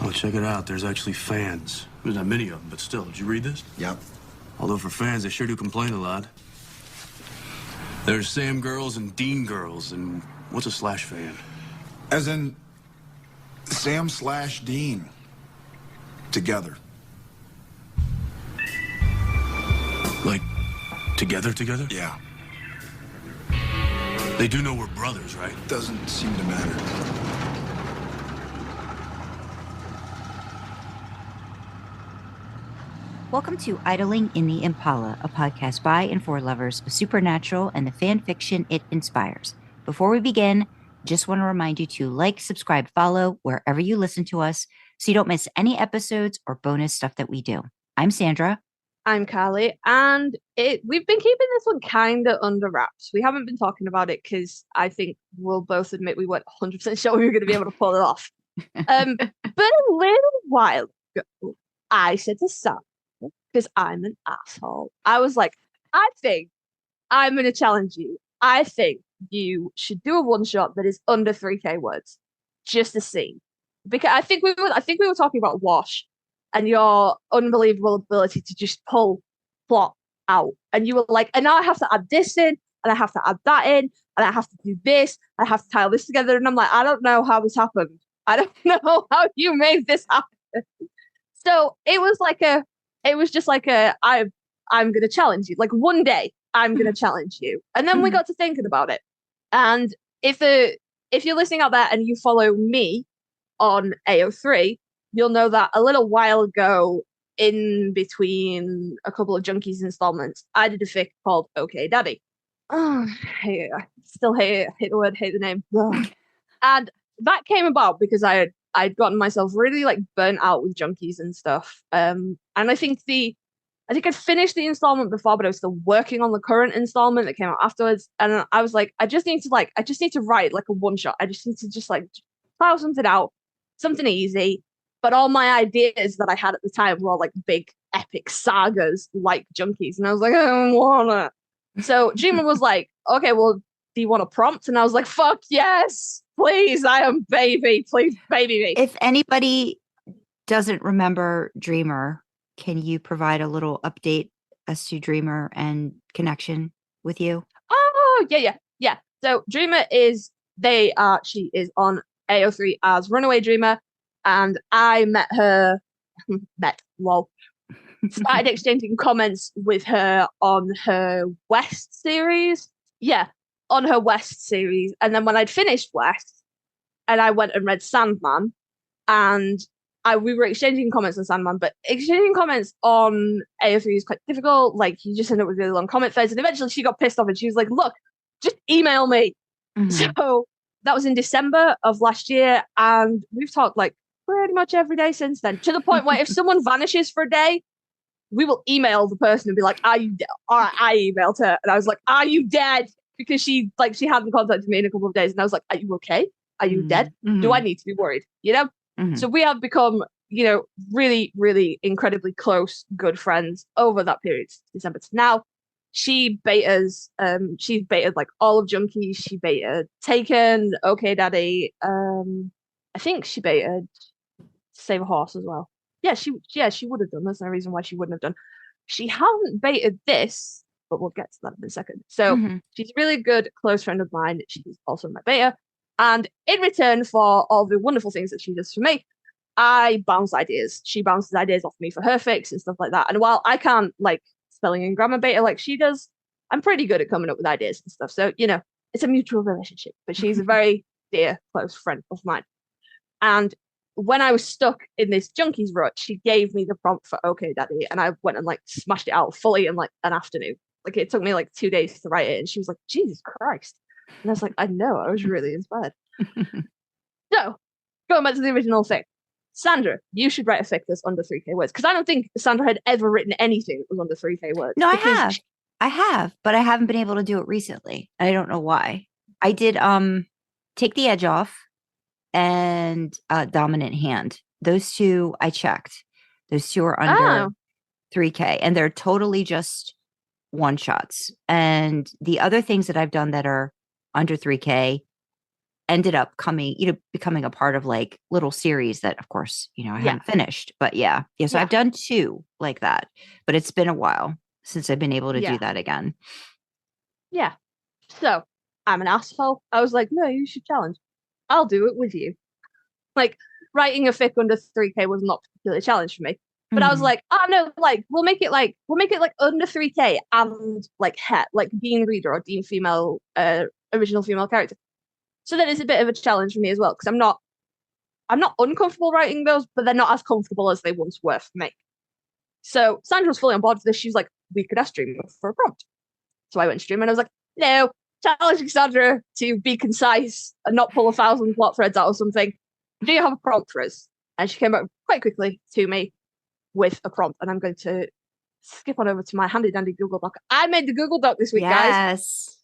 Oh, check it out. There's actually fans. There's not many of them, but still. Did you read this? Yep. Although for fans, they sure do complain a lot. There's Sam girls and Dean girls, and what's a slash fan? As in Sam/Dean. Together. Like, together? Yeah. They do know we're brothers, right? Doesn't seem to matter. Welcome to Idling in the Impala, a podcast by and for lovers of supernatural and the fan fiction it inspires. Before we begin, just want to remind you to like, subscribe, follow wherever you listen to us so you don't miss any episodes or bonus stuff that we do. I'm Sandra. I'm Karlee, and we've been keeping this one kind of under wraps. We haven't been talking about it because I think we'll both admit we weren't 100% sure we were going to be able to pull it off. But a little while ago, I said to Sam, because I'm an asshole, I was like, I think I'm going to challenge you. I think you should do a one-shot that is under 3K words, just to see. Because I think we were talking about Wash and your unbelievable ability to just pull plot out. And you were like, and now I have to add this in, and I have to add that in, and I have to do this, I have to tie all this together. And I'm like, I don't know how this happened. I don't know how you made this happen. So it was just like I'm going to challenge you. Like one day I'm going to challenge you. And then we got to thinking about it. And if you're listening out there and you follow me on AO3, you'll know that a little while ago, in between a couple of Junkies installments, I did a fic called Okay Daddy. Oh, I still hate it. I hate the word, hate the name. Ugh. And that came about because I'd gotten myself really like burnt out with Junkies and stuff. And I think I'd finished the installment before, but I was still working on the current installment that came out afterwards. And I was like, I just need to write like a one shot. I just need to just like plow something out, something easy. But all my ideas that I had at the time were all like big epic sagas like Junkies. And I was like, I don't wanna. So Dreamer was like, okay, well, do you want a prompt? And I was like, fuck yes, please, I am baby, please baby me. If anybody doesn't remember Dreamer, can you provide a little update as to Dreamer and connection with you? Oh, yeah. So Dreamer she is on AO3 as Runaway Dreamer, and I started exchanging comments with her on her West series. Yeah, on her West series. And then when I'd finished West, and I went and read Sandman, and we were exchanging comments on Sandman, but exchanging comments on AO3 is quite difficult. Like, you just end up with really long comment threads. And eventually she got pissed off and she was like, look, just email me. Mm-hmm. So that was in December of last year. And we've talked like pretty much every day since then, to the point where if someone vanishes for a day, we will email the person and be like, are you dead? All right, I emailed her. And I was like, are you dead? Because she hadn't contacted me in a couple of days. And I was like, are you okay? Are you dead? Mm-hmm. Do I need to be worried? You know? Mm-hmm. So we have become, really, really incredibly close, good friends over that period, December to now. She betas, she's baited like all of Junkies. She baited Taken, Okay Daddy. I think she baited Save a Horse as well. Yeah, she would have done. There's no reason why she wouldn't have done. She hasn't baited this, but we'll get to that in a second. So she's a really good close friend of mine. She's also my beta. And in return for all the wonderful things that she does for me, I bounce ideas. She bounces ideas off me for her fix and stuff like that. And while I can't like spelling and grammar beta like she does, I'm pretty good at coming up with ideas and stuff. So, it's a mutual relationship. But she's a very dear, close friend of mine. And when I was stuck in this Junkies rut, she gave me the prompt for Okay Daddy, and I went and like smashed it out fully in like an afternoon. Like, it took me like 2 days to write it, and she was like, Jesus Christ. And I was like, I know, I was really inspired. So, going back to the original thing. Sandra, you should write a fic that's under 3K words, because I don't think Sandra had ever written anything that was under 3K words. No, I have, but I haven't been able to do it recently. I don't know why. I did Take the Edge Off and Dominant Hand. Those two I checked. Those two are under 3K, and they're totally just one shots. And the other things that I've done that are under 3K, ended up becoming a part of like little series that, of course, I hadn't finished. But yeah. So I've done 2 like that, but it's been a while since I've been able to do that again. Yeah. So I'm an asshole. I was like, no, you should challenge. I'll do it with you. Like, writing a fic under 3K was not particularly a challenge for me. But I was like, oh no, like we'll make it like under 3K and like het, like Dean Reader or Dean female original female character. So then it's a bit of a challenge for me as well, because I'm not uncomfortable writing those, but they're not as comfortable as they once were for me. So Sandra was fully on board for this. She was like, we could ask stream for a prompt. So I went stream and I was like, no, challenging Sandra to be concise and not pull 1,000 plot threads out of something. Do you have a prompt for us? And she came back quite quickly to me with a prompt. And I'm going to skip on over to my handy dandy Google Doc. I made the Google Doc this week, guys. Yes.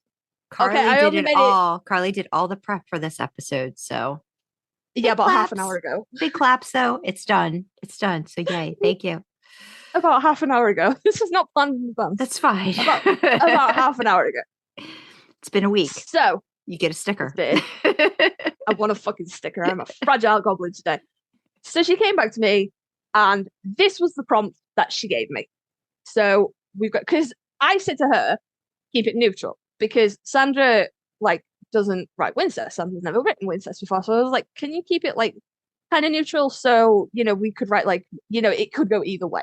Karlee did it all. Karlee did all the prep for this episode. So yeah, about half an hour ago. Big claps though. It's done. It's done. So yay. Thank you. About half an hour ago. This was not planned in advance. That's fine. About half an hour ago. It's been a week. So you get a sticker. I want a fucking sticker. I'm a fragile goblin today. So she came back to me, and this was the prompt that she gave me. So we've got, because I said to her, keep it neutral, because Sandra like doesn't write Wincest. Sandra's never written Wincest before. So I was like, can you keep it like kind of neutral? So, we could write like, it could go either way.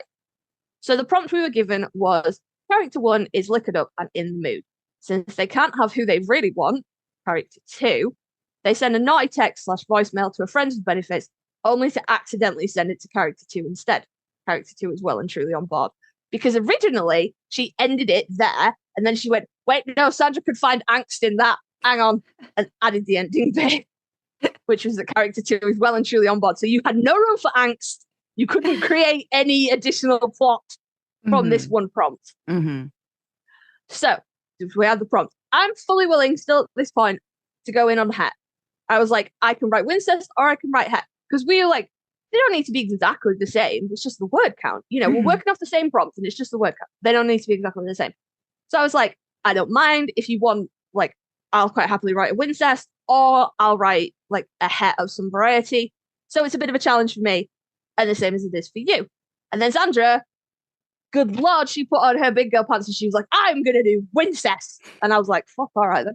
So the prompt we were given was character 1 is liquored up and in the mood. Since they can't have who they really want, character 2, they send a naughty text / voicemail to a friend with benefits, only to accidentally send it to character 2 instead. Character 2 is well and truly on board. Because originally she ended it there, and then she went, wait, no, Sandra could find angst in that. Hang on. And added the ending bit, which was that character 2 is well and truly on board. So you had no room for angst. You couldn't create any additional plot from this one prompt. So we had the prompt. I'm fully willing still at this point to go in on het. I was like, I can write Wincest or I can write het. Because we were like, they don't need to be exactly the same. It's just the word count. We're working off the same prompt and it's just the word count. They don't need to be exactly the same. So I was like, I don't mind if you want, like, I'll quite happily write a Wincest or I'll write like a het of some variety. So it's a bit of a challenge for me. And the same as it is for you. And then Sandra, good Lord, she put on her big girl pants and she was like, I'm going to do Wincest. And I was like, fuck, all right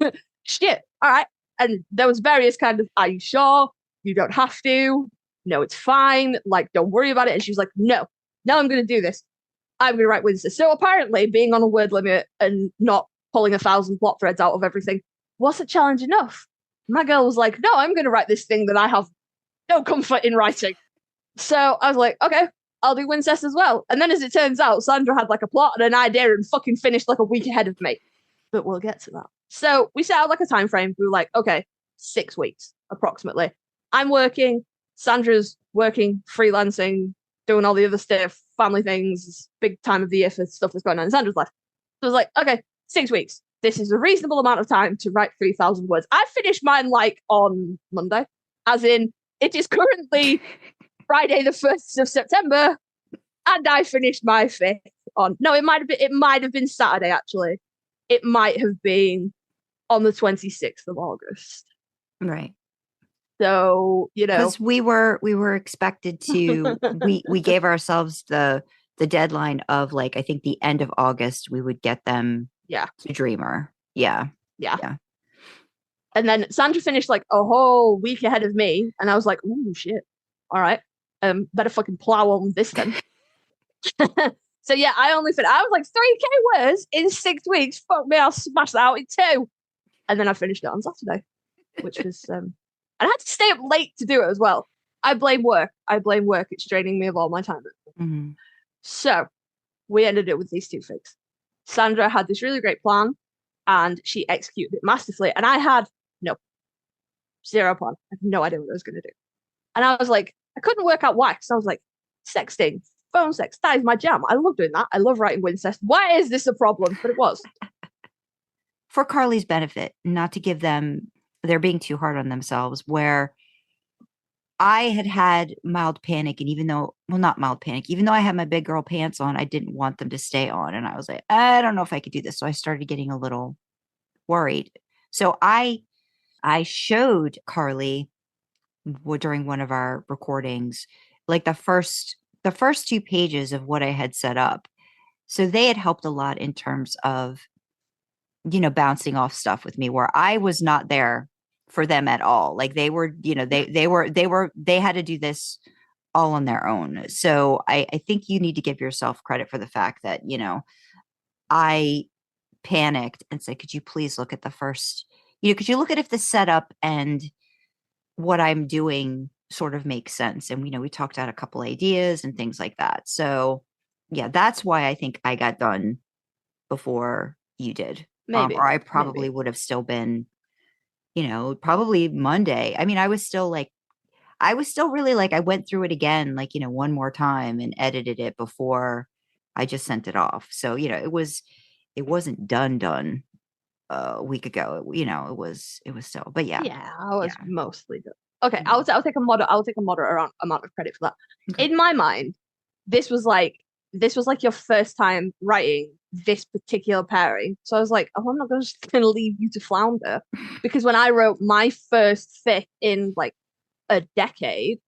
then. Shit, all right. And there was various kind of, are you sure? You don't have to. No, it's fine. Like, don't worry about it. And she was like, no, I'm going to do this. I'm going to write Wincest. So apparently being on a word limit and not pulling 1,000 plot threads out of everything wasn't challenge enough. My girl was like, no, I'm going to write this thing that I have no comfort in writing. So I was like, okay, I'll do Wincest as well. And then as it turns out, Sandra had like a plot and an idea and fucking finished like a week ahead of me. But we'll get to that. So we set out like a time frame. We were like, okay, 6 weeks approximately. I'm working. Sandra's working, freelancing, doing all the other stuff, family things, big time of the year for stuff that's going on in Sandra's life. So I was like, okay, 6 weeks. This is a reasonable amount of time to write 3,000 words. I finished mine like on Monday, as in it is currently Friday the 1st of September, and I finished my fic on, no, it might have been Saturday actually. It might have been on the 26th of August. Right. So, because we were expected to, we gave ourselves the deadline of like, I think the end of August, we would get them to Dreamer. Yeah. And then Sandra finished like a whole week ahead of me. And I was like, ooh, shit. All right. Better fucking plow on this then. So yeah, I was like 3K words in 6 weeks. Fuck me, I'll smash that out in 2. And then I finished it on Saturday, which was, and I had to stay up late to do it as well. I blame work. It's draining me of all my time. Mm-hmm. So we ended it with these 2 fics. Sandra had this really great plan and she executed it masterfully. And I had zero plan. I had no idea what I was going to do. And I was like, I couldn't work out why. So I was like, sexting, phone sex, that is my jam. I love doing that. I love writing Wincest. Why is this a problem? But it was. For Karlee's benefit, not to give them, they're being too hard on themselves, where I had mild panic. And even though I had my big girl pants on, I didn't want them to stay on. And I was like, I don't know if I could do this. So I started getting a little worried. So I I showed Karlee during one of our recordings, like the first 2 pages of what I had set up. So they had helped a lot in terms of, bouncing off stuff with me where I was not there for them at all. Like they were, they had to do this all on their own. So I think you need to give yourself credit for the fact that, I panicked and said, could you please look at the first, could you look at if the setup and what I'm doing sort of makes sense? And, we talked out a couple ideas and things like that. So yeah, that's why I think I got done before you did. Maybe. Or I probably would have still been, probably Monday. I mean, I was still really like, I went through it again, like, one more time and edited it before I just sent it off. So, it wasn't done a week ago. It was still, but yeah. Yeah, I was mostly done. Okay, I'll take a moderate amount of credit for that. Okay. In my mind, this was like your first time writing this particular pairing. So I was like, oh, I'm not just going to leave you to flounder. Because when I wrote my first fic in like a decade,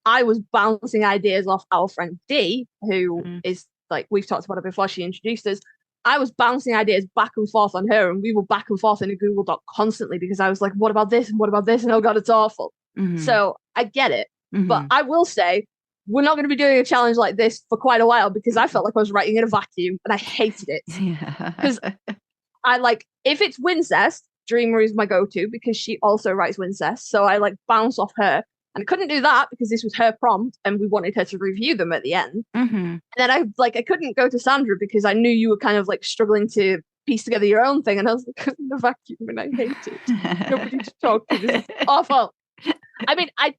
I was bouncing ideas off our friend D, who is like, we've talked about it before, she introduced us. I was bouncing ideas back and forth on her, and we were back and forth in a Google Doc constantly because I was like, what about this? And what about this? And oh God, it's awful. So I get it. But I will say, we're not going to be doing a challenge like this for quite a while because I felt like I was writing in a vacuum and I hated it. Because I like, if it's Wincest, Dreamer is my go-to because she also writes Wincest. So I like bounce off her. And I couldn't do that because this was her prompt and we wanted her to review them at the end. And then I couldn't go to Sandra because I knew you were kind of like struggling to piece together your own thing. And I was like, in a vacuum and I hate it. Nobody to talk to. This is awful. I mean, I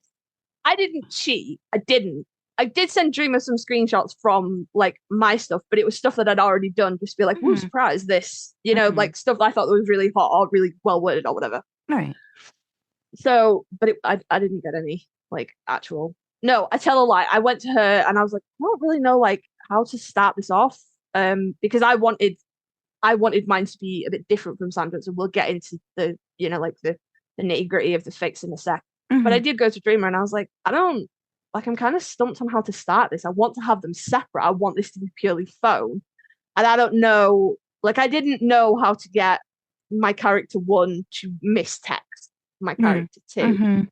didn't cheat. I didn't. I did send Dreamer some screenshots from like my stuff, but it was stuff that I'd already done just to be like, whoa, surprise this, like stuff that I thought that was really hot or really well worded or whatever. Right. So, but I didn't get any like actual. No, I tell a lie. I went to her and I was like, I don't really know like how to start this off, because I wanted mine to be a bit different from Sandra's, and we'll get into the like the nitty gritty of the fix in a sec. But I did go to Dreamer and I was like, I'm kind of stumped on how to start this. I want to have them separate. I want this to be purely phone, and I don't know. Like, I didn't know how to get my character 1 to mistext my character 2.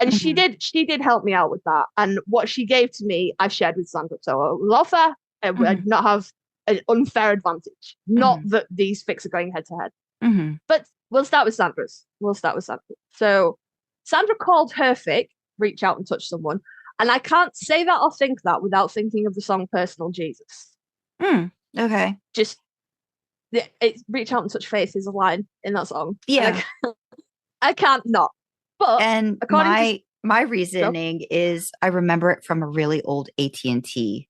And she did help me out with that. And what she gave to me, I shared with Sandra. So it was all fair. I did not have an unfair advantage. Not that these fics are going head to head. But we'll start with Sandra's. So Sandra called her fic Reach Out and Touch Someone. And I can't say that or think that without thinking of the song Personal Jesus. Okay. Just Reach Out and Touch Faith is a line in that song. Yeah. I can't not. But my reasoning is I remember it from a really old AT&T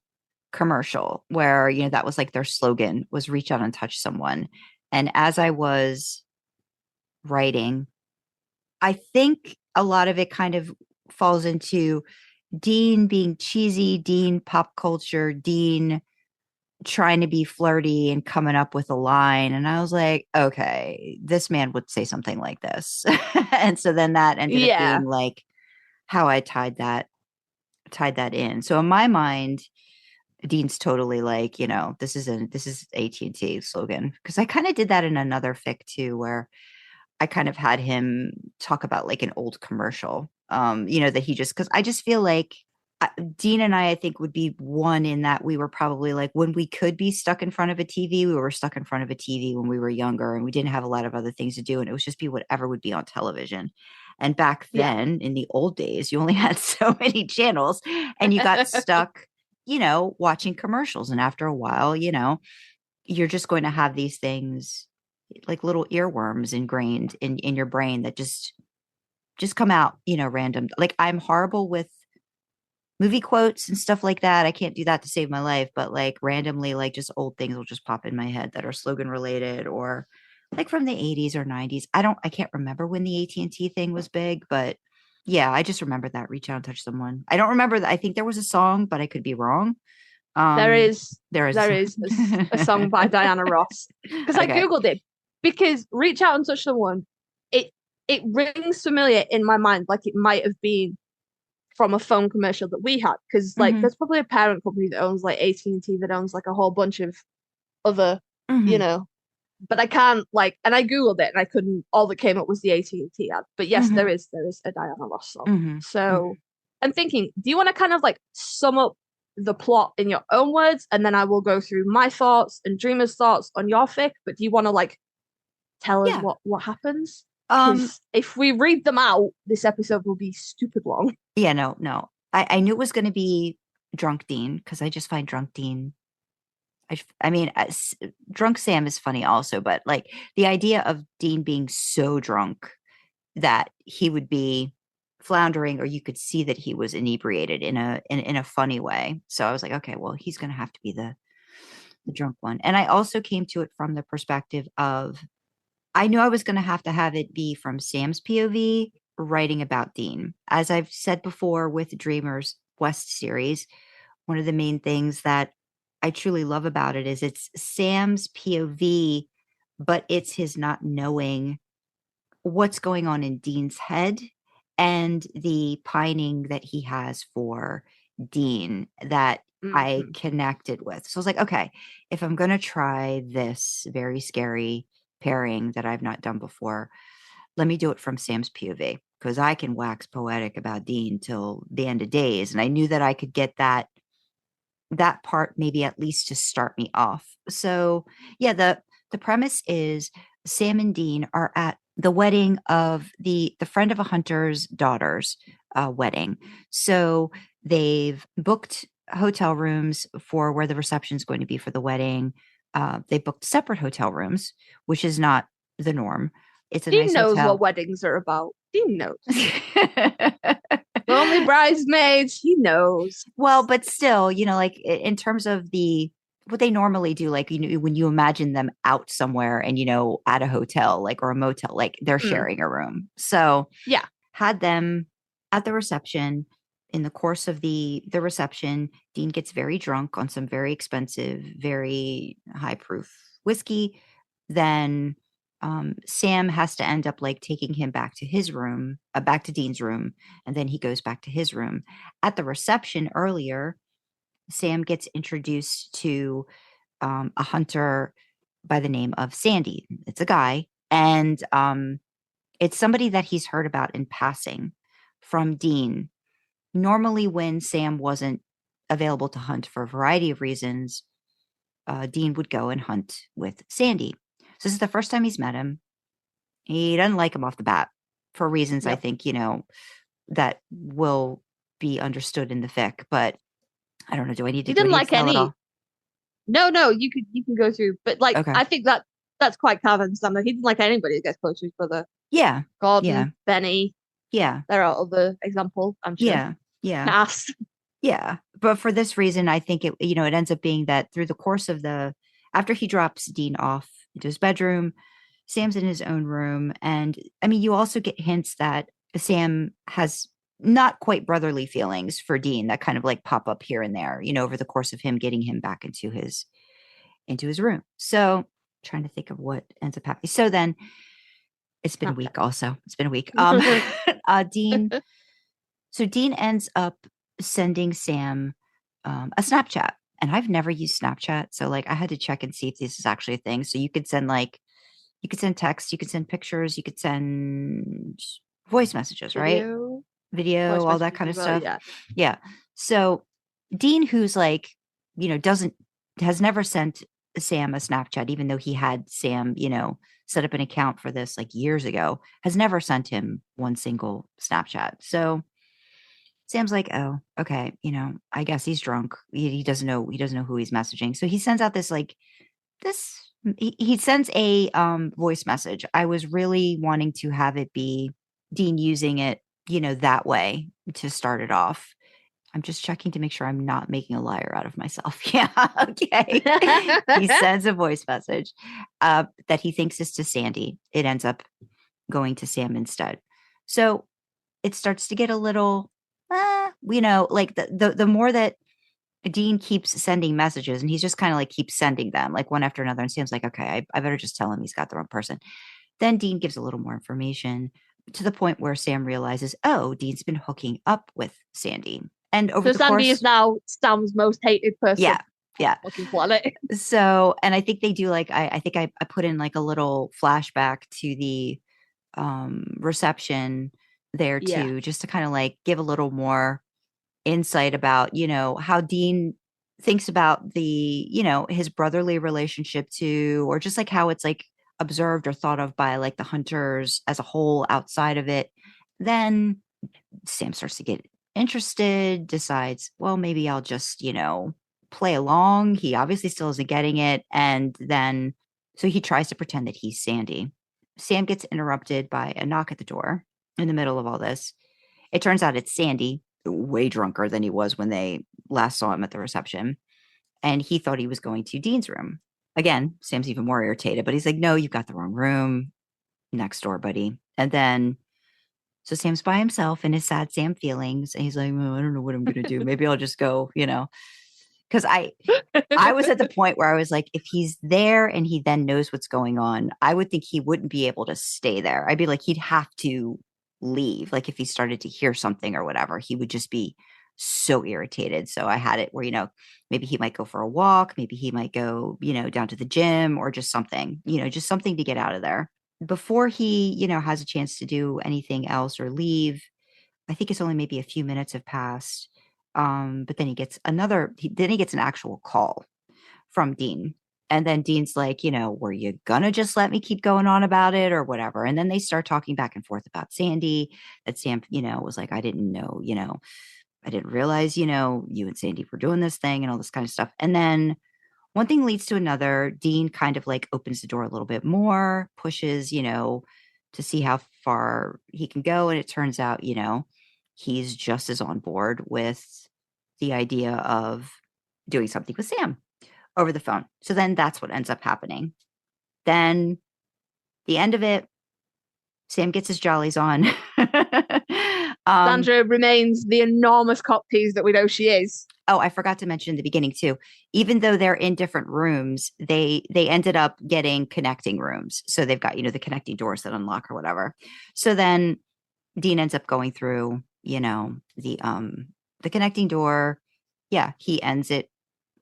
commercial where, that was like their slogan was reach out and touch someone. And as I was writing, I think a lot of it kind of falls into Dean being cheesy, Dean pop culture, Dean trying to be flirty and coming up with a line. And I was like, okay, this man would say something like this. And so then that ended up being like how I tied that in. So in my mind, Dean's totally like, this is AT&T slogan. Because I kind of did that in another fic too, where I kind of had him talk about like an old commercial, that he just, because I just feel like Dean and I think would be one in that we were probably like when we could be stuck in front of a TV, we were stuck in front of a TV when we were younger and we didn't have a lot of other things to do. And it was just be whatever would be on television. And back then in the old days, you only had so many channels and you got stuck, watching commercials. And after a while, you're just going to have these things like little earworms ingrained in your brain that just come out, random. Like I'm horrible with movie quotes and stuff like that. I can't do that to save my life, but like randomly, like just old things will just pop in my head that are slogan related or like from the 80s or 90s. I can't remember when the AT&T thing was big, but yeah, I just remember that reach out and touch someone. I don't remember that. I think there was a song, but I could be wrong. There is a song by Diana Ross because I Googled it because reach out and touch someone. it rings familiar in my mind, like it might have been from a phone commercial that we had, because like Mm-hmm. there's probably a parent company that owns like AT&T that owns like a whole bunch of other, you Mm-hmm. know, but I can't like, and I googled it and I couldn't. All that came up was the AT&T ad. But yes, Mm-hmm. there is a Diana Ross song. Mm-hmm. So I'm thinking, do you want to kind of like sum up the plot in your own words, and then I will go through my thoughts and Dreamer's thoughts on your fic? But do you want to like tell us Yeah. what happens? Um, Because if we read them out, this episode will be stupid long. yeah, no. I knew it was going to be Drunk Dean because I just find Drunk Dean. I mean, Drunk Sam is funny also, but like the idea of Dean being so drunk that he would be floundering, or you could see that he was inebriated in a funny way. So I was like, okay, well, he's going to have to be the drunk one. And I also came to it from the perspective of I knew I was going to have it be from Sam's POV writing about Dean. As I've said before with Dreamers West series, one of the main things that I truly love about it is it's Sam's POV, but it's his not knowing what's going on in Dean's head and the pining that he has for Dean that I Mhm. connected with. So I was like, okay, if I'm going to try this very scary pairing that I've not done before, let me do it from Sam's POV because I can wax poetic about Dean till the end of days. And I knew that I could get that part maybe at least to start me off. So yeah, the premise is Sam and Dean are at the wedding of the friend of a hunter's daughter's wedding. So they've booked hotel rooms for where the reception is going to be for the wedding. They booked separate hotel rooms, which is not the norm. It's a Dean nice knows what hotel. weddings are about. Dean knows. Only bridesmaids. He knows. Well, but still, like in terms of what they normally do, like, when you imagine them out somewhere and, at a hotel, like, or a motel, like they're Mm, sharing a room. So yeah. had them at the reception. In the course of the reception, Dean gets very drunk on some very expensive, very high proof whiskey. Then Sam has to end up like taking him back to his room, back to Dean's room, and then he goes back to his room. At the reception earlier, Sam gets introduced to a hunter by the name of Sandy. It's a guy, and it's somebody that he's heard about in passing from Dean. Normally, when Sam wasn't available to hunt for a variety of reasons, Dean would go and hunt with Sandy. So this is the first time he's met him. He doesn't like him off the bat for reasons I Yep. think, that will be understood in the fic. But I don't know. Do I need He to do I didn't need to like tell it any. all? No, you can go through, but like Okay. I think that's quite common. Standard. He didn't like anybody that gets close to his brother. Yeah. Yeah. Gordon, Benny. Yeah. There are other examples, I'm sure. Yeah. Yeah. Cass. Yeah. But for this reason, I think it ends up being that through the course of after he drops Dean off into his bedroom, Sam's in his own room. And I mean, you also get hints that Sam has not quite brotherly feelings for Dean that kind of like pop up here and there, over the course of him getting him back into his room. So trying to think of what ends up happening. So then it's been a week also. It's been a week. Dean So Dean ends up sending Sam a Snapchat. And I've never used Snapchat. So like I had to check and see if this is actually a thing. So you could send text, you could send pictures, you could send voice messages, right? Video. Video, Voice all that messages kind of as well, stuff. yeah. Yeah. So Dean, who's like, has never sent Sam a Snapchat, even though he had Sam, set up an account for this like years ago, has never sent him one single Snapchat. So Sam's like, oh, okay, I guess he's drunk. He doesn't know. He doesn't know who he's messaging. So he sends out this. He sends a voice message. I was really wanting to have it be Dean using it, that way to start it off. I'm just checking to make sure I'm not making a liar out of myself. Yeah, okay. He sends a voice message that he thinks is to Sandy. It ends up going to Sam instead. So it starts to get a little like the more that Dean keeps sending messages and he's just kind of like keeps sending them like one after another. And Sam's like, okay, I better just tell him he's got the wrong person. Then Dean gives a little more information to the point where Sam realizes, oh, Dean's been hooking up with Sandy. And over So the Sandy course, is now Sam's most hated person. yeah, yeah. Fucking planet. So, and I think they do like I think I put in like a little flashback to the reception there Yeah. too, just to kind of like give a little more insight about, you know, how Dean thinks about the, you know, his brotherly relationship too, or just like how it's like observed or thought of by like the hunters as a whole outside of it. Then Sam starts to get interested, decides, well, maybe I'll just, you know, play along. He obviously still isn't getting it. And then, so he tries to pretend that he's Sandy. Sam gets interrupted by a knock at the door in the middle of all this. It turns out it's Sandy, way drunker than he was when they last saw him at the reception. And he thought he was going to Dean's room. Again, Sam's even more irritated, but he's like, no, you've got the wrong room. Next door, buddy. And then, so Sam's by himself in his sad Sam feelings. And he's like, oh, I don't know what I'm going to do. Maybe I'll just go, you know, because I was at the point where I was like, if he's there and he then knows what's going on, I would think he wouldn't be able to stay there. I'd be like, he'd have to leave. Like if he started to hear something or whatever, he would just be so irritated. So I had it where, you know, maybe he might go for a walk, maybe he might go, you know, down to the gym or just something, you know, just something to get out of there. Before he, you know, has a chance to do anything else or leave, I think it's only maybe a few minutes have passed. But then he gets then he gets an actual call from Dean. And then Dean's like, you know, were you gonna just let me keep going on about it or whatever? And then they start talking back and forth about Sandy, that Sam, you know, was like, I didn't know, you know, I didn't realize, you know, you and Sandy were doing this thing and all this kind of stuff. And then one thing leads to another. Dean kind of like opens the door a little bit more, pushes, you know, to see how far he can go. And it turns out, you know, he's just as on board with the idea of doing something with Sam over the phone. So then that's what ends up happening. Then the end of it, Sam gets his jollies on. Sandra remains the enormous cock tease that we know she is. Oh, I forgot to mention in the beginning too. Even though they're in different rooms, they ended up getting connecting rooms. So they've got, you know, the connecting doors that unlock or whatever. So then Dean ends up going through, you know, the connecting door. Yeah, he ends it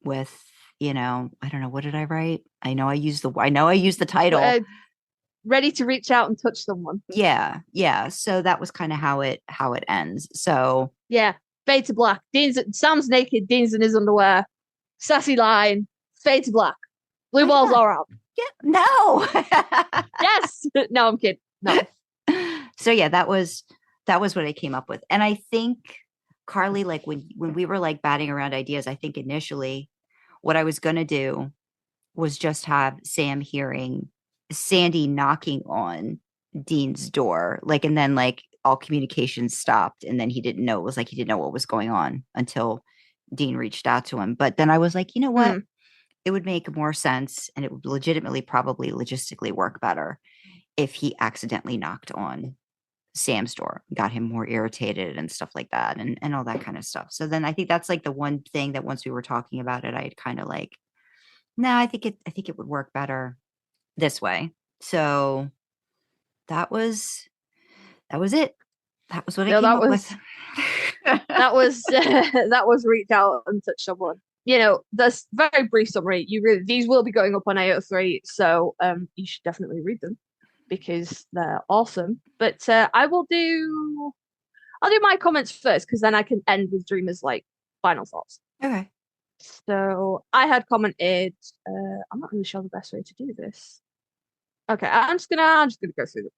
with, you know, I don't know, what did I write? I know I used the title. Ready to reach out and touch someone. Yeah, yeah. So that was kind of how it ends. So yeah, fade to black. Sam's naked. Dean's in his underwear. Sassy line. Fade to black. Blue balls all out. Yeah, no. Yes. No, I'm kidding. No. So yeah, that was what I came up with, and I think Karlee, like when we were like batting around ideas, I think initially what I was gonna do was just have Sam hearing Sandy knocking on Dean's door, like, and then like all communication stopped, and then he didn't know what was going on until Dean reached out to him. But then I was like, you know what? It would make more sense, and it would legitimately, probably logistically work better if he accidentally knocked on Sam's door, got him more irritated and stuff like that, and all that kind of stuff. So then I think that's like the one thing that once we were talking about it, I had kind of like, no, I think it would work better this way. So that was it. That was what I came up with. that was reach out and touch someone. You know, that's very brief summary. These will be going up on AO3, so you should definitely read them because they're awesome. But I'll do my comments first because then I can end with Dreamer's like final thoughts. Okay. So I had commented. I'm not really sure the best way to do this. Okay, I'm just gonna go through them.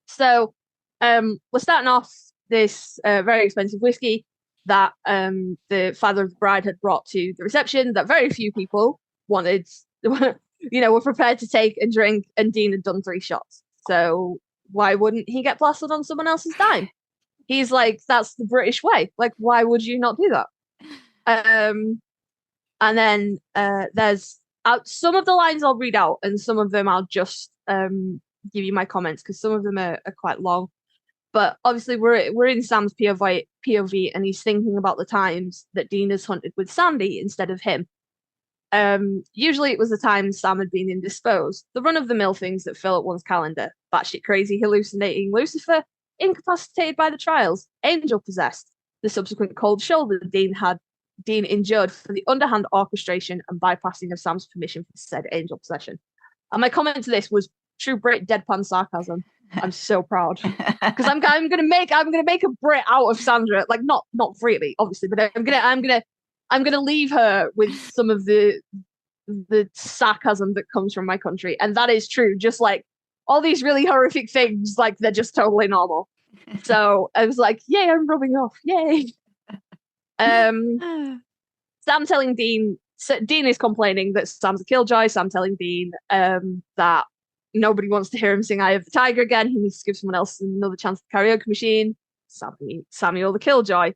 So, we're starting off this very expensive whiskey that the father of the bride had brought to the reception that very few people wanted, you know, were prepared to take and drink, and Dean had done 3 shots. So why wouldn't he get plastered on someone else's dime? He's like, that's the British way. Like, why would you not do that? And then there's some of the lines I'll read out, and some of them I'll just give you my comments because some of them are quite long. But obviously, we're in Sam's POV, and he's thinking about the times that Dean has hunted with Sandy instead of him. Usually it was the time Sam had been indisposed, the run-of-the-mill things that fill up one's calendar. Batshit crazy, hallucinating Lucifer, incapacitated by the trials, angel possessed, the subsequent cold shoulder Dean endured for the underhand orchestration and bypassing of Sam's permission for said angel possession. And my comment to this was true Brit deadpan sarcasm. I'm so proud because I'm gonna make a Brit out of Sandra. Like not really, obviously, but I'm gonna leave her with some of the sarcasm that comes from my country, and that is true. Just like all these really horrific things, like they're just totally normal. So I was like, yay, I'm rubbing off, yay. Sam telling Dean is complaining that Sam's a killjoy. Sam telling Dean that nobody wants to hear him sing Eye of the Tiger again. He needs to give someone else another chance at the karaoke machine. Samuel the killjoy.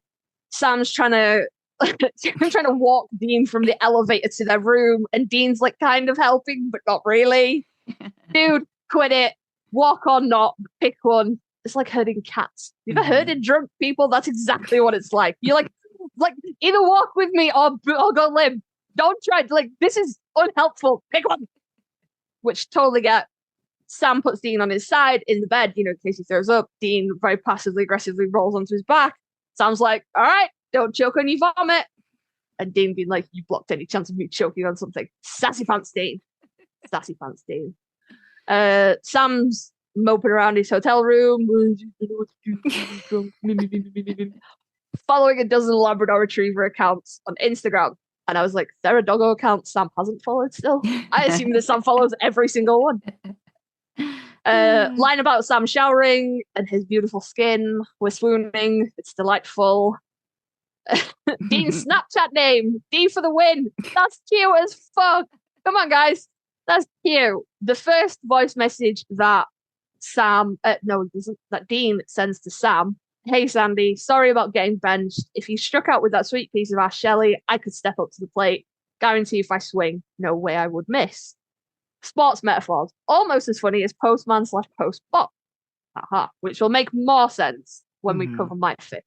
Sam's trying to walk Dean from the elevator to their room, and Dean's like kind of helping, but not really. Dude, quit it. Walk or not, pick one. It's like herding cats. You ever herded drunk people? That's exactly what it's like. You're like either walk with me or go live. Don't try. Like, this is unhelpful. Pick one. Which totally get. Sam puts Dean on his side in the bed, in case he throws up. Dean very passively aggressively rolls onto his back. Sam's like, all right, don't choke on your vomit. And Dean being like, you blocked any chance of me choking on something. Sassy pants Dean. Sassy pants Dean. Sam's moping around his hotel room, following a dozen Labrador Retriever accounts on Instagram. And I was like, there are doggo accounts Sam hasn't followed still? I assume that Sam follows every single one. Line about Sam showering and his beautiful skin. We're swooning. It's delightful. Dean's Snapchat name, D for the win. That's cute as fuck. Come on, guys. That's cute. The first voice message that that Dean sends to Sam. Hey, Sandy, sorry about getting benched. If you struck out with that sweet piece of ass Shelley, I could step up to the plate. Guarantee if I swing, no way I would miss. Sports metaphors, almost as funny as postman/postbot. Which will make more sense when we cover my fic.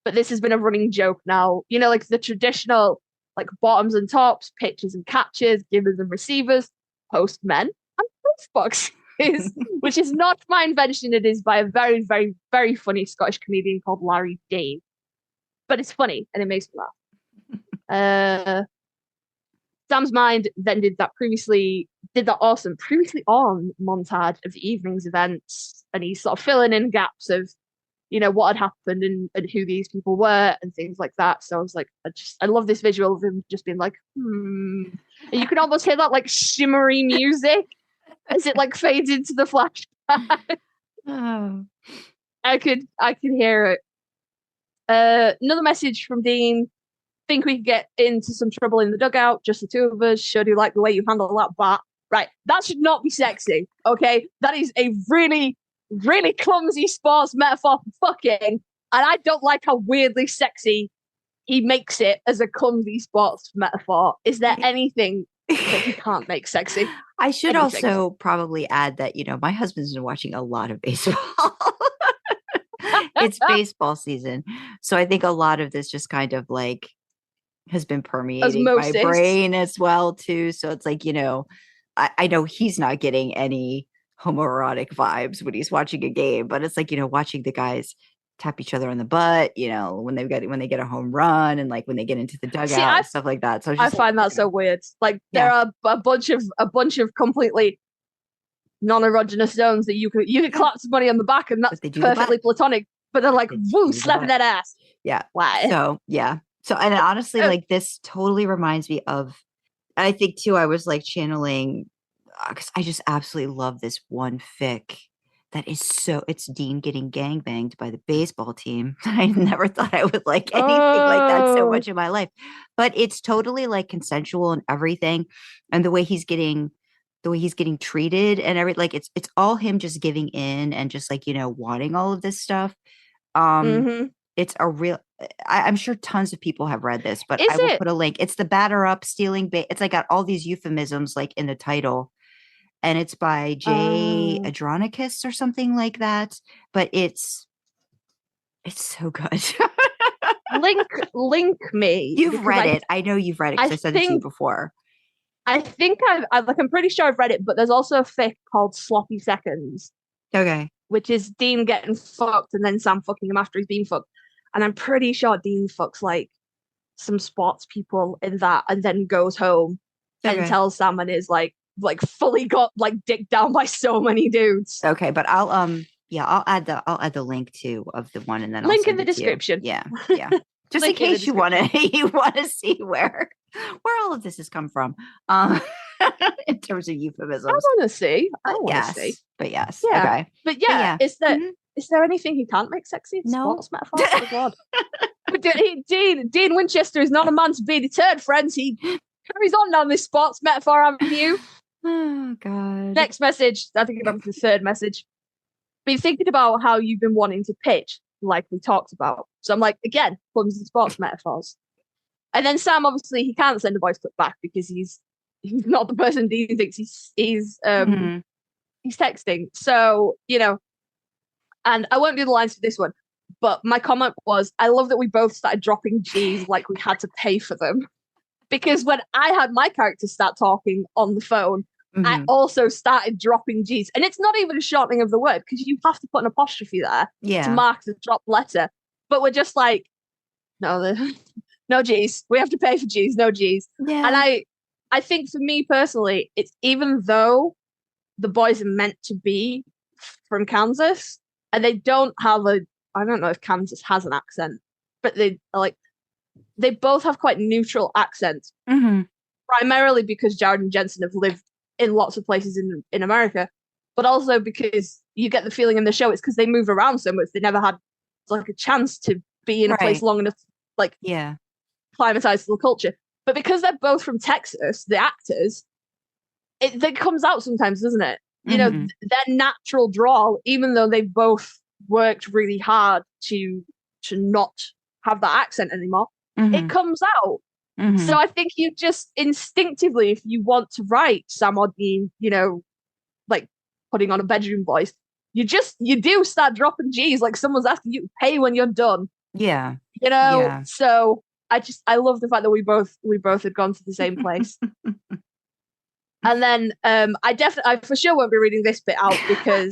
But this has been a running joke now. Like the traditional, like bottoms and tops, pitchers and catchers, givers and receivers, postmen and postboxes. Which is not my invention. It is by a very, very, very funny Scottish comedian called Larry Dane. But it's funny and it makes me laugh. Sam's mind then did that awesome previously on montage of the evening's events, and he's sort of filling in gaps of what had happened and who these people were and things like that. So I was like, I love this visual of him just being like, And you can almost hear that like shimmery music as it like fades into the flashback. Oh. I could hear it. Another message from Dean. Think we could get into some trouble in the dugout, just the two of us. Sure do like the way you handle that bat. Right, that should not be sexy, okay? That is a really, really clumsy sports metaphor for fucking, and I don't like how weirdly sexy he makes it as a clumsy sports metaphor. Is there anything that he can't make sexy? I should also probably add that, my husband's been watching a lot of baseball. It's baseball season. So I think a lot of this just kind of like has been permeating my brain as well too. So it's like, I know he's not getting any homoerotic vibes when he's watching a game, but it's like, watching the guys tap each other on the butt, when they get a home run and like when they get into the dugout and stuff like that. So I find that so weird. Like there are a bunch of completely non-erogenous zones that you could clap somebody on the back and that's perfectly platonic, but they're like, woo, slapping that ass. Yeah. Why? So yeah. So, and honestly, like this totally reminds me of, I think too, I was like channeling, because I just absolutely love this one fic that is it's Dean getting gangbanged by the baseball team. I never thought I would like anything like that so much in my life, but it's totally like consensual and everything. And the way he's getting treated and everything, like it's all him just giving in and just like, wanting all of this stuff. It's a real, I'm sure tons of people have read this, but I will put a link. It's the batter up stealing. It's like got all these euphemisms like in the title, and it's by J. Adronicus or something like that. But it's so good. link me. You've read it. I know you've read it because I said it to you before. I think I'm pretty sure I've read it, but there's also a fic called Sloppy Seconds, Okay. which is Dean getting fucked and then Sam fucking him after he's been fucked. And I'm pretty sure Dean fucks like some sports people in that and then goes home and tells Sam and is like fully got like dicked down by so many dudes. Okay, but I'll add the link too of the one and then link I'll in the description. Yeah. Just in case you want to see where all of this has come from. In terms of euphemisms. I want to see. But yes. Yeah. Okay. But yeah, is there anything he can't make sexy? No. Sports metaphors? Oh God. Dean Winchester is not a man to be deterred, friends. He carries on down this sports metaphor avenue. Oh God. Next message. I think about the third message. Been thinking about how you've been wanting to pitch, like we talked about. So I'm like, again, clumsy sports metaphors. And then Sam, obviously, he can't send a voice clip back because he's not the person Dean thinks he's texting. So, and I won't do the lines for this one, but my comment was, I love that we both started dropping G's like we had to pay for them. Because when I had my character start talking on the phone, I also started dropping G's. And it's not even a shortening of the word because you have to put an apostrophe there to mark the drop letter. But we're just like, no G's. We have to pay for G's, no G's. Yeah. And I think for me personally, it's even though the boys are meant to be from Kansas and they don't have I don't know if Kansas has an accent, but they both have quite neutral accents, primarily because Jared and Jensen have lived in lots of places in America, but also because you get the feeling in the show it's because they move around so much. They never had like a chance to be in a place long enough, acclimatize to the culture. But because they're both from Texas, the actors, it comes out sometimes, doesn't it? Their natural drawl, even though they've both worked really hard to not have that accent anymore, it comes out. So I think you just instinctively, if you want to write Sam or Dean, like putting on a bedroom voice, you do start dropping G's, like someone's asking you to pay when you're done. Yeah. So I love the fact that we both had gone to the same place. And then I for sure won't be reading this bit out because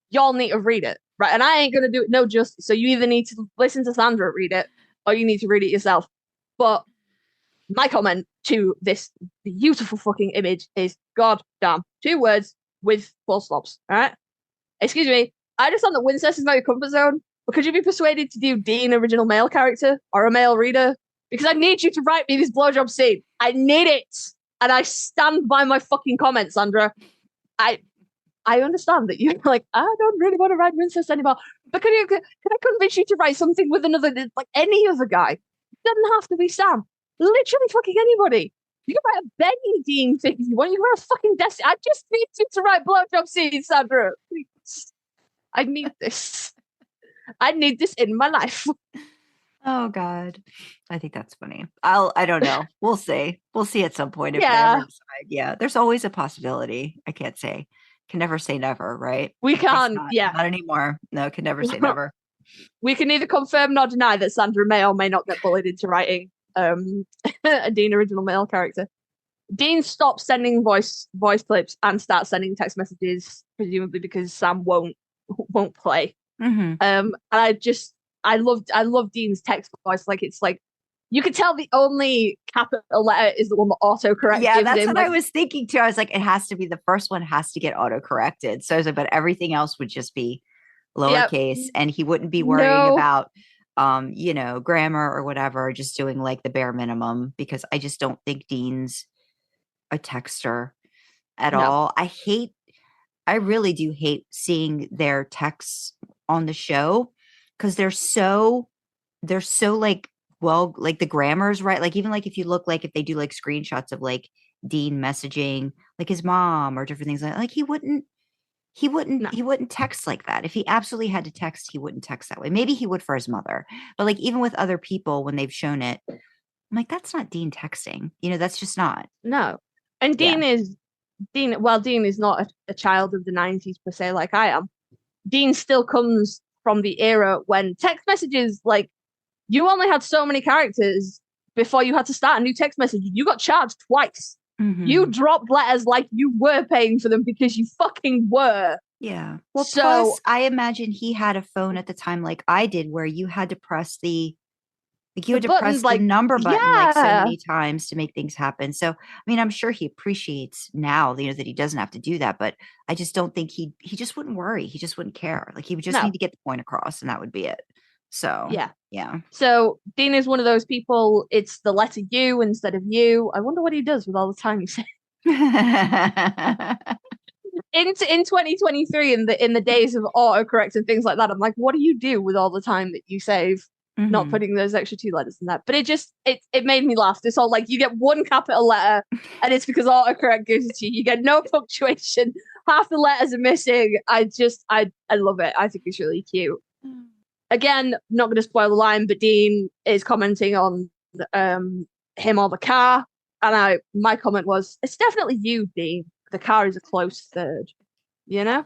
y'all need to read it, right? And I ain't gonna do it no justice. So you either need to listen to Sandra read it or you need to read it yourself. But my comment to this beautiful fucking image is goddamn. 2 words with full stops. All right. Excuse me. I understand that Wincest is not your comfort zone, but could you be persuaded to do Dean original male character or a male reader? Because I need you to write me this blowjob scene. I need it. And I stand by my fucking comment, Sandra. I understand that you're like, I don't really want to write Wincest anymore. But can I convince you to write something with another, like any other guy? It doesn't have to be Sam. Literally fucking anybody. You can write a Benny Dean thing if you want. You can write a fucking Destiny. I just need you to write blowjob scenes, Sandra. Please. I need this. I need this in my life. Oh God. I think that's funny. I don't know. We'll see. We'll see at some point if they ever decide. Yeah. There's always a possibility. I can't say. Can never say never, right? We can't. Not anymore. No, can never say never. We can neither confirm nor deny that Sandra may or may not get bullied into writing a Dean original male character. Dean stops sending voice clips and starts sending text messages, presumably because Sam won't play. And I love Dean's text voice. Like it's like you could tell the only capital letter is the one that autocorrect. Yeah, that's what I was thinking too. I was like, it has to be the first one has to get autocorrected. So I was like, but everything else would just be lowercase, and he wouldn't be worrying about grammar or whatever, just doing like the bare minimum, because I just don't think Dean's a texter at all. I really do hate seeing their texts on the show because they're so like, well, like the grammar's right. Like even like if you look like if they do like screenshots of like Dean messaging like his mom or different things like he wouldn't text like that. If he absolutely had to text, he wouldn't text that way. Maybe he would for his mother, but like even with other people when they've shown it, I'm like, that's not Dean texting. That's just not. No. And Dean is not a child of the 90s per se, like I am. Dean still comes from the era when text messages, like, you only had so many characters before you had to start a new text message, you got charged twice. Mhm. You dropped letters like you were paying for them because you fucking were. Yeah. Well, So- plus, I imagine he had a phone at the time like I did where you had to press the buttons, like, number button like so yeah. many times to make things happen. So, I mean, I'm sure he appreciates now, you know, that he doesn't have to do that, but I just don't think he just wouldn't worry. He just wouldn't care. Like he would just No. need to get the point across and that would be it. So, Yeah. yeah. So Dean is one of those people, it's the letter U instead of you. I wonder what he does with all the time he saves. In 2023, in the days of autocorrect and things like that, I'm like, what do you do with all the time that you save? Not Mhm. putting those extra 2 letters in that. But it made me laugh. This whole, like, you get one capital letter and it's because autocorrect gives it to you. You get no punctuation. Half the letters are missing. I love it. I think it's really cute. Again, not going to spoil the line, but Dean is commenting on him or the car. And my comment was, it's definitely you, Dean. The car is a close third. You know?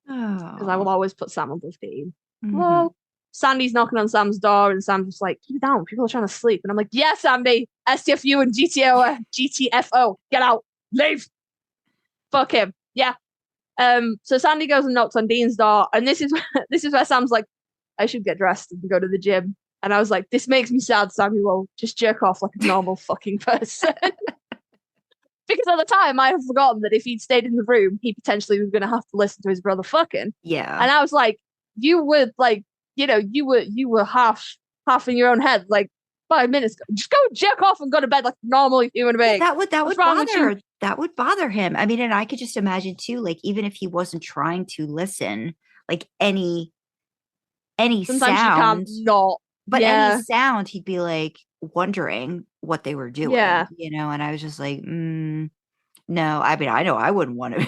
Because I will always put Sam above Dean. Mhm. Well, Sandy's knocking on Sam's door, and Sam's just like, keep it down, people are trying to sleep. And I'm like, yeah, Sandy, STFU and GTFO, get out, leave. Fuck him. Yeah. So Sandy goes and knocks on Dean's door, and this is where Sam's like, I should get dressed and go to the gym. And I was like, this makes me sad, Samuel. Just jerk off like a normal fucking person. Because at the time, I had forgotten that if he'd stayed in the room, he potentially was going to have to listen to his brother fucking. Yeah. And I was like, you were like, you know, you were half in your own head, like 5 minutes ago. Just go jerk off and go to bed like a normal human being. That would What's wrong with you? bother him. I mean, and I could just imagine too, like even if he wasn't trying to listen, like any Sometimes sound, you can't not. but Yeah. any sound, he'd be like wondering what they were doing. Yeah. You know, and I was just like, no. I mean, I know I wouldn't want to.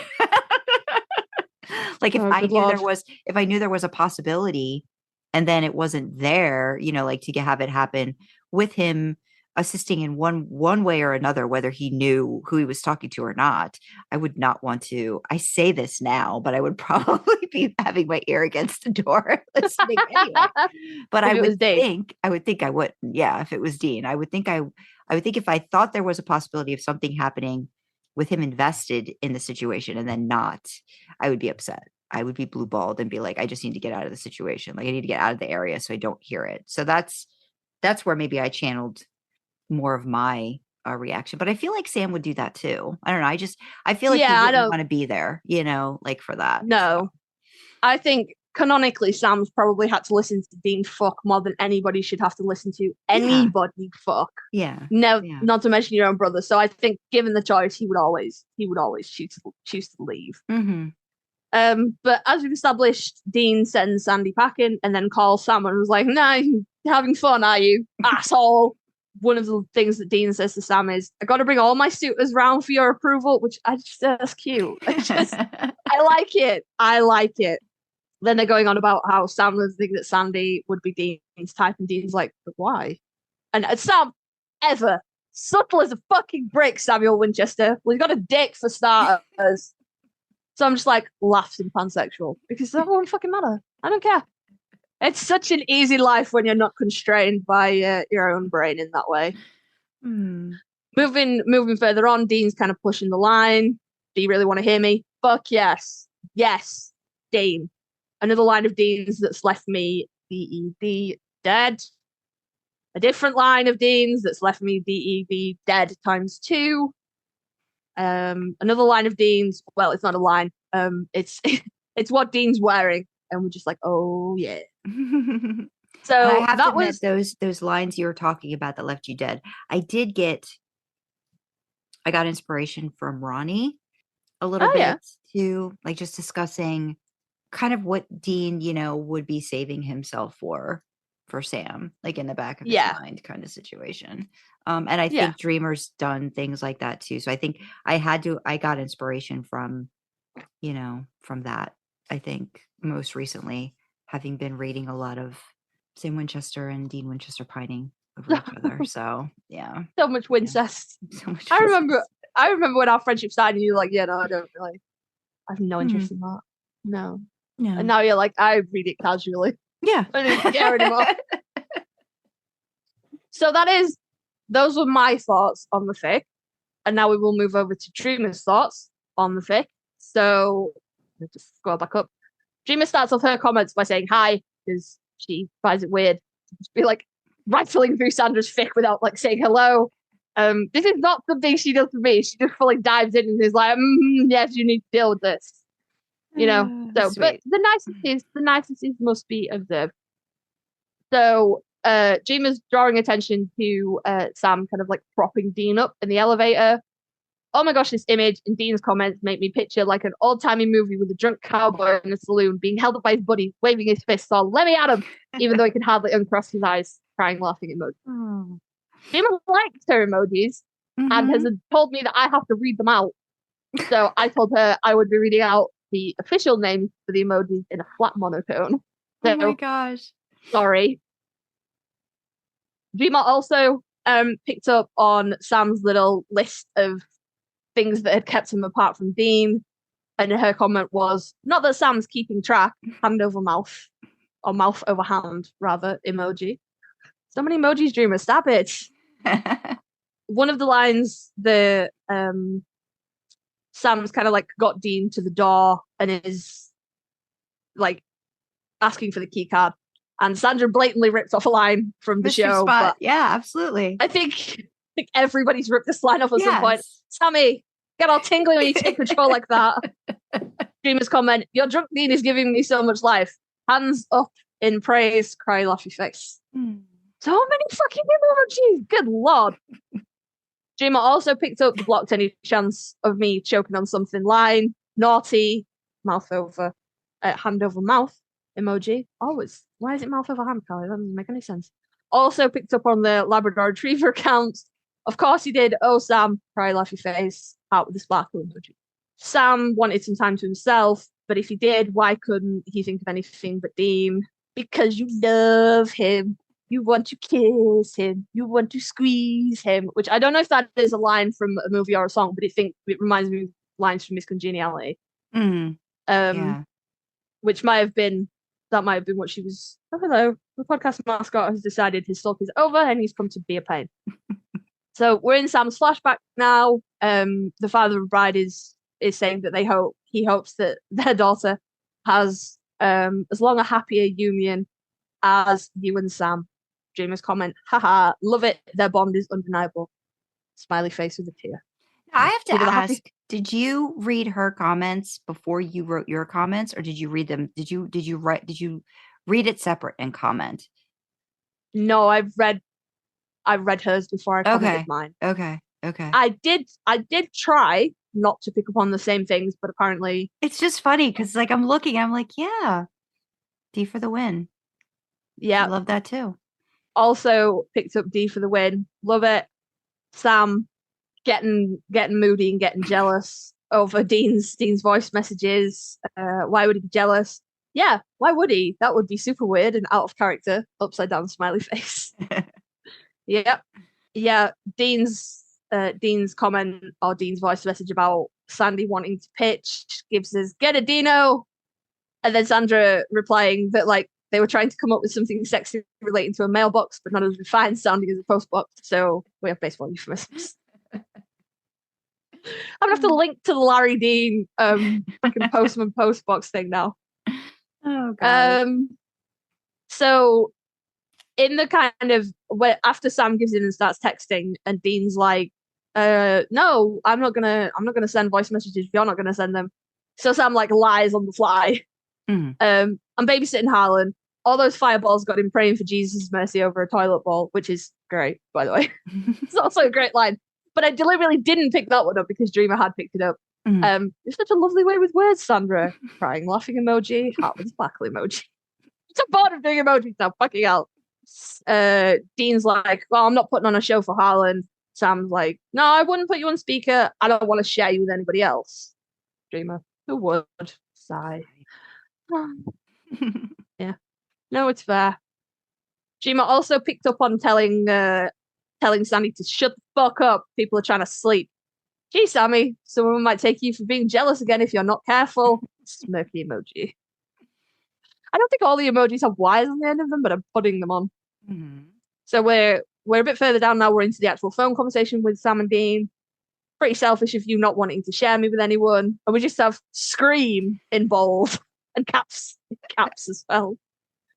Like if Oh, I good knew Lord. if I knew there was a possibility and then it wasn't there, you know, like to have it happen with him assisting in one way or another, whether he knew who he was talking to or not, I would not want to. I say this now, but I would probably be having my ear against the door listening anyway. But If I it was would Dave. think I wouldn't. Yeah, if it was Dean, I would think if I thought there was a possibility of something happening with him invested in the situation and then not, I would be upset. I would be blue balled and be like, I just need to get out of the situation. Like I need to get out of the area so I don't hear it. So that's where maybe I channeled more of my reaction. But I feel like Sam would do that too. I don't know. I feel like he Yeah, I wouldn't don't- want to be there, you know, like for that. No. I think canonically, Sam's probably had to listen to Dean fuck more than anybody should have to listen to anybody fuck. Yeah. No, Yeah. not to mention your own brother. So I think, given the choice, he would always choose to leave. Mm-hmm. But as we've established, Dean sends Sandy packing and then calls Sam and was like, "Nah, you having fun, are you, asshole?" One of the things that Dean says to Sam is, "I got to bring all my suitors round for your approval," which I just that's cute. I like it. I like it. Then they're going on about how Sam would think that Sandy would be Dean's type, and Dean's like, "But why?" And Sam, ever subtle as a fucking brick, Samuel Winchester. Well, he's got a dick for starters. So I'm just like, laughs in pansexual because that won't fucking matter. I don't care. It's such an easy life when you're not constrained by your own brain in that way. Mm. Moving further on, Dean's kind of pushing the line. Do you really want to hear me? Fuck yes. Yes, Dean. Another line of Dean's that's left me DED dead. A different line of Dean's that's left me DED dead times 2. Another line of Dean's. Well, it's not a line. It's it's what Dean's wearing, and we're just like, oh yeah. So I have to that admit, was those lines you were talking about that left you dead. I got inspiration from Ronnie a little bit yeah. too, like just discussing kind of what Dean, you know, would be saving himself for Sam, like in the back of his mind kind of situation. And I think Dreamer's done things like that too. So I think I got inspiration from, you know, from that. I think most recently, having been reading a lot of Sam Winchester and Dean Winchester pining over each other. So yeah. So much Wincest. Yeah. So much I remember when our friendship started, and you were like, yeah, no, I don't really. I have no interest in that. No. And now you're like, I read it casually. Yeah. I don't care anymore. So that is those were my thoughts on the fic. And now we will move over to Dreamer's thoughts on the fic. So let's just scroll back up. Dreamer starts off her comments by saying hi, because she finds it weird to just be like rifling through Sandra's fic without like saying hello. This is not something she does for me. She just fully dives in and is like, yes, you need to deal with this. You know. So Sweet. but the niceties must be observed. So Dreamer's drawing attention to Sam kind of like propping Dean up in the elevator. Oh my gosh, this image and Dean's comments make me picture like an old-timey movie with a drunk cowboy in a saloon being held up by his buddy, waving his fists all, let me at him, even though he can hardly uncross his eyes, crying, laughing emoji. Oh. Dreamer likes her emojis and has told me that I have to read them out. So I told her I would be reading out the official names for the emojis in a flat monotone. So, Oh my gosh. sorry. Dreamer also picked up on Sam's little list of things that had kept him apart from Dean, and her comment was, not that Sam's keeping track, hand over mouth, or mouth over hand, rather, emoji. So many emojis, Dreamer, stop it. One of the lines, Sam's kind of like got Dean to the door and is like asking for the key card, and Sandra blatantly ripped off a line from the Mystery show. Spot. But Yeah, absolutely. I think everybody's ripped this line off at some point. Sammy, get all tingly when you take control like that. Dreamer's comment, your drunk Dean is giving me so much life. Hands up in praise, cry, laughy face. So many fucking emojis. Good lord. Dreamer also picked up the blocked any chance of me choking on something line. Naughty, mouth over, hand over mouth emoji. Always. Why is it mouth over hand, Karlee? That doesn't make any sense. Also picked up on the Labrador Retriever account. Of course he did. Oh, Sam, cry, laughy face, out with the sparkle emoji. Sam wanted some time to himself, but if he did, why couldn't he think of anything but Dean? Because you love him. You want to kiss him. You want to squeeze him. Which I don't know if that is a line from a movie or a song, but it reminds me of lines from Miss Congeniality. Yeah. Which might have been what she was. Oh, hello. The podcast mascot has decided his stalk is over and he's come to be a pain. So we're in Sam's flashback now. The father of the bride is saying that he hopes that their daughter has as long a happier union as you and Sam. Dreamer's comment, haha, love it. Their bond is undeniable. Smiley face with a tear. Now, I have to ask, did you read her comments before you wrote your comments, or did you read them? Did you read it separate and comment? No, I've read hers before I commented mine. Okay. I did try not to pick up on the same things, but apparently it's just funny because like I'm like, yeah, D for the win. Yeah, I love that too. Also picked up D for the win. Love it. Sam getting moody and getting jealous over Dean's voice messages. Why would he be jealous? Yeah, why would he? That would be super weird and out of character. Upside down smiley face. Yep. Yeah. Dean's comment or Dean's voice message about Sandy wanting to pitch gives us get a Dino, and then Sandra replying that like they were trying to come up with something sexy relating to a mailbox, but not as refined sounding as a postbox. So we have baseball euphemisms. I'm gonna have to link to the Larry Dean fucking postman postbox thing now. Oh god. So in the kind of after Sam gives in and starts texting, and Dean's like, no, I'm not gonna send voice messages if you're not gonna send them. So Sam like lies on the fly. I'm babysitting Harlan. All those fireballs got him praying for Jesus' mercy over a toilet bowl, which is great, by the way. It's also a great line. But I deliberately didn't pick that one up because Dreamer had picked it up. You're such a lovely way with words, Sandra. Crying, laughing emoji, heart with sparkle emoji. I'm so bored of doing emojis now, fucking hell. Dean's like, well, I'm not putting on a show for Harlan. Sam's like, no, I wouldn't put you on speaker. I don't want to share you with anybody else. Dreamer, who would? Sigh. Yeah. No, it's fair. Dreamer also picked up on telling Sammy to shut the fuck up. People are trying to sleep. Gee, Sammy, someone might take you for being jealous again if you're not careful. Smirky emoji. I don't think all the emojis have Y's on the end of them, but I'm putting them on. So we're we're a bit further down now. We're into the actual phone conversation with Sam and Dean. Pretty selfish of you not wanting to share me with anyone. And we just have scream in bold and caps as well.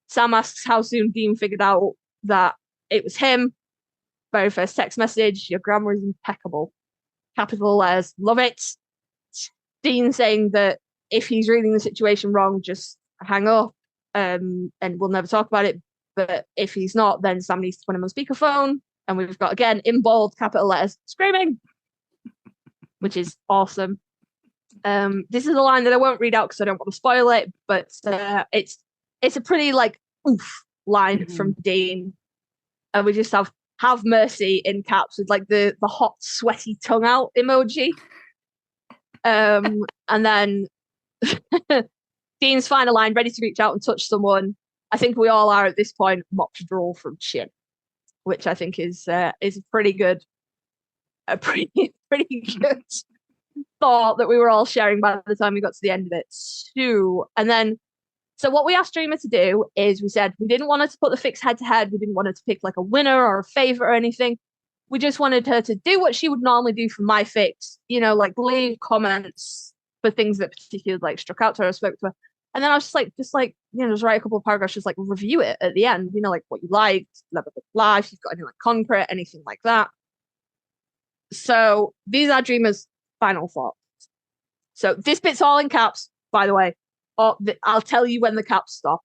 Sam asks how soon Dean figured out that it was him. Very first text message, your grammar is impeccable. Capital letters, love it. Dean saying that if he's reading the situation wrong, just hang up and we'll never talk about it. But if he's not, then Sam needs to put him on speakerphone. And we've got, again, in bold capital letters, screaming, which is awesome. This is a line that I won't read out because I don't want to spoil it, but it's a pretty oof line from Dean. And we just have mercy in caps with the hot, sweaty tongue out emoji. And then Dean's final line, ready to reach out and touch someone. I think we all are at this point, mopped drool from chin, which I think is a pretty good thought that we were all sharing by the time we got to the end of it too. And then, so what we asked Dreamer to do is we said we didn't want her to put the fix head to head. We didn't want her to pick a winner or a favorite or anything. We just wanted her to do what she would normally do for my fix, leave comments for things that particularly struck out to her or spoke to her. And then I was just write a couple of paragraphs, just review it at the end, what you liked, blah, blah, blah, if you've got any concrete, anything like that. So these are Dreamer's final thoughts. So this bit's all in caps, by the way. I'll tell you when the caps stop.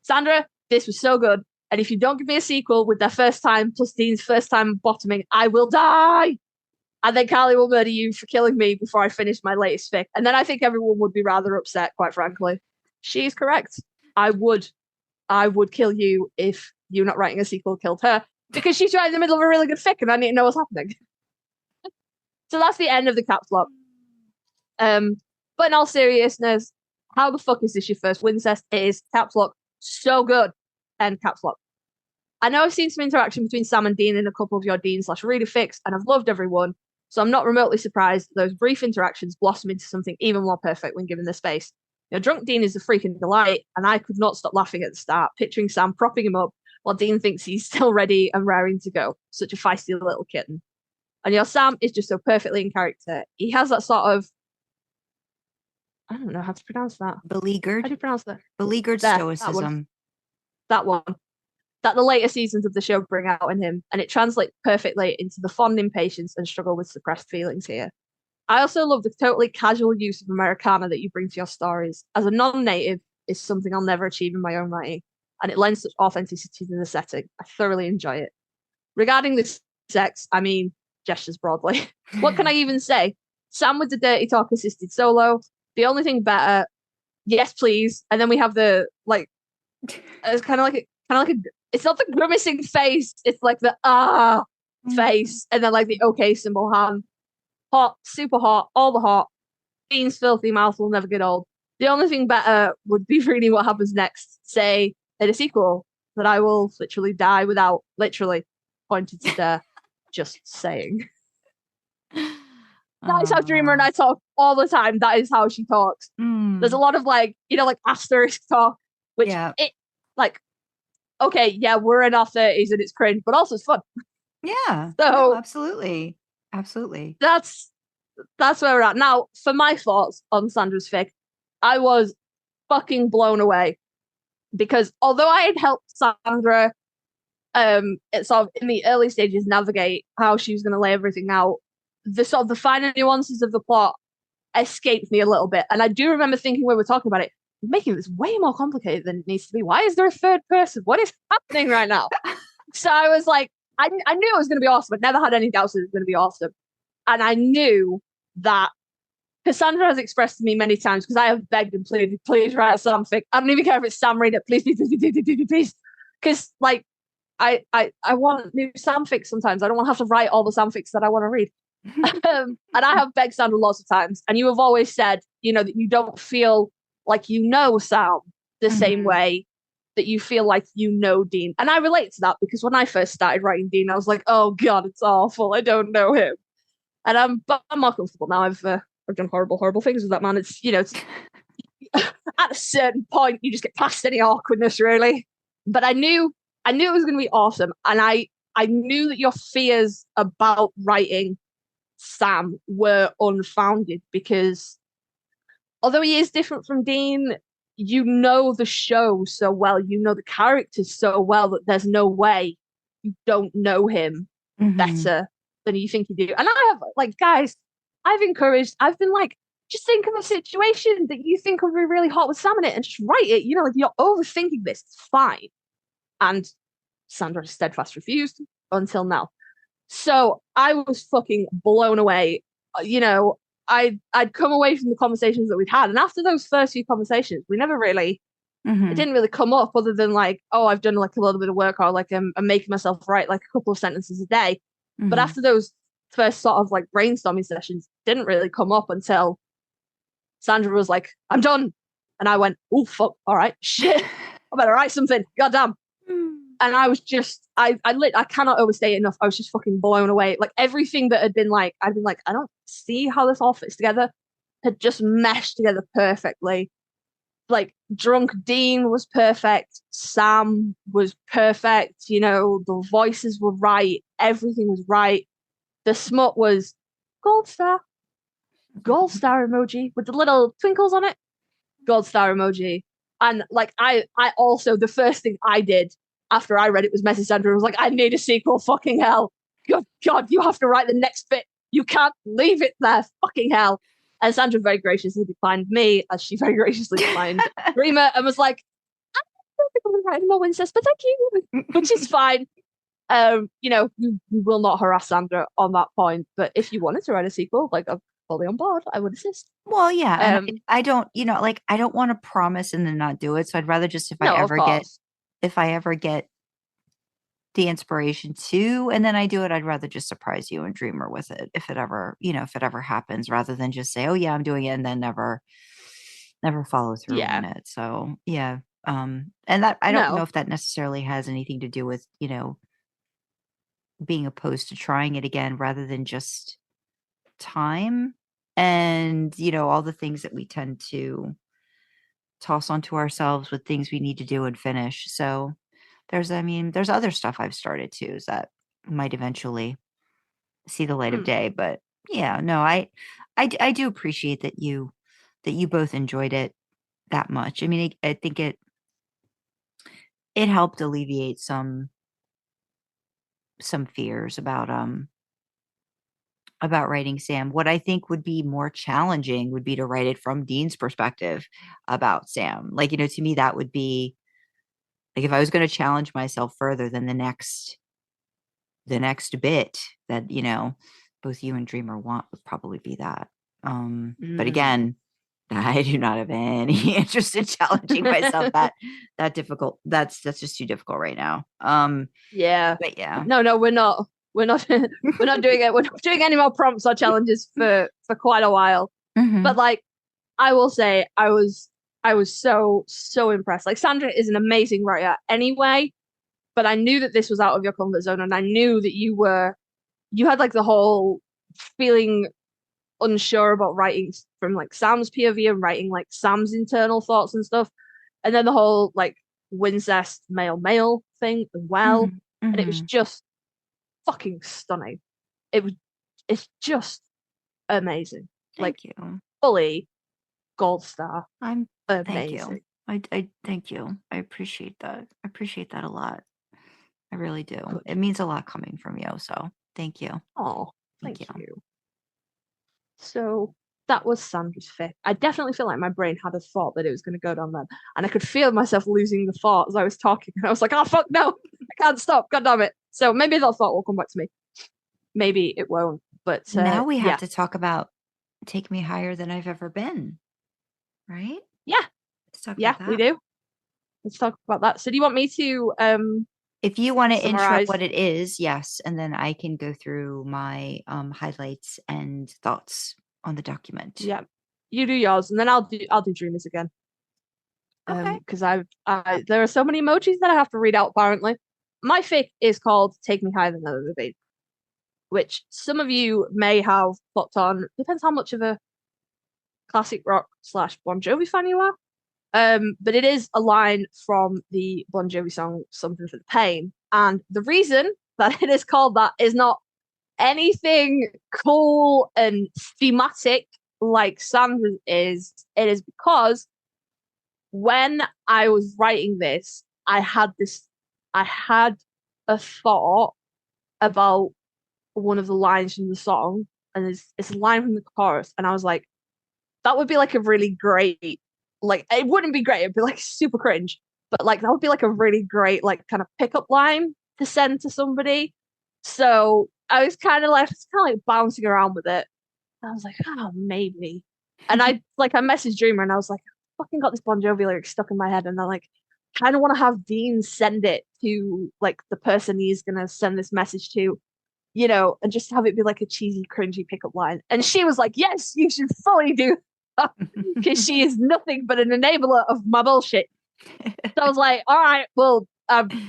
Sandra, this was so good. And if you don't give me a sequel with their first time plus Dean's first time bottoming, I will die. And then Karlee will murder you for killing me before I finish my latest fic. And then I think everyone would be rather upset, quite frankly. She's correct. I would kill you if you not writing a sequel killed her. Because she's right in the middle of a really good fic and I need to know what's happening. So that's the end of the caps lock. But in all seriousness, how the fuck is this your first Wincest? It is caps lock. So good. End caps lock. I know I've seen some interaction between Sam and Dean in a couple of your Dean/reader fics, and I've loved everyone. So I'm not remotely surprised that those brief interactions blossom into something even more perfect when given the space. Drunk Dean is a freaking delight, and I could not stop laughing at the start, picturing Sam propping him up while Dean thinks he's still ready and raring to go. Such a feisty little kitten. And your Sam is just so perfectly in character. He has that sort of, I don't know how to pronounce that. Beleaguered. How do you pronounce that? Beleaguered stoicism. That one. That the later seasons of the show bring out in him, and it translates perfectly into the fond impatience and struggle with suppressed feelings here. I also love the totally casual use of Americana that you bring to your stories. As a non-native, is something I'll never achieve in my own writing, and it lends such authenticity to the setting. I thoroughly enjoy it. Regarding the sex, I mean, gestures broadly. What can I even say? Sam with the dirty talk assisted solo. The only thing better, yes please. And then we have the it's kind of like a. It's not the grimacing face. It's the face, and then the okay symbol hand. Hot, super hot, all the hot. Dean's filthy mouth will never get old. The only thing better would be reading what happens next. Say in a sequel that I will literally die without literally pointed to death. Just saying. That is how Dreamer and I talk all the time. That is how she talks. There's a lot of asterisk talk, which okay, yeah, we're in our 30s and it's cringe, but also it's fun. Yeah. So no, absolutely. Absolutely. That's where we're at. Now, for my thoughts on Sandra's fic, I was fucking blown away. Because although I had helped Sandra it's sort of in the early stages navigate how she was going to lay everything out, the sort of the finer nuances of the plot escaped me a little bit. And I do remember thinking when we were talking about it, making this way more complicated than it needs to be. Why is there a third person? What is happening right now? So I was like, I knew it was going to be awesome. I never had any doubts that it was going to be awesome. And I knew that Cassandra has expressed to me many times, because I have begged and pleaded, please write something. I don't even care if it's Sam read it. Please, please, please, please, please, please. Because I want new Samfics sometimes. I don't want to have to write all the Samfics that I want to read. And I have begged Sandra lots of times. And you have always said, that you don't feel like Sam the same way that you feel like Dean. And I relate to that, because when I first started writing Dean, I was like, oh God, it's awful. I don't know him. And I'm more comfortable now. I've done horrible things with that man. It's, it's at a certain point, you just get past any awkwardness, really. But I knew it was going to be awesome. And I I knew that your fears about writing Sam were unfounded because although he is different from Dean, you know the show so well, you know the characters so well that there's no way you don't know him better than you think you do. And I have, like, guys, I've been like, just think of a situation that you think would be really hot with Sam in it and just write it. You know, like, you're overthinking this. It's fine. And Sandra steadfast refused until now. So I was fucking blown away. You know, I'd come away from the conversations that we'd had. And after those first few conversations, we never really, it didn't really come up other than like, oh, I've done like a little bit of work or like I'm making myself write like a couple of sentences a day. But after those first sort of like brainstorming sessions, didn't really come up until Sandra was like, I'm done. And I went, oh, fuck. All right, shit. I better write something. Goddamn. And I was just, I cannot overstate it enough. I was just fucking blown away. Like everything that had been like, I'd been like, I don't see how this all fits together, had just meshed together perfectly. Like drunk Dean was perfect. Sam was perfect. You know, the voices were right. Everything was right. The smut was gold star emoji with the little twinkles on it. Gold star emoji. And like, I also, the first thing I did after I read it was message Sandra. I was like, I need a sequel, fucking hell. Good God, you have to write the next bit. You can't leave it there, fucking hell. And Sandra very graciously declined me, as she very graciously declined Dreamer, and was like, I don't think I'm going to write any more Wincest, but thank you, which is fine. You know, we will not harass Sandra on that point, but if you wanted to write a sequel, like, I'm fully on board, I would assist. Well, yeah, and I don't, you know, like, I don't want to promise and then not do it, so I'd rather just, if I ever get the inspiration to, and then I do it, I'd rather just surprise you and Dreamer with it if it ever happens, rather than just say, oh yeah, I'm doing it, and then never follow through on it. So yeah. And that, I don't know if that necessarily has anything to do with, you know, being opposed to trying it again, rather than just time and, you know, all the things that we tend to toss onto ourselves with things we need to do and finish. So there's other stuff I've started too that might eventually see the light of day. But yeah, no, I do appreciate that you both enjoyed it that much. I mean, I think it helped alleviate some fears about writing Sam. What I think would be more challenging would be to write it from Dean's perspective about Sam. Like, you know, to me, that would be like, if I was going to challenge myself further, then the next bit that, you know, both you and Dreamer want would probably be that. But again, I do not have any interest in challenging myself that difficult. That's just too difficult right now. Yeah. But yeah. No, we're not doing it. We're not doing any more prompts or challenges for quite a while. But like, I will say, I was so impressed. Like, Sandra is an amazing writer anyway, but I knew that this was out of your comfort zone, and I knew that you had like the whole feeling unsure about writing from like Sam's POV and writing like Sam's internal thoughts and stuff, and then the whole like Wincest male thing as well. And it was just fucking stunning. It's just amazing. Thank you. Fully gold star. I'm amazing. Thank you. I thank you. I appreciate that. I appreciate that a lot. I really do. Good. It means a lot coming from you. So thank you. Oh, thank you. So that was Sandra's fic. I definitely feel like my brain had a thought that it was going to go down that, and I could feel myself losing the thought as I was talking. And I was like, "Oh fuck, no! I can't stop! God damn it!" So maybe that thought will come back to me. Maybe it won't. But now we have to talk about "Take Me Higher Than I've Ever Been," right? Yeah. Let's talk about that. We do. Let's talk about that. So do you want me to if you want to summarize intro what it is, yes, and then I can go through my highlights and thoughts on the document. Yeah, you do yours, and then I'll do Dreamers again. Okay. Because there are so many emojis that I have to read out. Apparently, my fic is called "Take Me Higher Than I've Ever Been," which some of you may have clocked on. Depends how much of a classic rock / Bon Jovi fan you are. But it is a line from the Bon Jovi song "Something for the Pain," and the reason that it is called that is not anything cool and thematic like Sandra's is. It is because when I was writing this, I had a thought about one of the lines from the song, and it's a line from the chorus, and I was like, that would be like a really great, like, it wouldn't be great, it'd be like super cringe, but like that would be like a really great like kind of pickup line to send to somebody. So I was kind of like bouncing around with it. I was like, oh, maybe. And I messaged Dreamer and I was like, I fucking got this Bon Jovi lyric stuck in my head, and I like kind of want to have Dean send it to like the person he's gonna send this message to, you know, and just have it be like a cheesy, cringy pickup line. And she was like, yes, you should fully do that, because she is nothing but an enabler of my bullshit. So I was like, all right, well,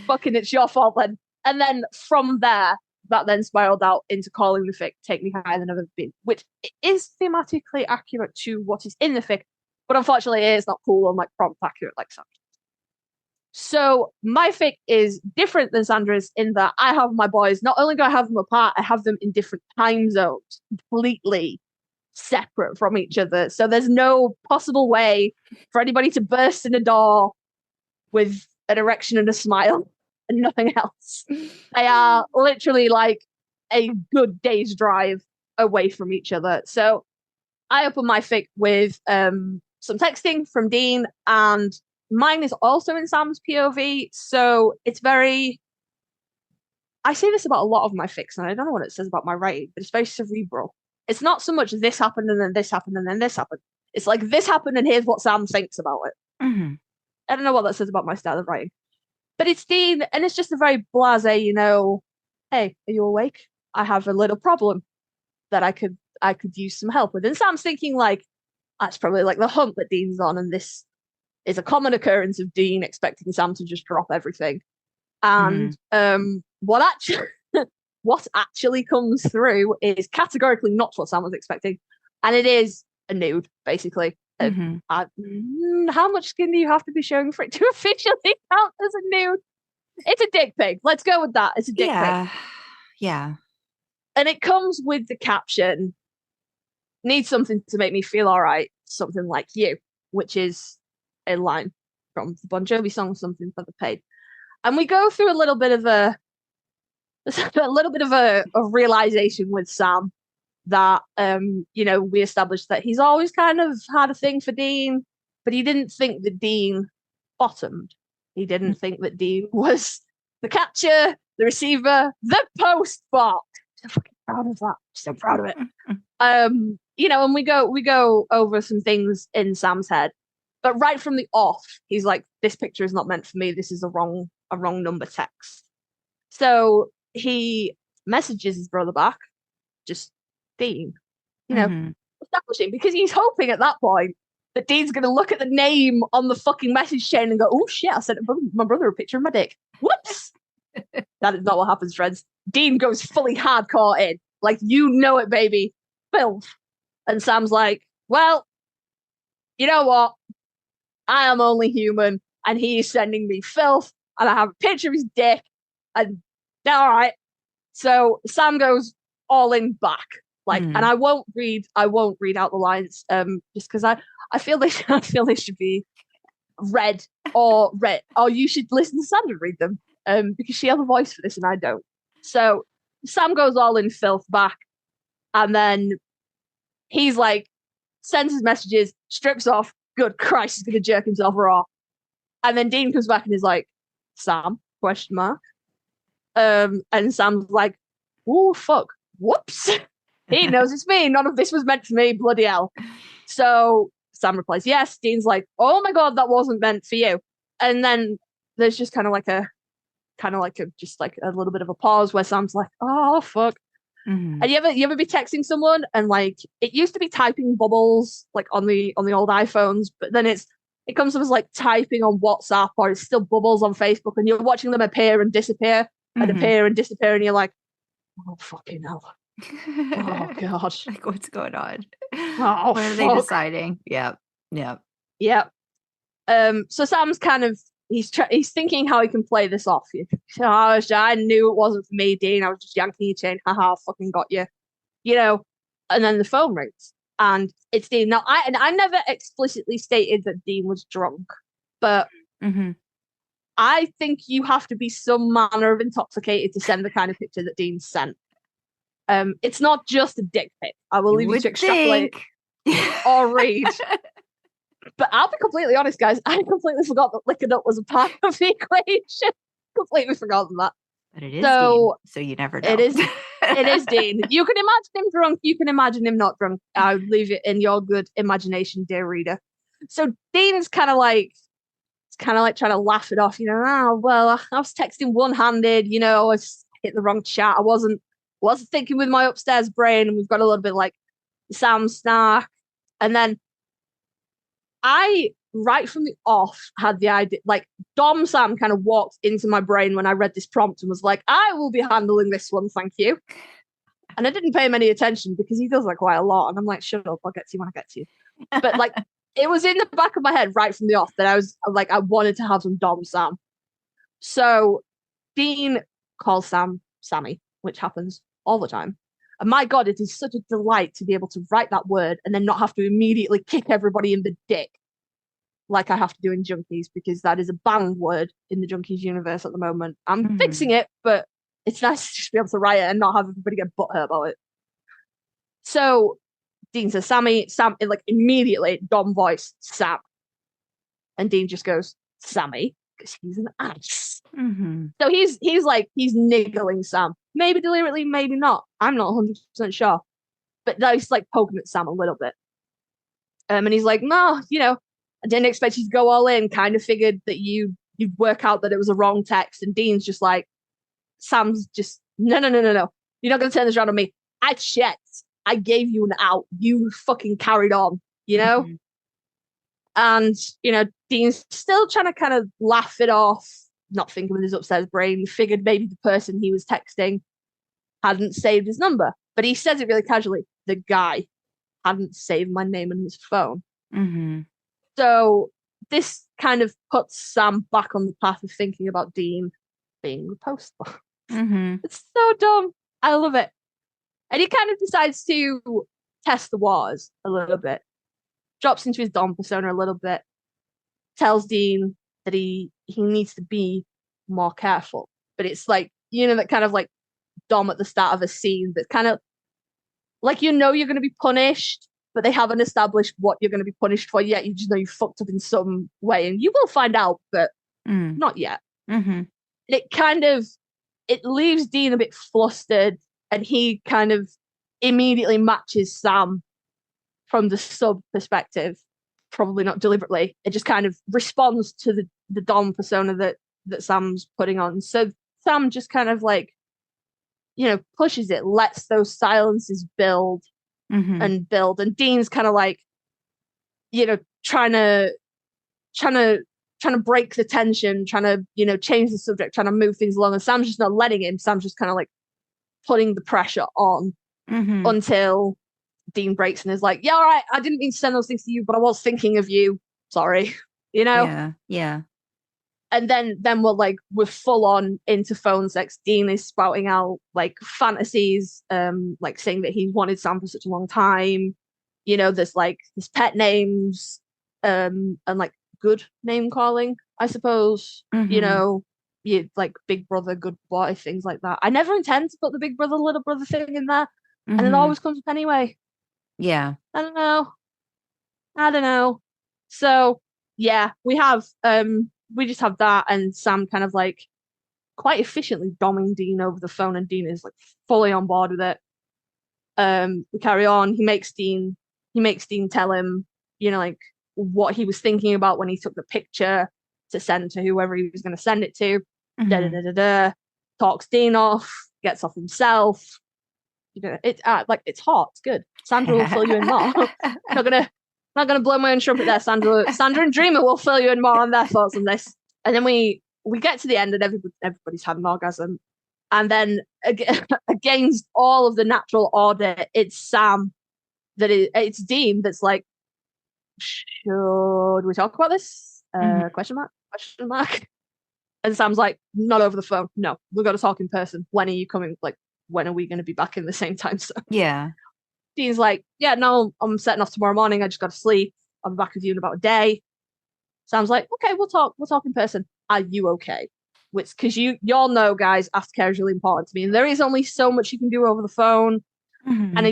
fucking it's your fault then. And then from there, that then spiraled out into calling the fic Take Me Higher Than I've Ever Been, which is thematically accurate to what is in the fic, but unfortunately it is not cool and like prompt accurate like Sandra. So my fic is different than Sandra's in that I have my boys, not only do I have them apart, I have them in different time zones, completely separate from each other. So there's no possible way for anybody to burst in a door with an erection and a smile and nothing else. They are literally like a good day's drive away from each other. So I open my fic with some texting from Dean, and mine is also in Sam's POV. So it's very, I say this about a lot of my fics, and I don't know what it says about my writing, but it's very cerebral. It's not so much this happened and then this happened and then this happened. It's like this happened and here's what Sam thinks about it. Mm-hmm. I don't know what that says about my style of writing. But it's Dean, and it's just a very blasé, you know, hey, are you awake? I have a little problem that I could use some help with. And Sam's thinking like, that's probably like the hump that Dean's on, and this is a common occurrence of Dean expecting Sam to just drop everything. And what actually comes through is categorically not what Sam was expecting, and it is a nude, basically. Mm-hmm. How much skin do you have to be showing for it to officially count as a nude? It's a dick pic. Let's go with that. It's a dick pic. Yeah. And it comes with the caption, need something to make me feel all right, something like you, which is a line from the Bon Jovi song, Something for the Pain. And we go through a little bit of a realization with Sam that, you know, we established that he's always kind of had a thing for Dean, but he didn't think that Dean bottomed. He didn't think that Dean was the catcher, the receiver, the post bot. I'm so fucking proud of that. So proud of it. You know, and we go over some things in Sam's head, but right from the off, he's like, this picture is not meant for me. This is a wrong number text. So he messages his brother back, just Dean, you know, establishing, because he's hoping at that point that Dean's going to look at the name on the fucking message chain and go, oh shit, I sent my brother a picture of my dick. Whoops. That is not what happens, friends. Dean goes fully hardcore in, like, you know it, baby, filth. And Sam's like, well, you know what? I am only human, and he's sending me filth, and I have a picture of his dick, and all right. So Sam goes all in back, like, and I won't read out the lines, just because I feel they should be read, or you should listen to Sandra read them, because she has a voice for this and I don't. So Sam goes all in filth back, and then he's like, sends his messages, strips off. Good Christ, he's gonna jerk himself raw. And then Dean comes back and is like, Sam? ? And Sam's like, oh fuck, whoops. He knows it's me. None of this was meant for me, bloody hell. So Sam replies, yes. Dean's like, oh my god, that wasn't meant for you. And then there's just kind of like a little bit of a pause where Sam's like, oh fuck. And you ever be texting someone and like it used to be typing bubbles like on the old iPhones, but then it comes up as like typing on WhatsApp, or it's still bubbles on Facebook, and you're watching them appear and disappear and appear and disappear, and you're like, oh fucking hell. Oh god. Like, what's going on? Oh, what are they deciding? Yep. So Sam's kind of he's thinking how he can play this off. I knew it wasn't for me, Dean. I was just yanking your chain. Haha, fucking got you. And then the phone rings, and it's Dean. Now, I never explicitly stated that Dean was drunk, but I think you have to be some manner of intoxicated to send the kind of picture that Dean sent. It's not just a dick pic. I will leave you to extrapolate or read. But I'll be completely honest, guys. I completely forgot that licking up was a part of the equation. Completely forgotten that. But it is Dean, so you never know. It is Dean. You can imagine him drunk. You can imagine him not drunk. I'll leave it in your good imagination, dear reader. So Dean's kind of like trying to laugh it off. Well, I was texting one-handed. I was hit the wrong chat. I wasn't thinking with my upstairs brain, and we've got a little bit like Sam snark, and then I, right from the off, had the idea, like, Dom Sam kind of walked into my brain when I read this prompt and was like, I will be handling this one, thank you. And I didn't pay him any attention because he does that quite a lot. And I'm like, shut up, I'll get to you when I get to you. But, like, it was in the back of my head right from the off that I was, like, I wanted to have some Dom Sam. So Dean calls Sam Sammy, which happens all the time. And my God, it is such a delight to be able to write that word and then not have to immediately kick everybody in the dick like I have to do in Junkies, because that is a banned word in the Junkies universe at the moment. I'm fixing it, but it's nice to just be able to write it and not have everybody get butthurt about it. So Dean says, Sammy, Sam, like immediately, Dom voice, Sam. And Dean just goes, Sammy, because he's an ass. So he's niggling Sam. Maybe deliberately, maybe not. I'm not 100% sure. But he's like poking at Sam a little bit. And he's like, no, I didn't expect you to go all in. Kind of figured that you'd work out that it was a wrong text. And Dean's just like, Sam's just, no. You're not going to turn this around on me. I checked. I gave you an out. You fucking carried on, And, Dean's still trying to kind of laugh it off, not thinking with his upstairs brain. He figured maybe the person he was texting hadn't saved his number. But he says it really casually. The guy hadn't saved my name in his phone. So this kind of puts Sam back on the path of thinking about Dean being repostable. It's so dumb. I love it. And he kind of decides to test the waters a little bit. Drops into his Dom persona a little bit. Tells Dean that he needs to be more careful. But it's like, that kind of like Dom at the start of a scene that's kind of like, you're going to be punished, but they haven't established what you're going to be punished for yet. You just know you fucked up in some way, and you will find out, but not yet. It leaves Dean a bit flustered, and he kind of immediately matches Sam from the sub perspective, probably not deliberately. It just kind of responds to the Dom persona that Sam's putting on. So Sam just kind of like, pushes it, lets those silences build and build. And Dean's kind of like, trying to break the tension, trying to, change the subject, trying to move things along. And Sam's just not letting him. Sam's just kind of like putting the pressure on until Dean breaks and is like, yeah, all right, I didn't mean to send those things to you, but I was thinking of you. Sorry. Yeah. And then we're full on into phone sex. Dean is spouting out like fantasies, like saying that he's wanted Sam for such a long time. There's pet names, and like good name calling, I suppose. You like big brother, good boy, things like that. I never intend to put the big brother, little brother thing in there, and it always comes up anyway. Yeah. I don't know. So yeah, we just have that, and Sam kind of like quite efficiently doming Dean over the phone, and Dean is like fully on board with it. We carry on. He makes Dean tell him, like what he was thinking about when he took the picture to send to whoever he was going to send it to. Talks Dean off, gets off himself. It's it's hot. It's good. Sandra will fill you in more. Not gonna blow my own trumpet there, Sandra. Sandra and Dreamer will fill you in more on their thoughts on this. And then we get to the end, and everybody's had an orgasm. And then against all of the natural order, it's Sam it's Dean that's like, should we talk about this? Question mark. Question mark. And Sam's like, not over the phone. No, we've got to talk in person. When are you coming? Like, when are we going to be back in the same time zone? Yeah. Dean's like, yeah, no, I'm setting off tomorrow morning. I just got to sleep. I'll be back with you in about a day. Sam's like, okay, we'll talk. We'll talk in person. Are you okay? Which, because y'all know, guys, aftercare is really important to me, and there is only so much you can do over the phone. Mm-hmm. And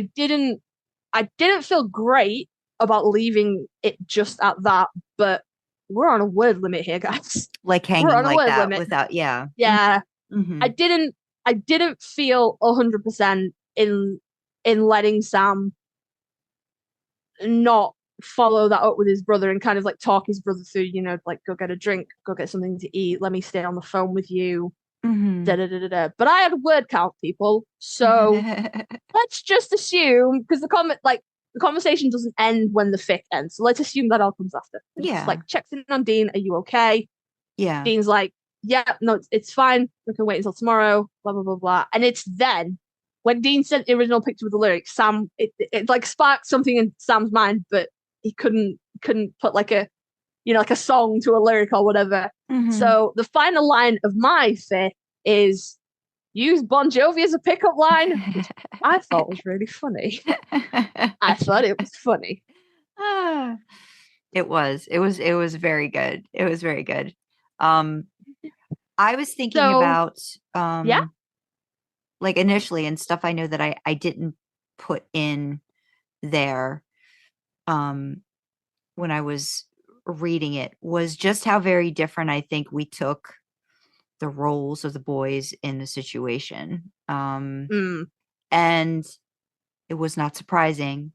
I didn't feel great about leaving it just at that. But we're on a word limit here, guys. Like hanging We're on a like word that limit. without, yeah. Yeah. Mm-hmm. I didn't feel 100% in letting Sam not follow that up with his brother and kind of like talk his brother through, like go get a drink, go get something to eat, let me stay on the phone with you. Mm-hmm. Da, da, da, da, da. But I had a word count, people. So let's just assume, because the conversation doesn't end when the fic ends. So let's assume that all comes after. And Yeah. just like checks in on Dean, are you okay? Yeah. Dean's like, yeah, no, it's fine. We can wait until tomorrow, blah, blah, blah, blah. And it's then when Dean sent the original picture with the lyrics, Sam, it like sparked something in Sam's mind, but he couldn't put like a, like a song to a lyric or whatever. Mm-hmm. So the final line of my fic is use Bon Jovi as a pickup line, which I thought was really funny. I thought it was funny. It was very good. It was very good. I was thinking about yeah, like initially and stuff I know that I didn't put in there when I was reading it was just how very different I think we took the roles of the boys in the situation. And it was not surprising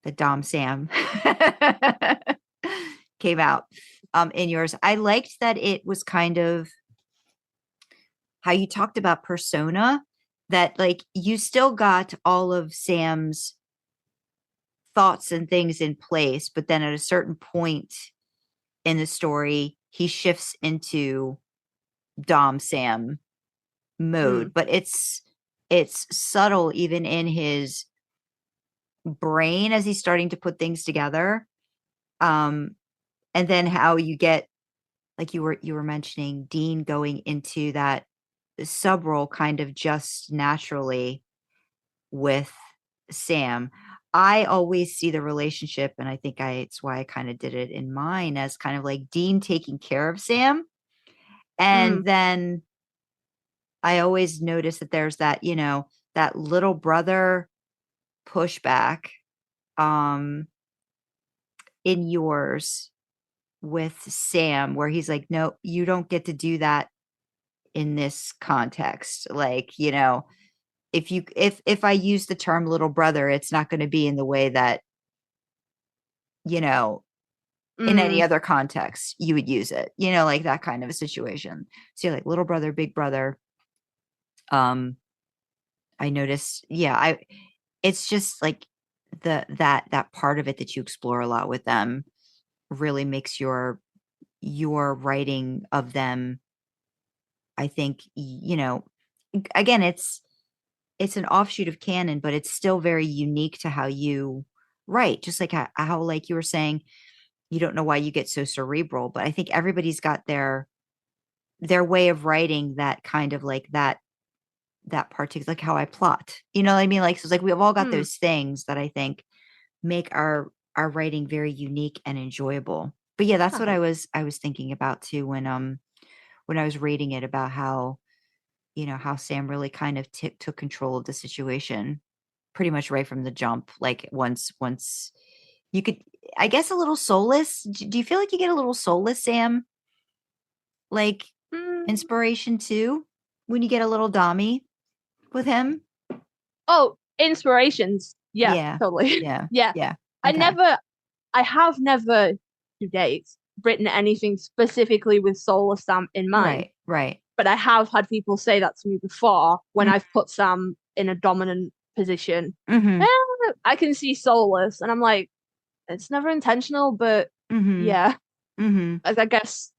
that Dom Sam came out in yours. I liked that it was kind of how you talked about persona, that like you still got all of Sam's thoughts and things in place, but then at a certain point in the story, he shifts into Dom Sam mode. But it's subtle even in his brain as he's starting to put things together. And then how you get, like you were mentioning, Dean going into that sub role kind of just naturally with Sam. I always see the relationship, and I think it's why I kind of did it in mine, as kind of like Dean taking care of Sam. And then I always notice that there's that, that little brother pushback in yours with Sam, where he's like, no, you don't get to do that in this context. Like, if I use the term little brother, it's not going to be in the way that, in any other context you would use it, like that kind of a situation. So you're like little brother, big brother. I noticed, it's just like that part of it that you explore a lot with them really makes your writing of them, I think, again, it's an offshoot of canon, but it's still very unique to how you write. Just like how like you were saying, you don't know why you get so cerebral, but I think everybody's got their way of writing that kind of like that part, like how I plot, you know what I mean? Like, so it's like we've all got those things that I think make our writing very unique and enjoyable. But yeah, that's what I was thinking about too when I was reading it, about how, how Sam really kind of took control of the situation pretty much right from the jump. Like once you could, I guess, a little soulless. Do you feel like you get a little soulless, Sam? Like inspiration too, when you get a little Dommy with him? Oh, inspirations. Yeah, totally. Yeah. Yeah. Yeah. Okay. I have never to date written anything specifically with soulless Sam in mind. Right. But I have had people say that to me before when I've put Sam in a dominant position. I can see soulless, and I'm like, it's never intentional, but yeah. I guess,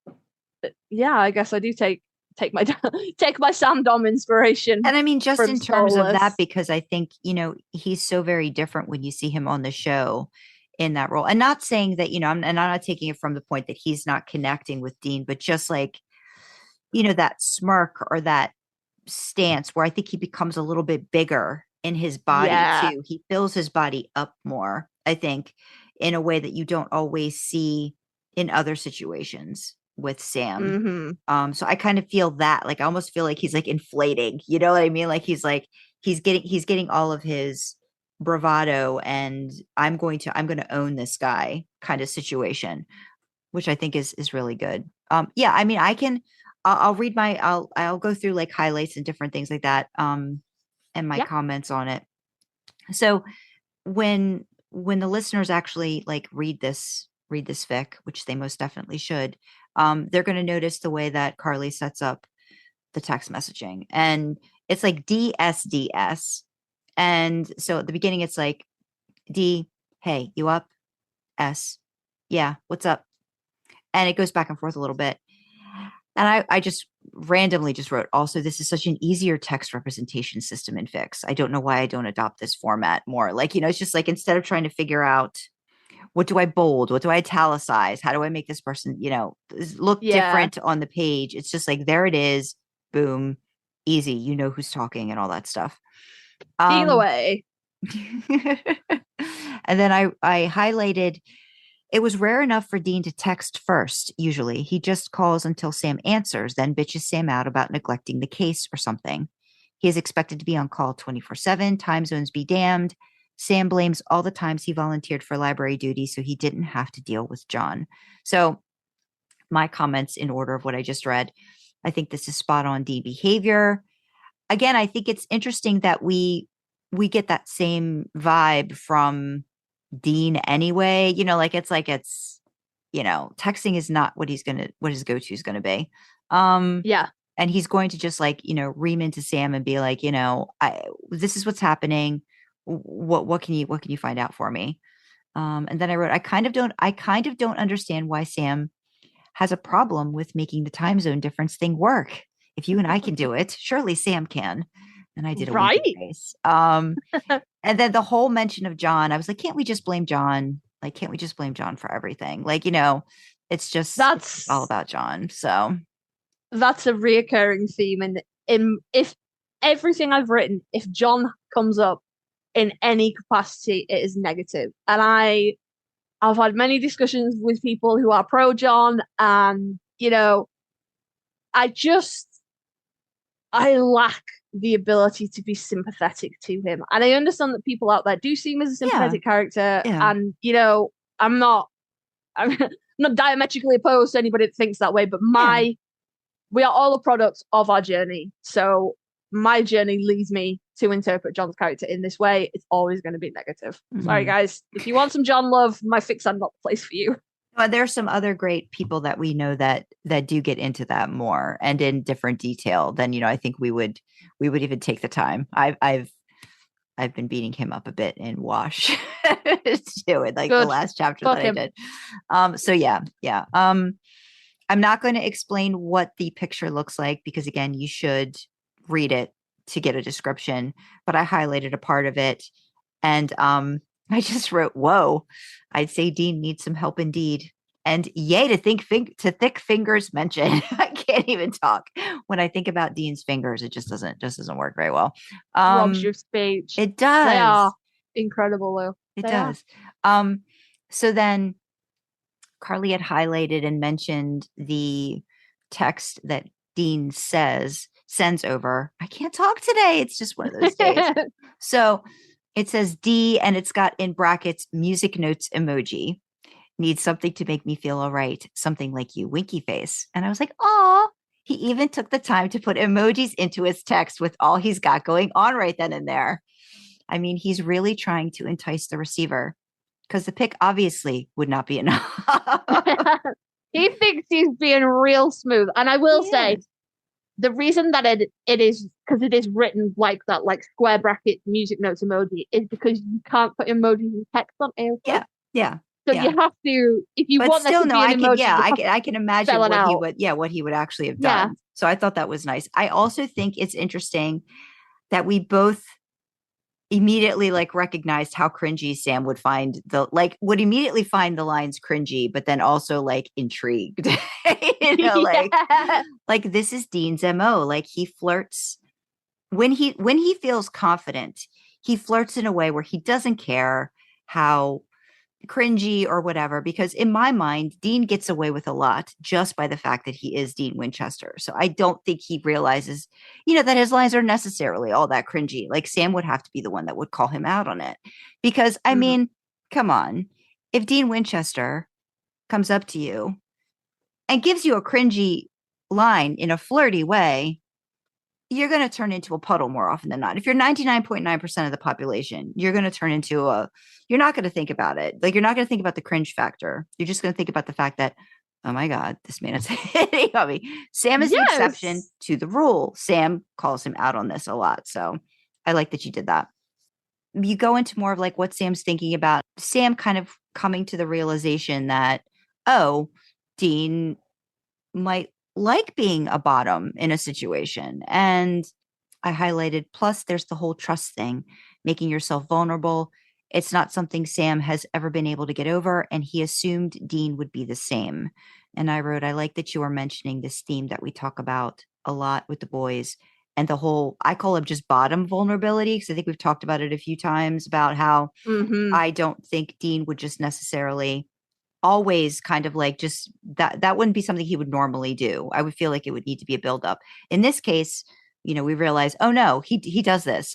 I guess I do take my take my Sam Dom inspiration. And I mean, just in terms soulless. of that, because I think, he's so very different when you see him on the show. in that role. And not saying that, and I'm not taking it from the point that he's not connecting with Dean, but just like, that smirk or that stance where I think he becomes a little bit bigger in his body too. He fills his body up more, I think, in a way that you don't always see in other situations with Sam. So I kind of feel that, like, I almost feel like he's like inflating, you know what I mean? Like he's getting all of his bravado and I'm going to own this guy kind of situation, which I think is really good. I mean, I'll read I'll go through like highlights and different things like that. And my comments on it. So when the listeners actually like read this fic, which they most definitely should, they're going to notice the way that Karlee sets up the text messaging, and it's like DSDS. And so at the beginning, it's like D, hey, you up? S, yeah, what's up? And it goes back and forth a little bit. And I just randomly just wrote, also, this is such an easier text representation system in fics. I don't know why I don't adopt this format more. Like, it's just like, instead of trying to figure out what do I bold, what do I italicize, how do I make this person, look different on the page? It's just like, there it is. Boom. Easy. You know who's talking and all that stuff. Feel away. And then I highlighted, it was rare enough for Dean to text first. Usually he just calls until Sam answers, then bitches Sam out about neglecting the case or something. He is expected to be on call 24/7, time zones be damned. Sam blames all the times he volunteered for library duty so he didn't have to deal with John. So my comments in order of what I just read, I think this is spot on Dean behavior. Again, I think it's interesting that we get that same vibe from Dean anyway. Texting is not what his go-to is going to be. And he's going to just like, ream into Sam and be like, this is what's happening. What can you find out for me? And then I wrote, I kind of don't understand why Sam has a problem with making the time zone difference thing work. If you and I can do it, surely Sam can. And I did a winky face. And then the whole mention of John, I was like, can't we just blame John? Like, can't we just blame John for everything? Like, it's just it's all about John. So that's a reoccurring theme. And if everything I've written, if John comes up in any capacity, it is negative. And I've had many discussions with people who are pro John, and I lack the ability to be sympathetic to him. And I understand that people out there do see him as a sympathetic character. Yeah. And, I'm not diametrically opposed to anybody that thinks that way, but we are all a product of our journey. So my journey leads me to interpret John's character in this way. It's always going to be negative. Sorry, guys. If you want some John love, my fics are not the place for you. But there's some other great people that we know that do get into that more and in different detail than, I think we would even take the time. I've been beating him up a bit in Wash to do it, like the last chapter that I did. So yeah. I'm not going to explain what the picture looks like because, again, you should read it to get a description, but I highlighted a part of it. And I just wrote, whoa, I'd say Dean needs some help indeed. And yay to thick fingers mention. I can't even talk. When I think about Dean's fingers, it just doesn't work very well. Robs your speech. It does. They are incredible, though. It does. So then Karlee had highlighted and mentioned the text that Dean sends over. I can't talk today. It's just one of those days. So it says D, and it's got in brackets music notes emoji. Needs something to make me feel all right. Something like you, winky face. And I was like, oh, he even took the time to put emojis into his text with all he's got going on right then and there. I mean, he's really trying to entice the receiver because the pic obviously would not be enough. He thinks he's being real smooth. And I will say, the reason that it is, because it is written like that, like square bracket music notes emoji, is because you can't put emojis and text on AOL. Yeah. So you have to, if you want still, that to be an emoji, I can imagine what he would actually have done. Yeah. So I thought that was nice. I also think it's interesting that we both, immediately like recognized how cringy Sam would find would immediately find the lines cringy, but then also like intrigued. Like this is Dean's MO. Like he flirts when he feels confident, he flirts in a way where he doesn't care how cringy or whatever, because in my mind, Dean gets away with a lot just by the fact that he is Dean Winchester. So I don't think he realizes, that his lines are necessarily all that cringy. Like Sam would have to be the one that would call him out on it. Because I mean, come on, if Dean Winchester comes up to you and gives you a cringy line in a flirty way, you're going to turn into a puddle more often than not. If you're 99.9% of the population, you're going to turn into you're not going to think about it. Like, you're not going to think about the cringe factor. You're just going to think about the fact that, oh my God, this man is hitting on me. Sam is the exception to the rule. Sam calls him out on this a lot. So I like that you did that. You go into more of like what Sam's thinking about. Sam kind of coming to the realization that, oh, Dean might like being a bottom in a situation. And I highlighted, plus there's the whole trust thing, making yourself vulnerable. It's not something Sam has ever been able to get over, and he assumed Dean would be the same. And I wrote, I like that you are mentioning this theme that we talk about a lot with the boys, and the whole, I call it just bottom vulnerability, because I think we've talked about it a few times about how I don't think Dean would just necessarily always kind of like just that wouldn't be something he would normally do. I would feel like it would need to be a buildup. In this case, we realize, oh no, he does this.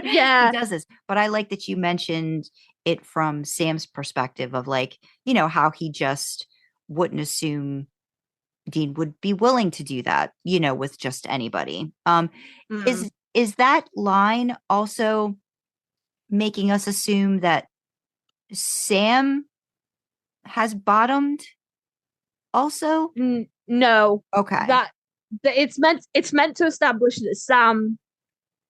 Yeah. He does this. But I like that you mentioned it from Sam's perspective of like, how he just wouldn't assume Dean would be willing to do that, with just anybody. Is that line also making us assume that Sam has bottomed also? No. Okay. That it's meant to establish that Sam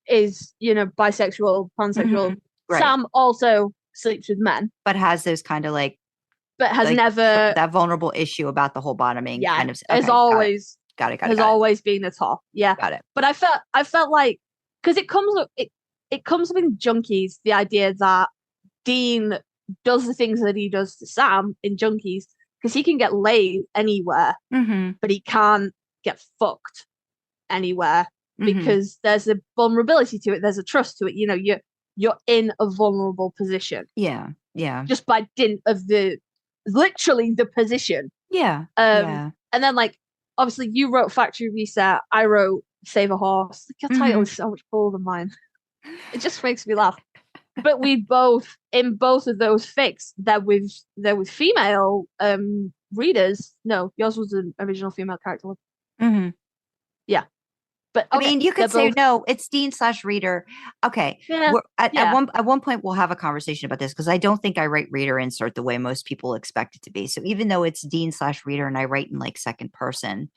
is, bisexual, pansexual. Right. Sam also sleeps with men, but has those kind of like, but has like never that vulnerable issue about the whole bottoming kind of. As always, got it. Has always been the top. Yeah, got it. But I felt like, because it comes up in Junkies, the idea that Dean does the things that he does to Sam in Junkies because he can get laid anywhere, but he can't get fucked anywhere because there's a vulnerability to it. There's a trust to it. You're in a vulnerable position. Yeah. Just by dint of literally the position. Yeah. And then like, obviously you wrote Factory Reset. I wrote Save a Horse. Your title is so much cooler than mine. It just makes me laugh. But we both, in both of those fics, they're with female readers. No, yours was an original female character. Yeah. But okay, I mean, you could say no, it's Dean/reader. Okay. Yeah, at one point we'll have a conversation about this, because I don't think I write reader insert the way most people expect it to be. So even though it's Dean/reader and I write in like second person,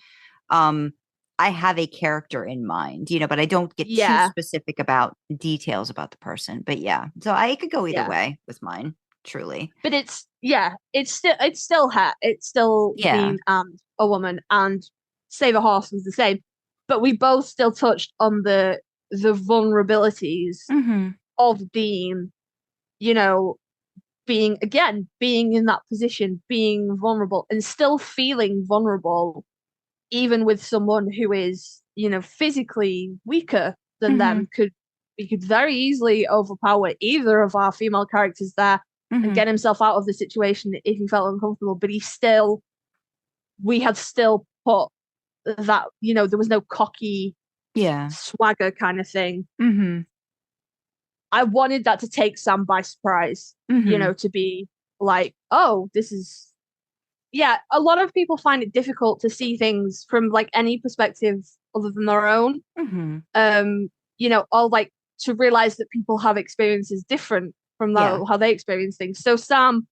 I have a character in mind, but I don't get too specific about details about the person. But yeah, so I could go either way with mine, truly. But it's still her. It's still Dean and a woman, and Save a Horse was the same. But we both still touched on the vulnerabilities of Dean, being in that position, being vulnerable and still feeling vulnerable, even with someone who is, physically weaker than them. He could very easily overpower either of our female characters there and get himself out of the situation if he felt uncomfortable. But we had still put that, there was no cocky swagger kind of thing. I wanted that to take Sam by surprise, to be like, oh, this is a lot of people find it difficult to see things from like any perspective other than their own. Or like to realize that people have experiences different from how they experience things. So Sam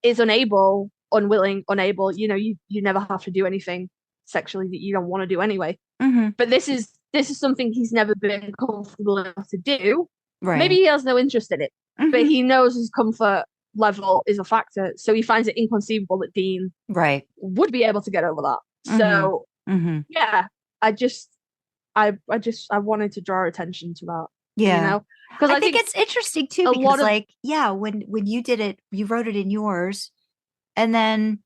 is unwilling, unable, you never have to do anything sexually that you don't want to do anyway. But this is something he's never been comfortable enough to do. Right. Maybe he has no interest in it, but he knows his comfort level is a factor, so he finds it inconceivable that Dean would be able to get over that. So I wanted to draw attention to that. Yeah. You know, because I think it's interesting too, because like, yeah, when you did it, you wrote it in yours, and then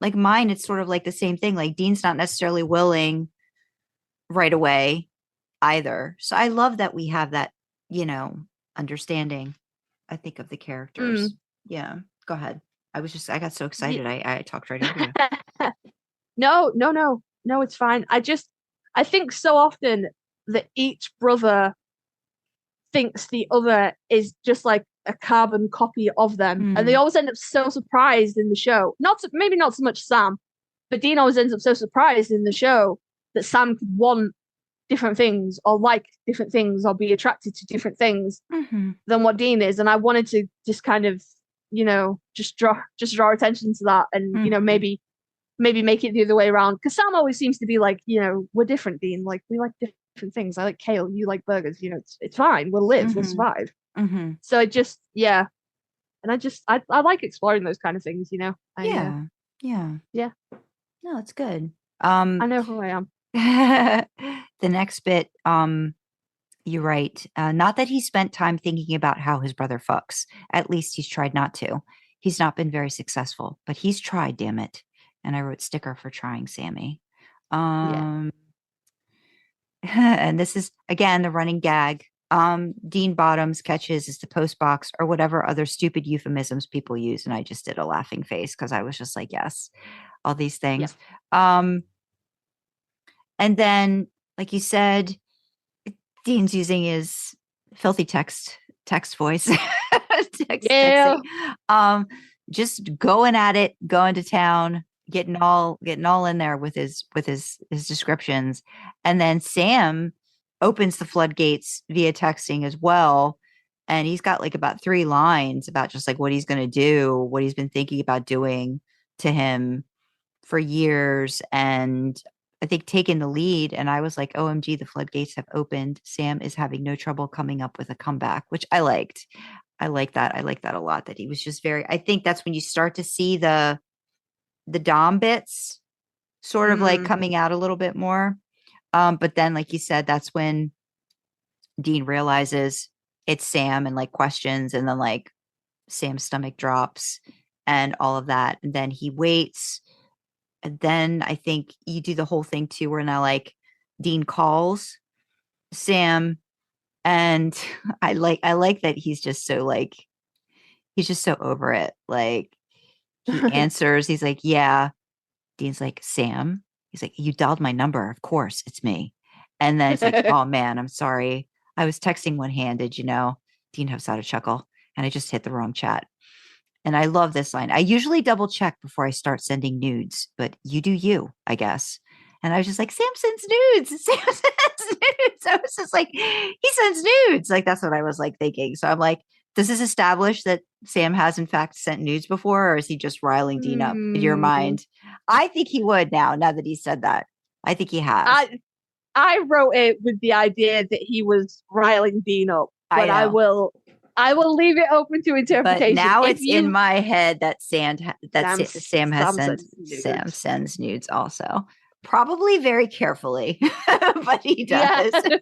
like mine, it's sort of like the same thing. Like Dean's not necessarily willing right away either. So I love that we have that, understanding, I think, of the characters. Yeah. Go ahead. I got so excited. I talked right over you. No, it's fine. I think so often that each brother thinks the other is just like a carbon copy of them, and they always end up so surprised in the show. Maybe not so much Sam, but Dean always ends up so surprised in the show that Sam could want different things or like different things or be attracted to different things than what Dean is. And I wanted to just kind of, just draw attention to that, and maybe make it the other way around, because Sam always seems to be like, we're different, Dean, like we like different things. I like kale, you like burgers, it's fine, we'll live, we'll survive. So it just, yeah, and I like exploring those kind of things. Yeah. No, it's good. I know who I am. The next bit, you're right. Not that he spent time thinking about how his brother fucks. At least he's tried not to. He's not been very successful, but he's tried, damn it. And I wrote sticker for trying, Sammy. And this is, again, the running gag. Dean Bottoms catches is the post box or whatever other stupid euphemisms people use. And I just did a laughing face because I was just like, yes, all these things. And then, like you said, Dean's using his filthy text voice. Texting. Just going at it, going to town, getting all in there with his descriptions. And then Sam opens the floodgates via texting as well. And he's got like about 3 lines about just like what he's going to do, what he's been thinking about doing to him for years. And I think taking the lead. And I was like, OMG, the floodgates have opened. Sam is having no trouble coming up with a comeback, which I liked. I like that. I like that a lot, that he was just I think that's when you start to see the Dom bits sort of like coming out a little bit more. But then, like you said, that's when Dean realizes it's Sam and like questions, and then like Sam's stomach drops and all of that. And then he waits. And then I think you do the whole thing too, where now like Dean calls Sam, and I like that he's just so over it. Like he answers, he's like, yeah. Dean's like, Sam? He's like, you dialed my number. Of course, it's me. And then it's like, oh man, I'm sorry. I was texting one-handed, Dean has out a chuckle, and I just hit the wrong chat. And I love this line. I usually double check before I start sending nudes, but you do you, I guess. And I was just like, Sam sends nudes. Sam sends nudes. I was just like, he sends nudes. Like, that's what I was like thinking. So I'm like, does this establish that Sam has in fact sent nudes before, or is he just riling Dean up in your mind? I think he would now that he said that. I think he has. I wrote it with the idea that he was riling Dean up, but I will leave it open to interpretation. But now it's in my head that Sam sends nudes also. Probably very carefully, but he does. Yeah.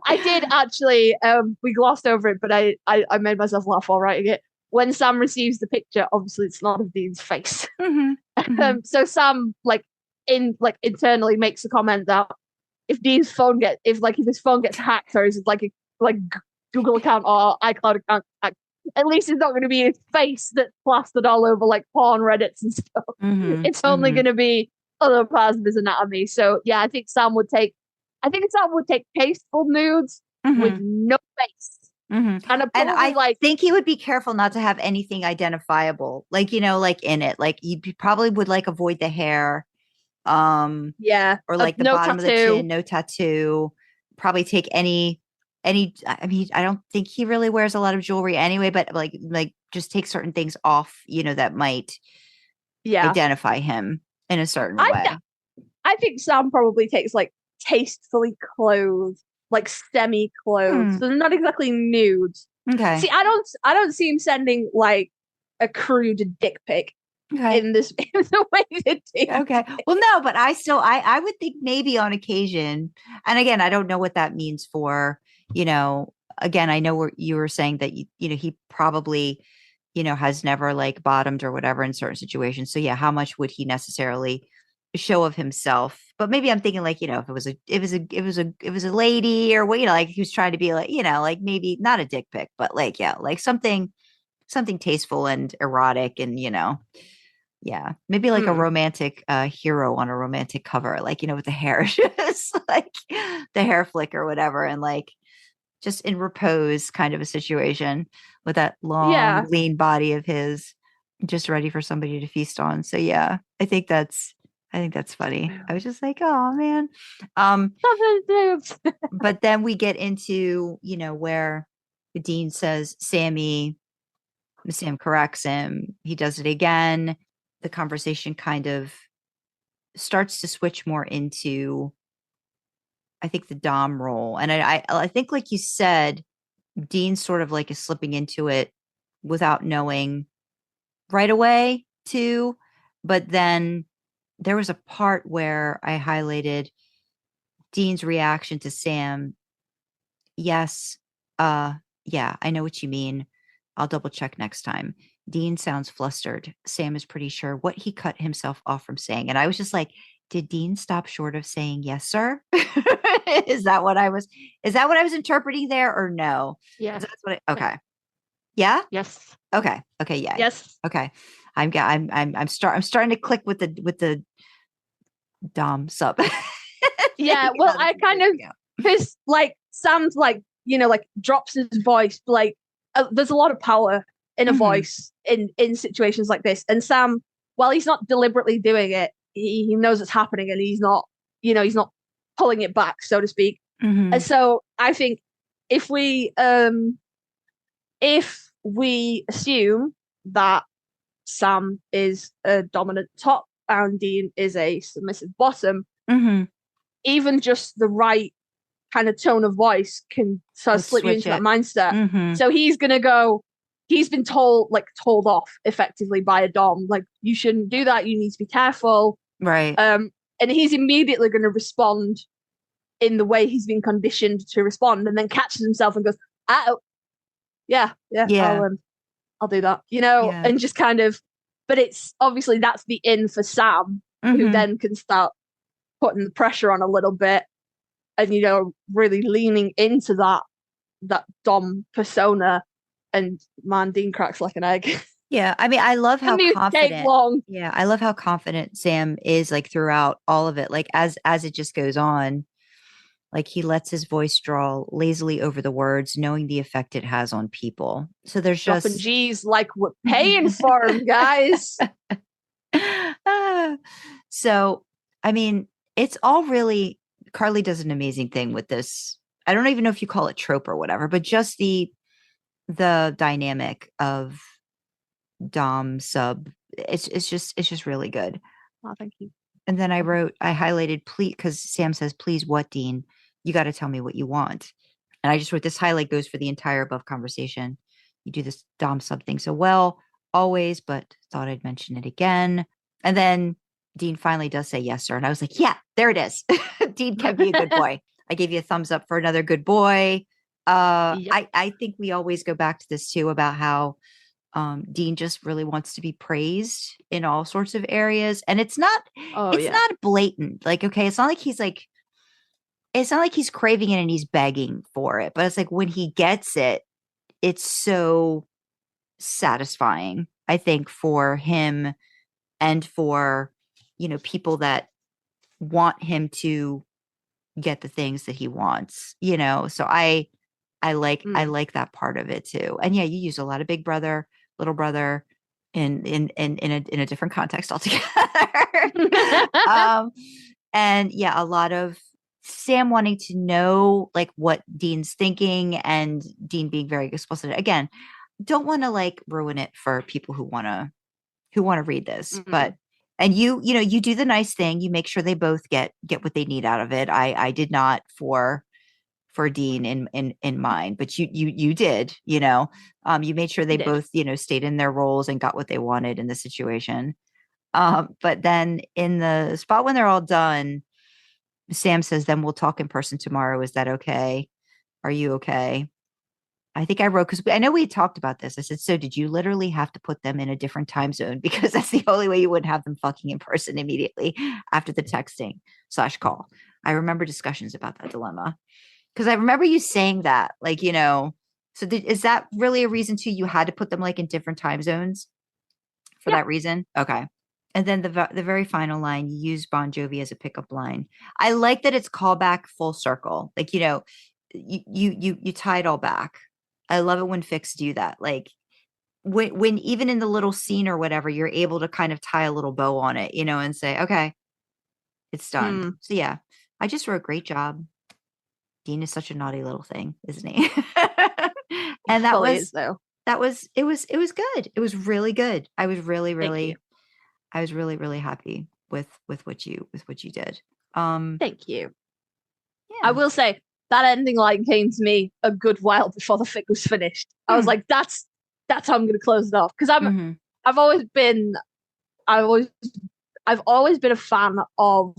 I did actually, we glossed over it, but I made myself laugh while writing it. When Sam receives the picture, obviously it's not of Dean's face. So Sam internally makes a comment that if his phone gets hacked, or his Google account or iCloud account hacked, at least it's not going to be his face that's plastered all over like porn Reddits and stuff. It's only going to be other parts of his anatomy. So yeah, I think Sam would take tasteful nudes with no face. And I think he would be careful not to have anything identifiable, like in it. Like he probably would avoid the hair, or like the no bottom tattoo. of the chin, no tattoo. Probably take any. I mean, I don't think he really wears a lot of jewelry anyway, but like just take certain things off, that might identify him in a certain way. I think Sam probably takes like tastefully clothed, like semi-clothed, so they're not exactly nudes. Okay. See, I don't see him sending like a crude dick pic in the way that Dean. Okay. Well, no, but I would think maybe on occasion, and again, I don't know what that means for again, I know you were saying that he probably has never like bottomed or whatever in certain situations. So yeah, how much would he necessarily show of himself? But maybe I'm thinking like, if it was a lady or what, like he was trying to be like, like maybe not a dick pic, but like, yeah, like something tasteful and erotic and, yeah, maybe like a romantic hero on a romantic cover, like, with the hair, just like the hair flick or whatever. And like, just in repose kind of a situation with that long, lean body of his, just ready for somebody to feast on. So yeah, I think that's funny. I was just like, oh man. But then we get into, where Dean says, Sam corrects him. He does it again. The conversation kind of starts to switch more into, I think, the Dom role. And I think, like you said, Dean sort of like is slipping into it without knowing right away too. But then there was a part where I highlighted Dean's reaction to Sam. Yes. Yeah, I know what you mean. I'll double check next time. Dean sounds flustered. Sam is pretty sure what he cut himself off from saying. And I was just like, did Dean stop short of saying yes, sir? Is that what I was interpreting there, or no? Yeah. That's what okay. Yeah? Yes. Okay. Okay. Yeah. Yes. Okay. I'm starting to click with the Dom sub. Yeah. Well, I kind of, because like Sam's like, like drops his voice, like there's a lot of power in a voice in situations like this. And Sam, while he's not deliberately doing it, he knows it's happening and he's not, he's not pulling it back, so to speak. And so I think if we assume that Sam is a dominant top and Dean is a submissive bottom, even just the right kind of tone of voice can sort of slip you into that mindset. So he's gonna go, he's been told off effectively by a dom, like, you shouldn't do that, you need to be careful, right? And he's immediately going to respond in the way he's been conditioned to respond, and then catches himself and goes, oh yeah. I'll do that, and just kind of, but it's obviously that's the in for Sam, who then can start putting the pressure on a little bit and really leaning into that dom persona. And man, Dean cracks like an egg. Yeah, I mean, I love how confident. Yeah, I love how confident Sam is, like, throughout all of it. Like, as it just goes on, like, he lets his voice draw lazily over the words, knowing the effect it has on people. So there's dropping just G's like we're paying for him, guys. So, I mean, it's all really. Karlee does an amazing thing with this. I don't even know if you call it trope or whatever, but just the dynamic of dom sub, it's just really good. Oh, thank you. And then I highlighted, please, because Sam says, please what, Dean? You got to tell me what you want. And I just wrote, this highlight goes for the entire above conversation. You do this dom sub thing so well, always, but thought I'd mention it again. And then Dean finally does say yes, sir. And I was like, yeah, there it is. Dean can be a good boy. I gave you a thumbs up for another good boy. Yep. I think we always go back to this too, about how Dean just really wants to be praised in all sorts of areas. And it's not not blatant. Like, okay, it's not like he's craving it and he's begging for it. But it's like when he gets it, it's so satisfying, I think, for him and for, people that want him to get the things that he wants, So I like that part of it too. And yeah, you use a lot of big brother, little brother in a different context altogether. And yeah, a lot of Sam wanting to know like what Dean's thinking, and Dean being very explicit. Again, don't want to like ruin it for people who want to read this, but and you do the nice thing. You make sure they both get what they need out of it. I did not for Dean in mind, but you did, you made sure they both, stayed in their roles and got what they wanted in the situation. But then in the spot when they're all done, Sam says, then we'll talk in person tomorrow. Is that okay? Are you okay? I think I wrote, because I know we had talked about this. I said, so did you literally have to put them in a different time zone? Because that's the only way you wouldn't have them fucking in person immediately after the texting/call. I remember discussions about that dilemma. Because I remember you saying that, like, so is that really a reason too? You had to put them like in different time zones for that reason? Okay. And then the very final line, you use Bon Jovi as a pickup line. I like that it's callback full circle. Like, you tie it all back. I love it when fics do that. Like when even in the little scene or whatever, you're able to kind of tie a little bow on it, and say, okay, it's done. So yeah, I just wrote great job. Dean is such a naughty little thing, isn't he? And it was good. It was really good. I was really, really happy with what you did. Thank you. Yeah. I will say that ending line came to me a good while before the fic was finished. I was like, that's how I'm going to close it off, because I've always been a fan of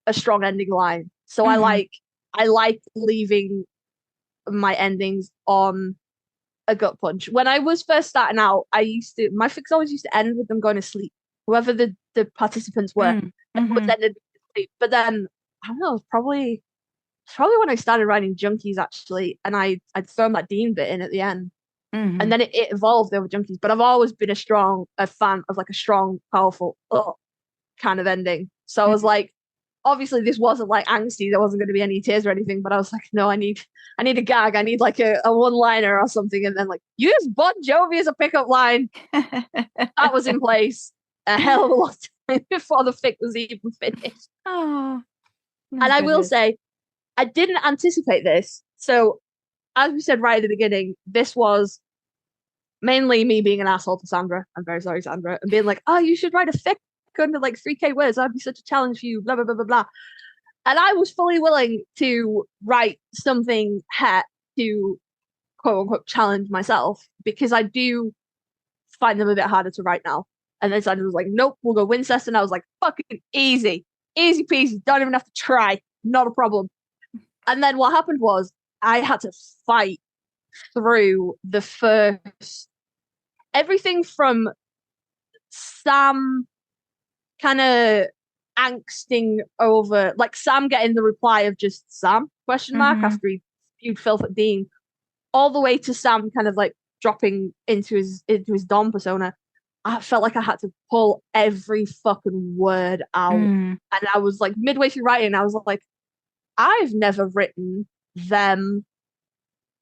a strong ending line. So I like leaving my endings on a gut punch. When I was first starting out, my fics always used to end with them going to sleep. Whoever the participants were, always ended with sleep. But then I don't know, it's probably when I started writing Junkies actually, and I'd thrown that Dean bit in at the end, and then it evolved over Junkies. But I've always been a fan of like a strong, powerful kind of ending. So I was like, obviously this wasn't like angsty. There wasn't going to be any tears or anything. But I was like, no, I need a gag. I need like a one-liner or something. And then like use Bon Jovi as a pickup line. That was in place a hell of a lot of time before the fic was even finished. Oh, and I will say, I didn't anticipate this. So, as we said right at the beginning, this was mainly me being an asshole to Sandra. I'm very sorry, Sandra. And being like, oh, you should write a fic under like 3K words. That'd be such a challenge for you, blah, blah, blah, blah, blah. And I was fully willing to write something to quote unquote challenge myself, because I do find them a bit harder to write now. And then Sandra was like, nope, we'll go Wincest. And I was like, fucking easy peasy. Don't even have to try. Not a problem. And then what happened was I had to fight through the first everything from Sam kind of angsting over, like Sam getting the reply of just Sam question mark after he spewed filth at Dean, all the way to Sam kind of like dropping into his Dom persona. I felt like I had to pull every fucking word out. And I was like midway through writing, I was like, I've never written them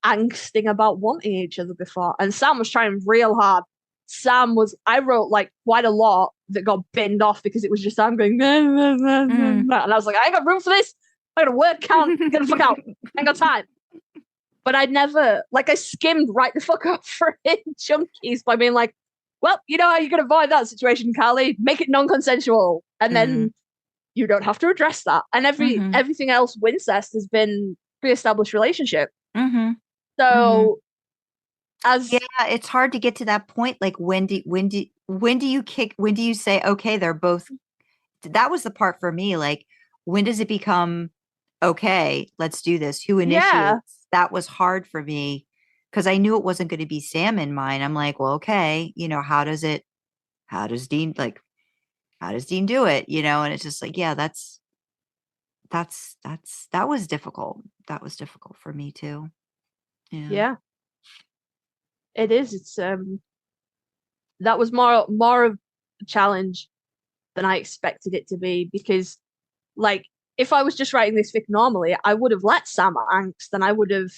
angsting about wanting each other before. And Sam was trying real hard. I wrote like quite a lot that got binned off because it was just Sam going, and I was like, I ain't got room for this. I got a word count. Get the fuck out. I ain't got time. But I'd never, like, I skimmed right the fuck up for it Junkies by being like, well, you know how you can avoid that situation, Karlee? Make it non-consensual. And then you don't have to address that. And everything else, Wincest, has been pre-established relationship. So it's hard to get to that point. Like when do you say, okay, they're both, that was the part for me. Like, when does it become, okay, let's do this? Who initiates? Yeah. That was hard for me because I knew it wasn't going to be Sam in mine. I'm like, well, okay, how does Dean do it? And it's just like, yeah, that was difficult. That was difficult for me too. Yeah. It is. It's that was more of a challenge than I expected it to be, because like if I was just writing this fic normally, I would have let Sam angst and I would have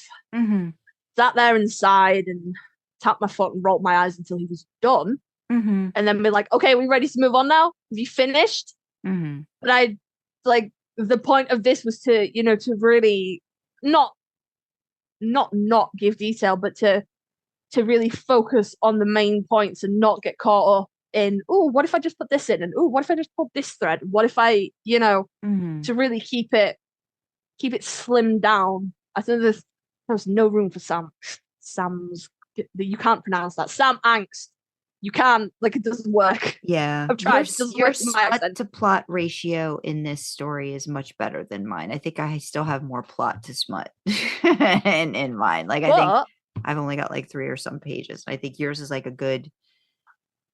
sat there and sighed and tapped my foot and rolled my eyes until he was done. And then be like, okay, are we ready to move on now? Have you finished? But I like the point of this was to, to really not give detail, but to really focus on the main points and not get caught up in, oh, what if I just put this in? And oh, what if I just pulled this thread? What if I, to really keep it slimmed down. I think there's no room for Sam's, you can't pronounce that. Sam angst. You can't, like, it doesn't work. Yeah. I've tried. Your slut to plot ratio in this story is much better than mine. I think I still have more plot to smut in mine. Like, I think I've only got like 3 or some pages. I think yours is like a good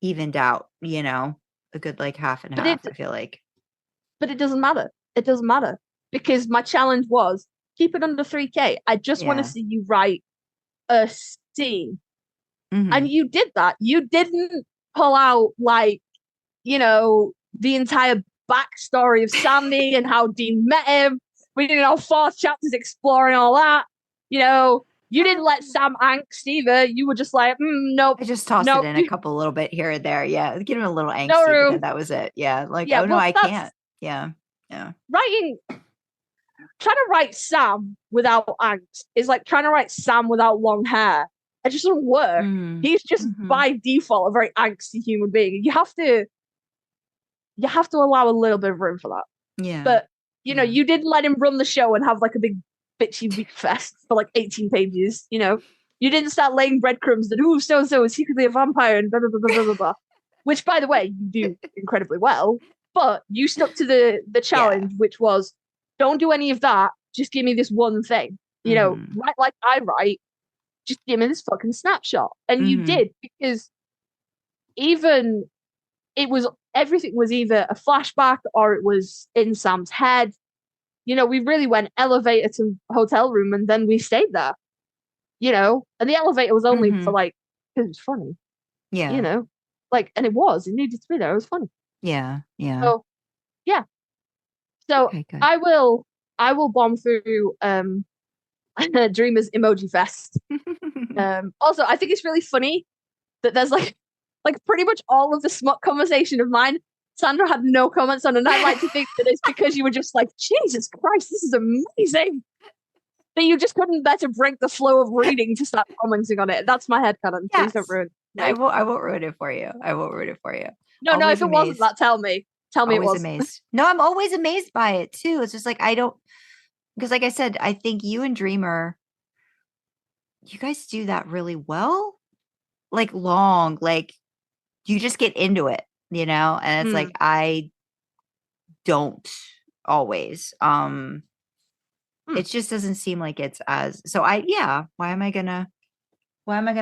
evened out, a good like half and But half, I feel like. But it doesn't matter. It doesn't matter because my challenge was keep it under 3K. I just want to see you write a scene. And you did that. You didn't pull out like, the entire backstory of Sandy and how Dean met him. We did 4 chapters exploring all that. You didn't let Sam angst either. You were just like, nope. I just tossed it in a couple little bit here and there. Yeah. Give him a little angsty, but then that was it. Yeah. Like, oh no, I can't. Yeah. Yeah. Trying to write Sam without angst is like trying to write Sam without long hair. It just doesn't work. He's just by default a very angsty human being. You have to allow a little bit of room for that. Yeah. But you didn't let him run the show and have like a big bitchy week fest for like 18 pages. You didn't start laying breadcrumbs that so and so is secretly a vampire and blah blah blah blah blah blah. Which, by the way, you do incredibly well. But you stuck to the challenge, which was don't do any of that. Just give me this one thing. Write like I write. Just give me this fucking snapshot. And you did, because everything was either a flashback or it was in Sam's head. We really went elevator to hotel room and then we stayed there. And the elevator was only for like, because it was funny. Yeah. And it needed to be there. It was funny. Yeah. Yeah. So, yeah. So okay, I will bomb through Dreamer's emoji fest. Also, I think it's really funny that there's like pretty much all of the smut conversation of mine, Sandra had no comments on, and I'd like to think that it's because you were just like, Jesus Christ, this is amazing. That you just couldn't better break the flow of reading to start commenting on it. That's my headcanon. Yes. Please don't ruin it. I won't ruin it for you. No, always if it wasn't that, tell me. Tell me always it was. Amazed. No, I'm always amazed by it too. It's just like because like I said, I think you and Dreamer, you guys do that really well. Like long, like you just get into it, and it's like I don't always. It just doesn't seem like it's as so why am I gonna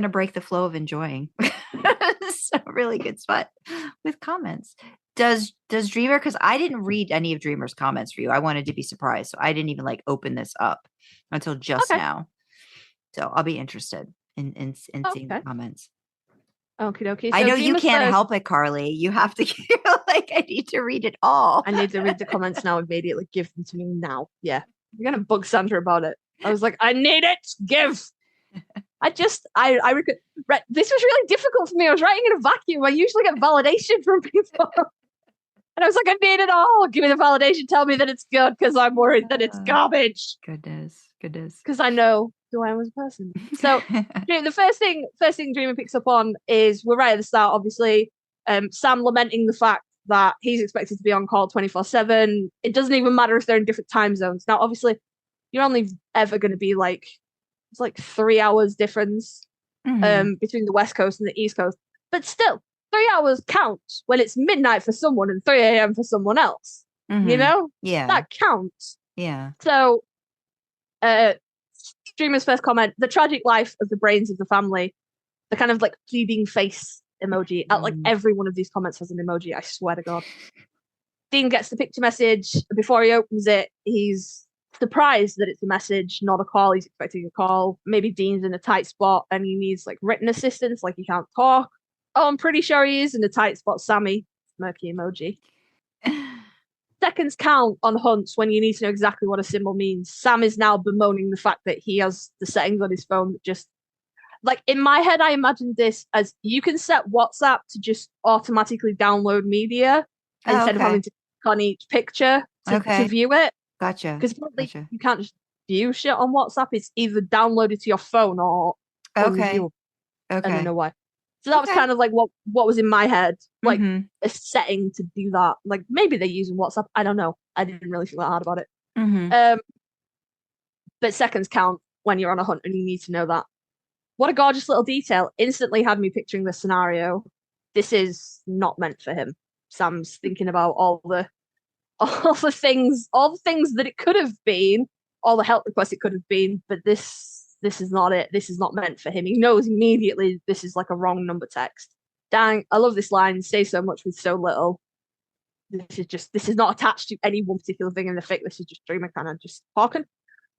break the flow of enjoying? So really good spot with comments. Does Dreamer, because I didn't read any of Dreamer's comments for you. I wanted to be surprised. So I didn't even like open this up until just now. So I'll be interested in seeing the comments. Okay. So I know you can't help it, Karlee. You have to I need to read it all. I need to read the comments now immediately. Give them to me now. Yeah. You're gonna bug Sandra about it. I was like, I need it. Give. This was really difficult for me. I was writing in a vacuum. I usually get validation from people. And I was like, I need it all. Give me the validation. Tell me that it's good, because I'm worried that it's garbage. Goodness. Because I know who I am as a person. So the first thing Dreamer picks up on is, we're right at the start, obviously, Sam lamenting the fact that he's expected to be on call 24/7. It doesn't even matter if they're in different time zones. Now, obviously, you're only ever going to be like, it's like 3 hours difference between the West Coast and the East Coast. But still, 3 hours counts when it's midnight for someone and 3 a.m. for someone else. Yeah. That counts. Yeah. So, Dreamer's first comment, the tragic life of the brains of the family, the kind of like pleading face emoji. Like every one of these comments has an emoji, I swear to God. Dean gets the picture message. Before he opens it, he's surprised that it's a message, not a call. He's expecting a call. Maybe Dean's in a tight spot and he needs like written assistance, like he can't talk. Oh, I'm pretty sure he is in a tight spot. Sammy, smirky emoji. Seconds count on hunts when you need to know exactly what a symbol means. Sam is now bemoaning the fact that he has the settings on his phone that just, like, in my head, I imagined this as you can set WhatsApp to just automatically download media instead of having to click on each picture to view it. Gotcha. Because you can't just view shit on WhatsApp. It's either downloaded to your phone or unviewable. I don't know why. So that was kind of like what was in my head, like a setting to do that. Like maybe they're using WhatsApp. I don't know. I didn't really think that hard about it. But seconds count when you're on a hunt and you need to know that. What a gorgeous little detail. Instantly had me picturing this scenario. This is not meant for him. Sam's thinking about all the things that it could have been, all the help requests it could have been, but this this is not it. This is not meant for him. He knows immediately this is like a wrong number text. Dang, I love this line. Say so much with so little. This is not attached to any one particular thing in the fic. This is just Dreamer kind of just talking.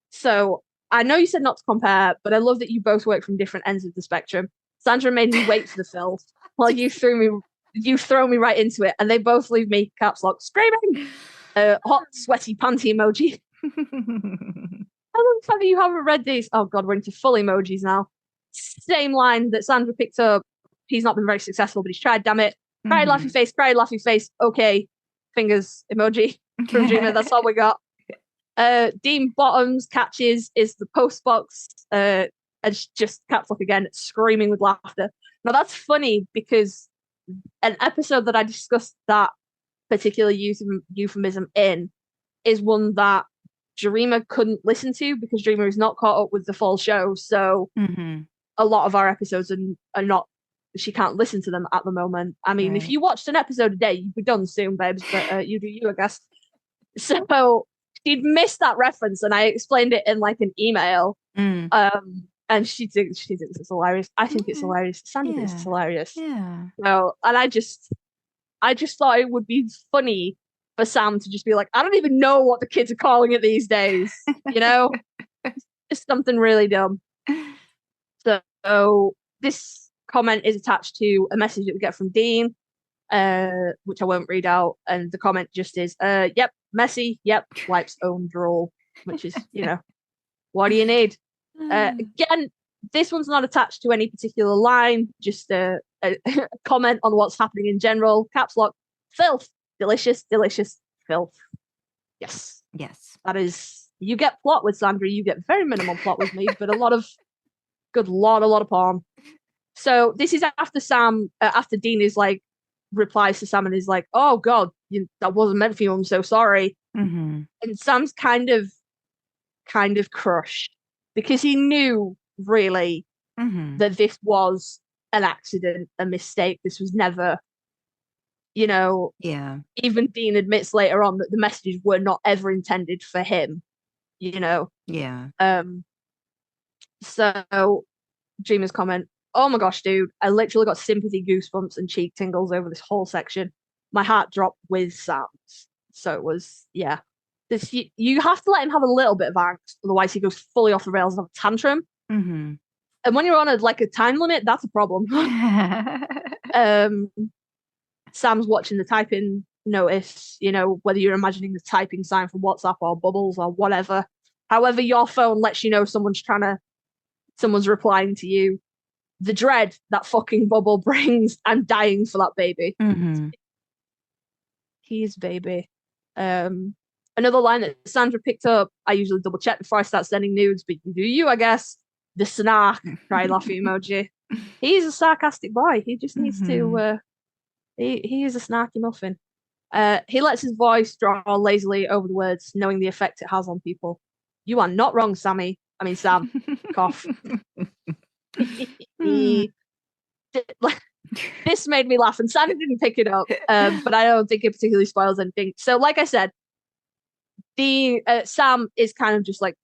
So I know you said not to compare, but I love that you both work from different ends of the spectrum. Sandra made me wait for the fill, while you throw me right into it, and they both leave me caps lock screaming. Hot, sweaty panty emoji. I love the fact that you haven't read these. Oh god, we're into full emojis now. Same line that Sandra picked up. He's not been very successful, but he's tried, damn it. Cried, laughy face. Okay. Fingers emoji from Dreamer. That's all we got. Dean Bottoms catches is the post box. And just caps lock again, screaming with laughter. Now that's funny because an episode that I discussed that particular euphemism in is one that Dreamer couldn't listen to because Dreamer is not caught up with the full show. So a lot of our episodes are not, she can't listen to them at the moment. I mean, if you watched an episode a day, you'd be done soon, babes, but you do you, I guess. So she'd missed that reference and I explained it in like an email. And she thinks it's hilarious. I think it's hilarious. Sandra thinks it's hilarious. Yeah. So, and I just thought it would be funny for Sam to just be like, I don't even know what the kids are calling it these days. You know? It's something really dumb. So this comment is attached to a message that we get from Dean, which I won't read out. And the comment just is, yep, messy, yep, wipes own drool, which is, you know, what do you need? Again, this one's not attached to any particular line, just a comment on what's happening in general. Caps lock, filth, delicious, delicious filth. Yes. That is, you get plot with Sandra, you get very minimal plot with me, but a lot of porn. So this is after Dean is like, replies to Sam and is like, oh God, that wasn't meant for you, I'm so sorry. And Sam's kind of crushed because he knew really that this was an accident, a mistake. This was never, you know, even Dean admits later on that the messages were not ever intended for him, you know. So Dreamer's comment, oh my gosh, dude, I literally got sympathy goosebumps and cheek tingles over this whole section. My heart dropped with Sam's. So it was, this, you have to let him have a little bit of angst, otherwise he goes fully off the rails and have a tantrum. And when you're on a time limit, that's a problem. Sam's watching the typing notice, you know, whether you're imagining the typing sign from WhatsApp or Bubbles or whatever. However your phone lets you know someone's replying to you. The dread that fucking Bubble brings, I'm dying for that baby. His baby. Another line that Sandra picked up, I usually double check before I start sending nudes, but you do you, I guess. The snark, cry laughing emoji. He's a sarcastic boy. He just needs to, he is a snarky muffin. He lets his voice draw lazily over the words, knowing the effect it has on people. You are not wrong, Sam. Cough. This made me laugh, and Sandra didn't pick it up, but I don't think it particularly spoils anything. So, like I said, Sam is kind of just like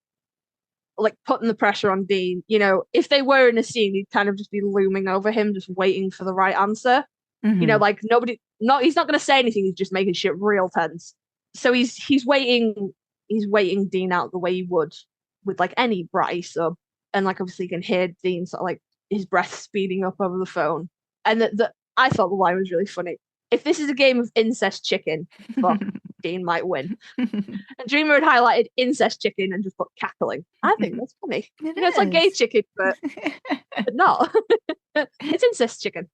putting the pressure on Dean. You know, if they were in a scene, he'd kind of just be looming over him, just waiting for the right answer. You know, like he's not going to say anything. He's just making shit real tense. So he's waiting Dean out the way he would with like any Bryce and like obviously you can hear Dean sort of like his breath speeding up over the phone. And I thought the line was really funny. If this is a game of incest chicken, fuck, Dean might win. And Dreamer had highlighted incest chicken and just put cackling. I think that's funny. It's like gay chicken, but not. It's incest chicken.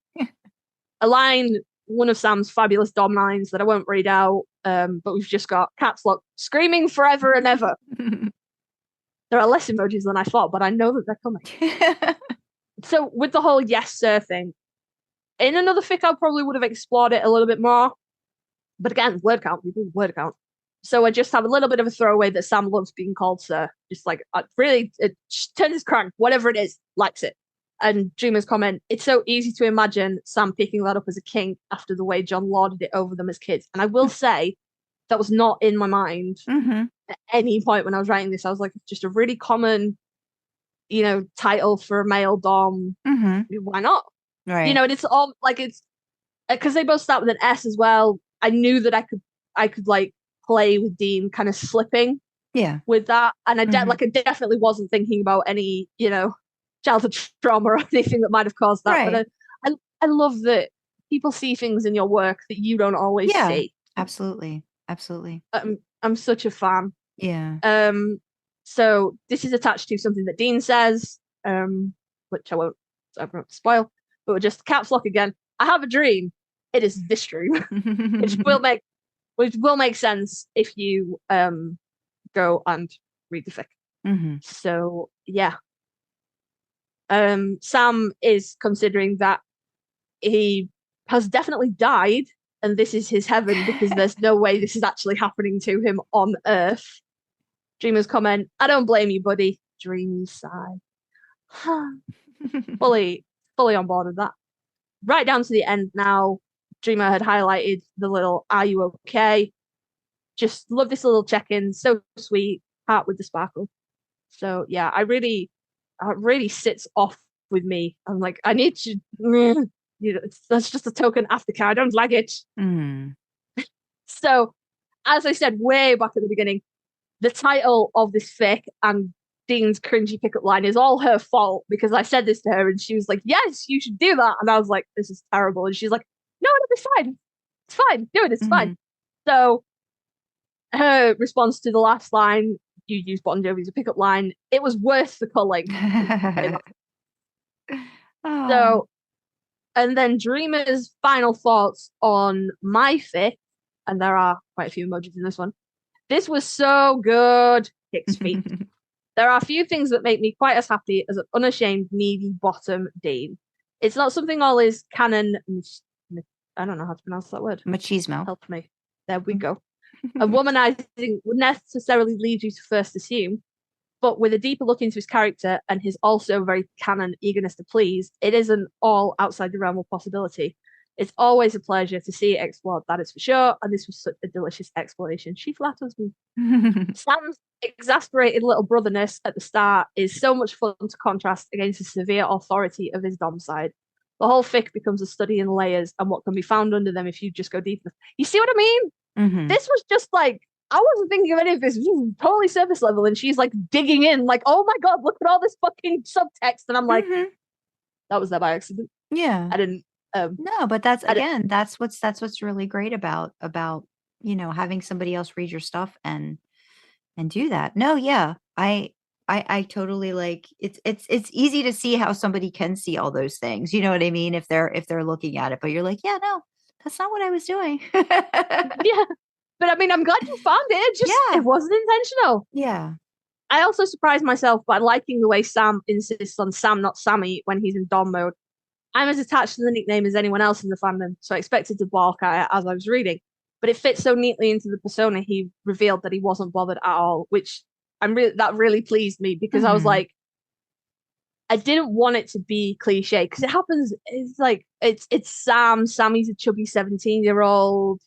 A line, one of Sam's fabulous Dom lines that I won't read out, but we've just got caps lock, screaming forever and ever. There are less emojis than I thought, but I know that they're coming. So with the whole yes sir thing, in another fic I probably would have explored it a little bit more. But again, word count. So I just have a little bit of a throwaway that Sam loves being called sir. Just like, really, it turns his crank, whatever it is, likes it. And Dreamer's comment, it's so easy to imagine Sam picking that up as a kink after the way John lauded it over them as kids. And I will say, that was not in my mind at any point when I was writing this. I was like, it's just a really common title for a male dom. Why not? Right. And it's all like it's because they both start with an S as well. I knew that I could like play with Dean kind of slipping with that, and I definitely wasn't thinking about any childhood trauma or anything that might have caused that. Right. But I love that people see things in your work that you don't always see. Absolutely. I'm such a fan. Yeah. So this is attached to something that Dean says, which I won't spoil, but we'll just caps lock again. I have a dream. It is this dream, which will make sense if you go and read the fic. So yeah. Sam is considering that he has definitely died and this is his heaven because there's no way this is actually happening to him on Earth. Dreamer's comment, I don't blame you, buddy. Dreamy sigh. fully on board with that. Right down to the end now. Dreamer had highlighted the little "Are you okay?" Just love this little check-in. So sweet. Heart with the sparkle. So yeah, it really sits off with me. I'm like, I need to. That's just a token aftercare. I don't like it. So, as I said way back at the beginning, the title of this fic and Dean's cringy pickup line is all her fault because I said this to her and she was like, yes, you should do that. And I was like, this is terrible. And she's like, no, it's fine. It's fine. Do it. It's fine. So her response to the last line, you use Bon Jovi as a pickup line, it was worth the culling. So, and then Dreamer's final thoughts on my fic, and there are quite a few emojis in this one. This was so good. Kicks feet. There are a few things that make me quite as happy as an unashamed, needy bottom Dean. It's not something all is canon. I don't know how to pronounce that word. Machismo. Help me. There we go. And womanizing would necessarily lead you to first assume, but with a deeper look into his character and his also very canon eagerness to please, it isn't all outside the realm of possibility. It's always a pleasure to see it explored, that is for sure, and this was such a delicious exploration. She flatters me. Sam's exasperated little brotherness at the start is so much fun to contrast against the severe authority of his dom side. The whole fic becomes a study in layers and what can be found under them if you just go deep enough. You see what I mean? This was just like, I wasn't thinking of any of this. It was totally surface level, and she's like digging in, like, oh my god, look at all this fucking subtext. And I'm like, that was there by accident. Yeah. I didn't. No, but that's what's really great about having somebody else read your stuff and do that. No, yeah, I totally like it's easy to see how somebody can see all those things. You know what I mean? If they're looking at it, but you're like, yeah, no, that's not what I was doing. Yeah, but I mean, I'm glad you found it. It wasn't intentional. Yeah. I also surprised myself by liking the way Sam insists on Sam, not Sammy, when he's in dom mode. I'm as attached to the nickname as anyone else in the fandom, so I expected to balk at it as I was reading. But it fits so neatly into the persona he revealed that he wasn't bothered at all, which that really pleased me because I was like, I didn't want it to be cliche because it happens. It's like it's Sam. Sammy's a chubby 17-year-old,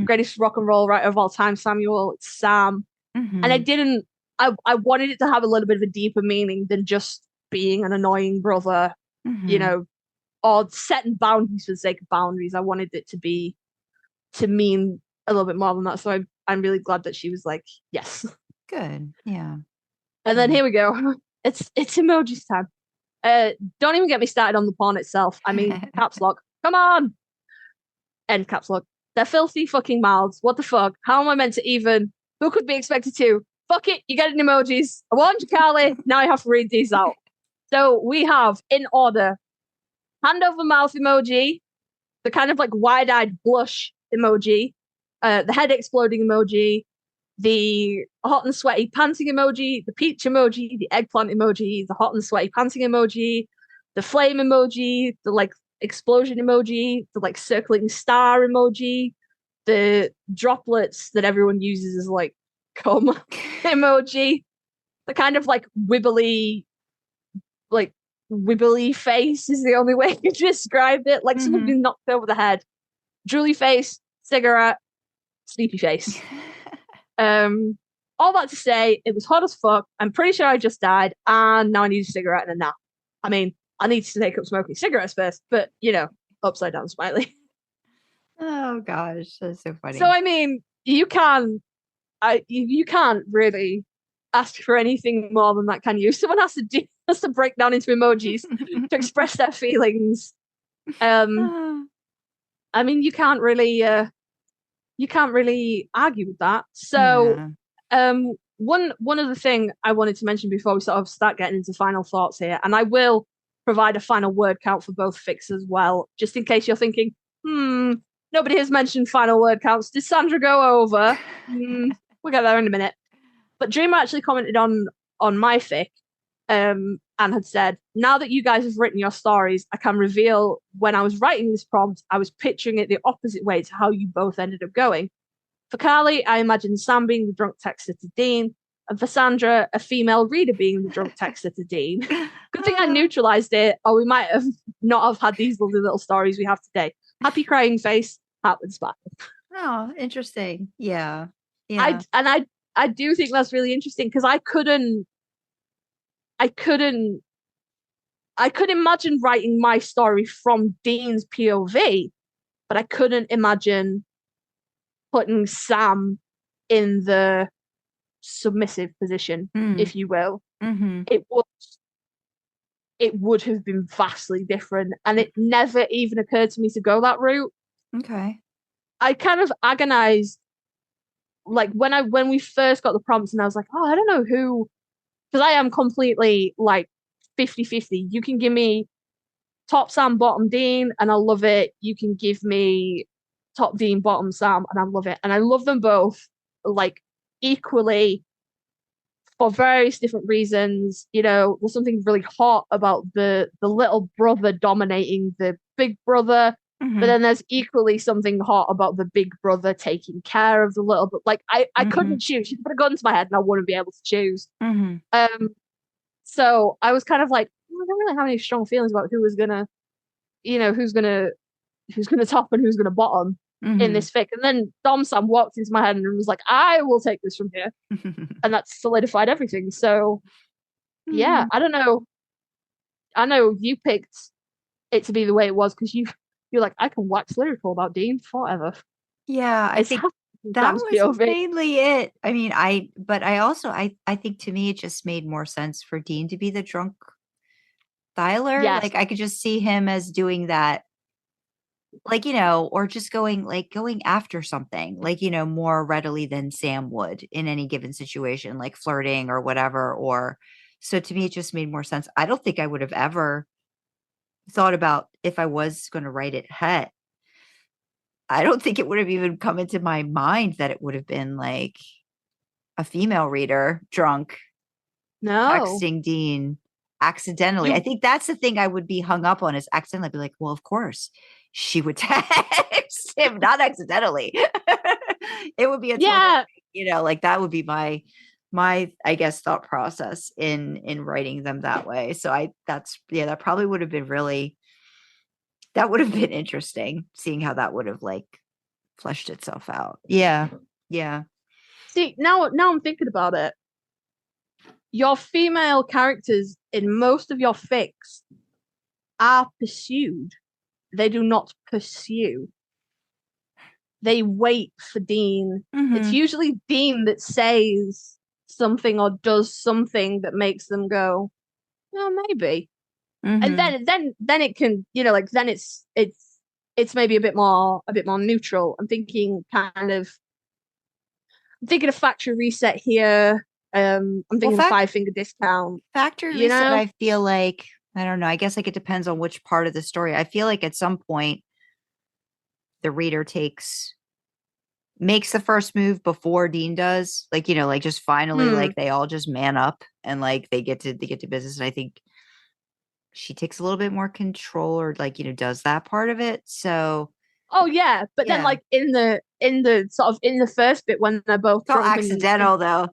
greatest rock and roll writer of all time. Samuel, it's Sam, and I didn't. I wanted it to have a little bit of a deeper meaning than just being an annoying brother, or setting boundaries for the sake of boundaries. I wanted it to mean a little bit more than that. So I'm really glad that she was like, yes. Good. Yeah. And then here we go. It's emojis time. Don't even get me started on the porn itself. I mean, caps lock. Come on. End caps lock. They're filthy fucking mouths. What the fuck? How am I meant to even? Who could be expected to? Fuck it. You get an emojis. I warned you, Karlee. Now I have to read these out. So we have, in order, hand over mouth emoji, the kind of like wide-eyed blush emoji, the head exploding emoji, the hot and sweaty panting emoji, the peach emoji, the eggplant emoji, the hot and sweaty panting emoji, the flame emoji, the like explosion emoji, the like circling star emoji, the droplets that everyone uses as like cum emoji, the kind of like wibbly face is the only way to describe it. Like someone being knocked over the head. Drooly face, cigarette, sleepy face. all that to say, it was hot as fuck. I'm pretty sure I just died, and now I need a cigarette and a nap. I mean, I need to take up smoking cigarettes first, but upside down smiley. Oh gosh, that's so funny. So I mean, you can't really ask for anything more than that, can you? Someone has to break down into emojis to express their feelings. I mean, you can't really argue with that. So, one other thing I wanted to mention before we sort of start getting into final thoughts here, and I will provide a final word count for both fics as well, just in case you're thinking, nobody has mentioned final word counts. Did Sandra go over? We'll get there in a minute. But Dreamer actually commented on my fic, and had said, now that you guys have written your stories, I can reveal when I was writing this prompt, I was picturing it the opposite way to how you both ended up going. For Karlee, I imagined Sam being the drunk texter to Dean, and for Sandra, a female reader being the drunk texter to Dean. Good thing I neutralized it, or we might have not have had these lovely little stories we have today. Happy crying face, heart with sparkle. Oh, interesting. Yeah. I do think that's really interesting because I could imagine writing my story from Dean's POV, but I couldn't imagine putting Sam in the submissive position, if you will. It would have been vastly different, and it never even occurred to me to go that route. Okay. I kind of agonized, like when we first got the prompts, and I was like, I don't know who, because I am completely like 50-50. You can give me top Sam, bottom Dean, and I love it. You can give me top Dean, bottom Sam, and I love it. And I love them both like equally for various different reasons. There's something really hot about the little brother dominating the big brother. But then there's equally something hot about the big brother taking care of the little, but like I couldn't choose. You put a gun to my head and I wouldn't be able to choose. So I was kind of like, I don't really have any strong feelings about who's gonna top and who's gonna bottom in this fic. And then Dom Sam walked into my head and was like, I will take this from here. And that solidified everything. So yeah, I don't know. I know you picked it to be the way it was because you're like, I can wax lyrical about Dean forever. Yeah, I think that was mainly it. I mean, I think to me it just made more sense for Dean to be the drunk dialer. Yes. Like I could just see him as doing that, like, or just going after something, like, more readily than Sam would in any given situation, like flirting or whatever. Or so to me, it just made more sense. I don't think I would have ever thought about if I was going to write it het. I don't think it would have even come into my mind that it would have been like a female reader drunk texting Dean accidentally. I think that's the thing I would be hung up on, is accidentally. I'd be like, well, of course she would text him, not accidentally. It would be a total, like that would be my I guess thought process in writing them that way. So that probably would have been that would have been interesting, seeing how that would have like fleshed itself out. Yeah. See, now I'm thinking about it. Your female characters in most of your fics are pursued. They do not pursue. They wait for Dean. It's usually Dean that says something or does something that makes them go, oh, maybe. And then it can, then it's maybe a bit more neutral. I'm thinking of Factory Reset here. I'm thinking 5 Finger Discount. Factory Reset, I feel like, I don't know, I guess like it depends on which part of the story. I feel like at some point the reader makes the first move before Dean does, like, like just finally like they all just man up and like they get to business. And I think she takes a little bit more control, or like, does that part of it. So then like in the sort of in the first bit when they're both it's all accidental though.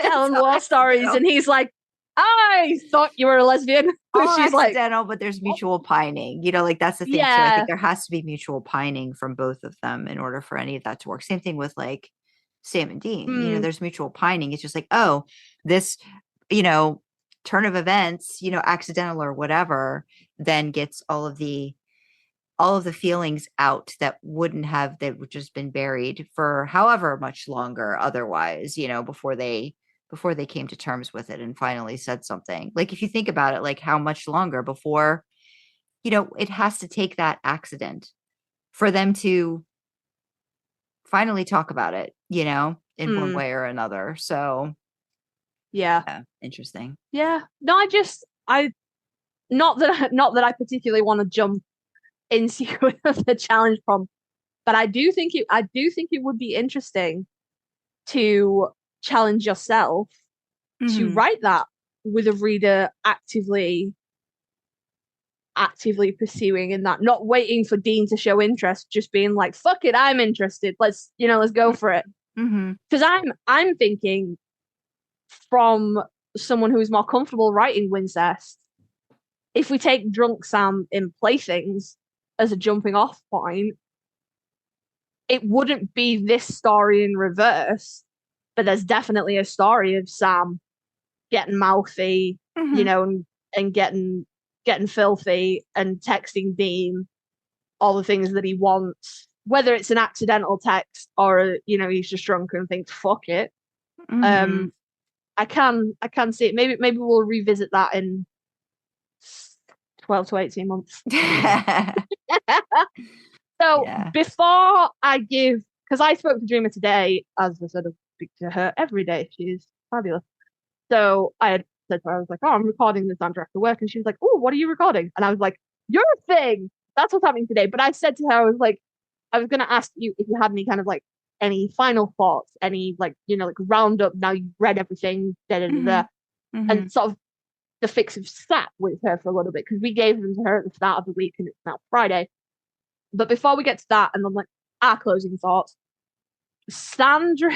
Telling war stories, and he's like, I thought you were a lesbian. She's accidental, but there's mutual pining. Like that's the thing too. I think there has to be mutual pining from both of them in order for any of that to work. Same thing with like Sam and Dean. There's mutual pining. It's just like, oh, this, turn of events, accidental or whatever, then gets all of the feelings out that would just been buried for however much longer otherwise, before they came to terms with it and finally said something. Like, if you think about it, like, how much longer before, it has to take that accident for them to finally talk about it, in one way or another. So yeah, interesting. Yeah. No, I not that I particularly want to jump into the challenge prompt, but I do think it would be interesting to challenge yourself to write that with a reader actively pursuing in that, not waiting for Dean to show interest, just being like, fuck it, I'm interested. Let's go for it. Because I'm thinking from someone who is more comfortable writing Wincest, if we take Drunk Sam in Playthings as a jumping off point, it wouldn't be this story in reverse, but there's definitely a story of Sam getting mouthy, and getting filthy and texting Dean all the things that he wants, whether it's an accidental text or he's just drunk and thinks fuck it. I can see it. Maybe we'll revisit that in 12 to 18 months. So before I give, because I spoke to Dreamer today, as I said, I speak to her every day. She's fabulous. So I had said to her, I was like, oh, I'm recording this Sandra after work. And she was like, oh, what are you recording? And I was like, your thing. That's what's happening today. But I said to her, I was like, I was going to ask you if you had any kind of like any final thoughts, any like, like roundup. Now you've read everything, and sort of the fix of sat with her for a little bit, because we gave them to her at the start of the week and it's now Friday. But before we get to that, and then like our closing thoughts, Sandra's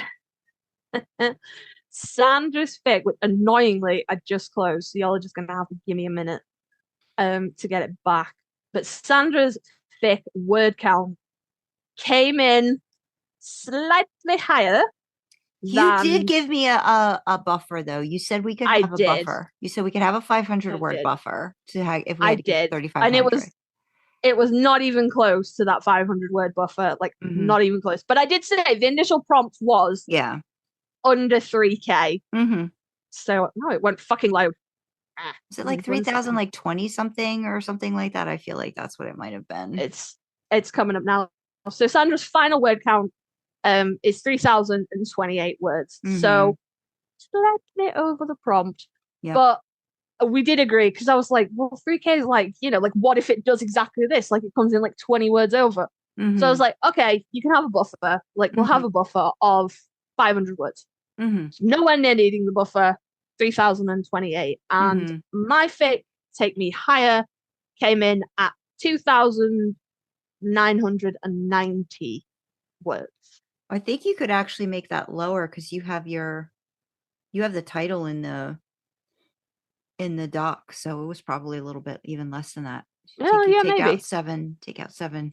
fic, which annoyingly I just closed, so y'all are just gonna have to give me a minute to get it back. But Sandra's fic word count came in slightly higher. You did give me a buffer, though. You said we could have a buffer. You said we could have a 500 word buffer to have if we had to get 3,500. And it was not even close to that 500 word buffer, like not even close. But I did say the initial prompt was under 3K. So no, it went fucking loud. Is it like 3,000, like 20 something or something like that? I feel like that's what it might have been. It's coming up now. So Sandra's final word count is 3,028 words. So slightly over the prompt. But we did agree, because I was like, well, 3K is like, like what if it does exactly this? Like it comes in like 20 words over. So I was like, okay, you can have a buffer. Like we'll have a buffer of 500 words. Nowhere near needing the buffer, 3,028. And my fic, Take Me Higher, came in at 2,990 words. I think you could actually make that lower, because you have the title in the doc, so it was probably a little bit even less than that. Take maybe. out 7. Take out 7.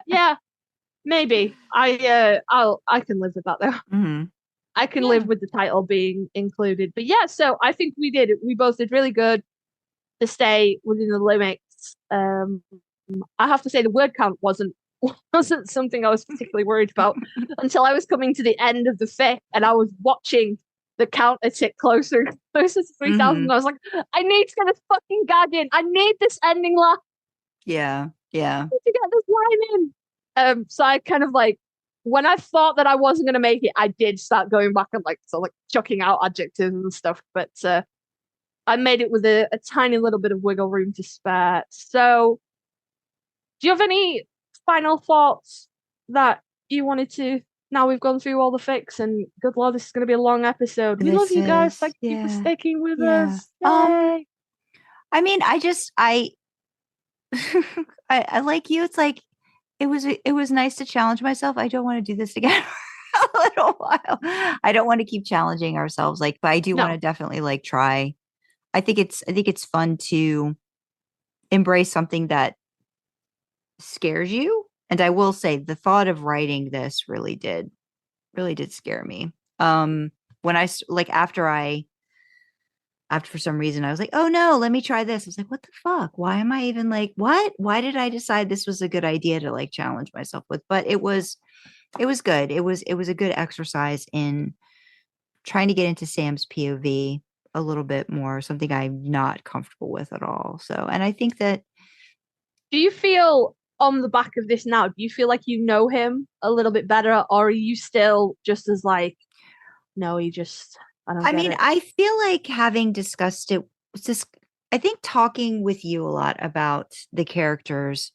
Yeah, maybe. I can live with that though. I can live with the title being included. But yeah, so I think we both did really good to stay within the limits. I have to say the word count wasn't something I was particularly worried about until I was coming to the end of the fic and I was watching the counter tick closer to 3,000. I was like, I need to get this fucking gag in. I need this ending laugh. Yeah. To get this line in. So I kind of like, when I thought that I wasn't going to make it, I did start going back and like chucking out adjectives and stuff. But I made it with a tiny little bit of wiggle room to spare. So do you have any final thoughts that you wanted to? Now we've gone through all the fics, and good lord, this is going to be a long episode. We love you guys. Thank you for sticking with us. Yay. I mean, I like you. It's like it was nice to challenge myself. I don't want to do this again for a little while. I don't want to keep challenging ourselves, but I do want to definitely try. I think it's fun to embrace something that scares you. And I will say the thought of writing this really did really did scare me. When after for some reason I was like, oh no, let me try this. I was like, what the fuck? Why am I even like, what? Why did I decide this was a good idea to like challenge myself with? But it was good. It was a good exercise in trying to get into Sam's POV a little bit more, something I'm not comfortable with at all. So, and I think that Do you feel on the back of this now, do you feel like you know him a little bit better, or are you still just as like, no, I don't I get mean, it. I feel like having discussed it, just I think talking with you a lot about the characters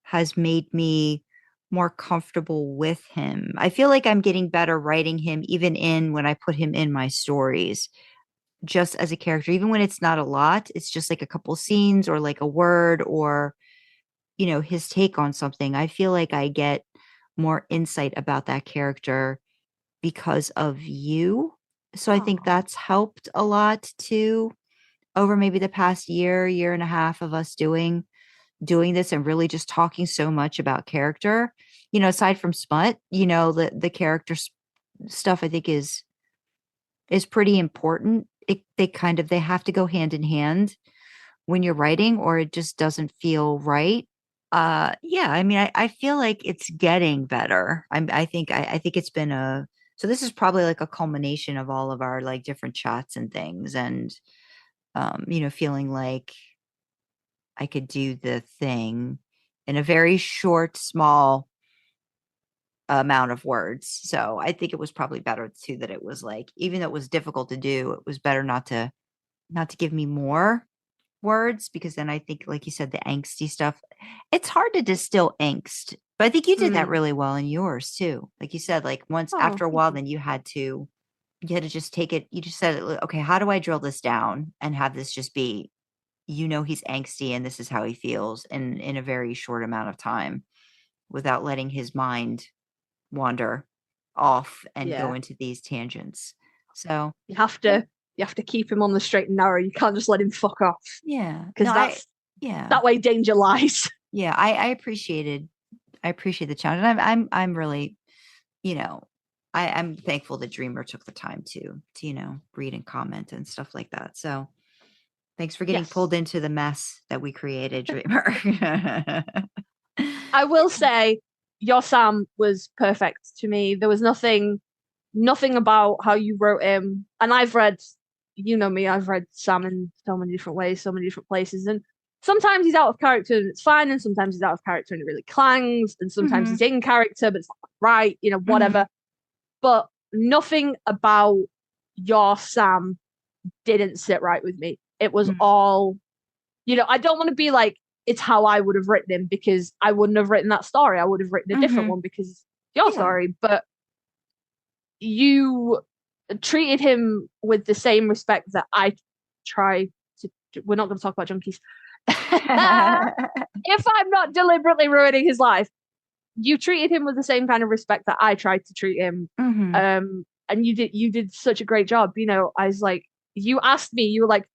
has made me more comfortable with him. I feel like I'm getting better writing him, even in when I put him in my stories, just as a character, even when it's not a lot. It's just like a couple scenes or like a word or, his take on something. I feel like I get more insight about that character because of you. So I think Aw. that's helped a lot too over maybe the past year and a half of us doing this and really just talking so much about character. Aside from smut, the character stuff I think is pretty important. They have to go hand in hand when you're writing or it just doesn't feel right. Yeah, I mean I feel like it's getting better. I think it's been so this is probably like a culmination of all of our like different chats and things and feeling like I could do the thing in a very short, small amount of words. So I think it was probably better too that it was like, even though it was difficult to do, it was better not to give me more words because then I think, like you said, the angsty stuff, it's hard to distill angst. But I think you did that Mm. really well in yours too. Like you said, like once Oh, after a thank while, you. then you had to just take it. You just said, okay, how do I drill this down and have this just be, he's angsty and this is how he feels in a very short amount of time without letting his mind wander off and go Yeah. into these tangents. So You have yeah, to you have to keep him on the straight and narrow. You can't just let him fuck off yeah. No, because yeah, that way danger lies. yeah. I appreciate the challenge. And I'm really, you know, I'm thankful that Dreamer took the time to read and comment and stuff like that. So thanks for getting Yes. pulled into the mess that we created, Dreamer. I will say your Sam was perfect to me. There was nothing about how you wrote him. And I've read, you know me, I've read Sam in so many different ways, so many different places. And sometimes he's out of character and it's fine, and sometimes he's out of character and it really clangs, and sometimes Hmm. he's in character, but it's not right, Hmm. whatever. But nothing about your Sam didn't sit right with me. It was all, I don't want to be like, it's how I would have written him because I wouldn't have written that story. I would have written a different Hmm. one because it's your Yeah. story. But you treated him with the same respect that I try to. We're not going to talk about junkies. If I'm not deliberately ruining his life, you treated him with the same kind of respect that I tried to treat him. Hmm. And you did such a great job. I was like, you asked me, you were like,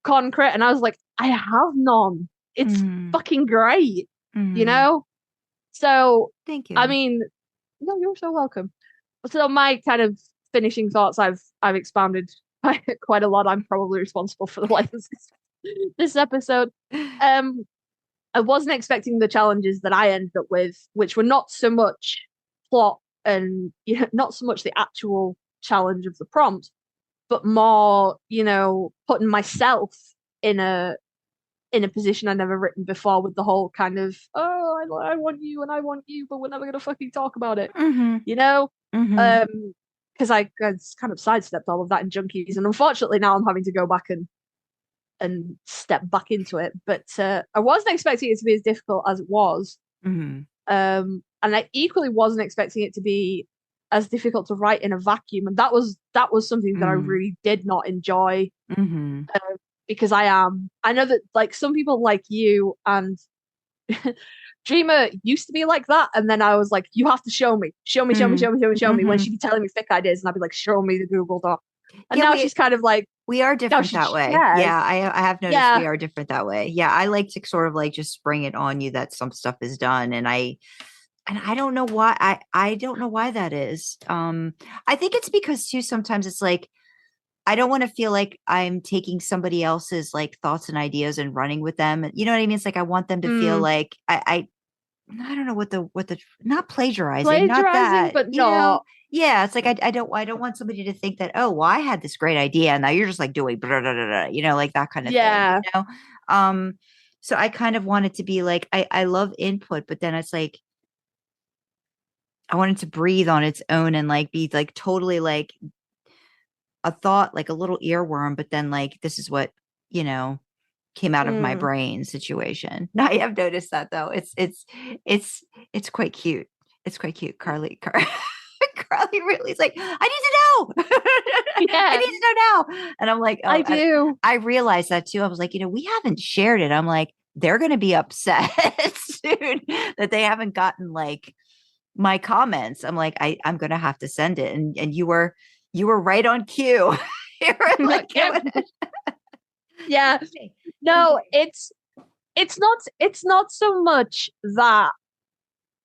concrete, and I was like, I have none. It's Hmm. fucking great, you Hmm. know? So, Thank I you. mean, no, you're so welcome. So my kind of finishing thoughts, I've expounded quite a lot. I'm probably responsible for the length of this episode. Um, I wasn't expecting the challenges that I ended up with, which were not so much plot and not so much the actual challenge of the prompt, but more, putting myself in a position I've never written before with the whole kind of, oh, I want you and I want you, but we're never gonna fucking talk about it, Hmm. you know? Hmm. Um, because I kind of sidestepped all of that in Junkies, and unfortunately now I'm having to go back and step back into it. But I wasn't expecting it to be as difficult as it was. Hmm. And I equally wasn't expecting it to be as difficult to write in a vacuum, and that was something that I Hmm. really did not enjoy Hmm. because I know that like some people like you and Dreamer used to be like that, and then I was like, you have to Hmm. show me when Hmm. she'd be telling me fic ideas, and I'd be like, show me the Google Doc. And Yeah, now we she's kind of like, we are now different she that way. shares. Yeah, I have noticed we Yeah, are different that way. Yeah, I like to sort of like just spring it on you that some stuff is done, and And I don't know why. I don't know why that is. I think it's because too sometimes it's like I don't want to feel like I'm taking somebody else's like thoughts and ideas and running with them. You know what I mean? It's like I want them to feel like I don't know what the not plagiarizing, not plagiarizing, that, but you know. not. Yeah, it's like I don't want somebody to think that, oh, well, I had this great idea and now you're just like doing blah, blah, blah, blah, you know, like that kind of thing, Yeah. you know. So I kind of want it to be like I love input, but then it's like I want it to breathe on its own and like be like totally like a thought, like a little earworm, but then like this is what, you know, came out of my brain situation. Now I have noticed that though. It's quite cute. It's quite cute. Karlee Karlee really is like, I need to know. I Yeah. need to know now. And I'm like, oh, I do. I realized that too. I was like, you know, we haven't shared it. I'm like, they're gonna be upset soon that they haven't gotten like my comments. I'm like, I'm gonna have to send it. And you were right on cue. You were like, Yeah. No, it's not so much that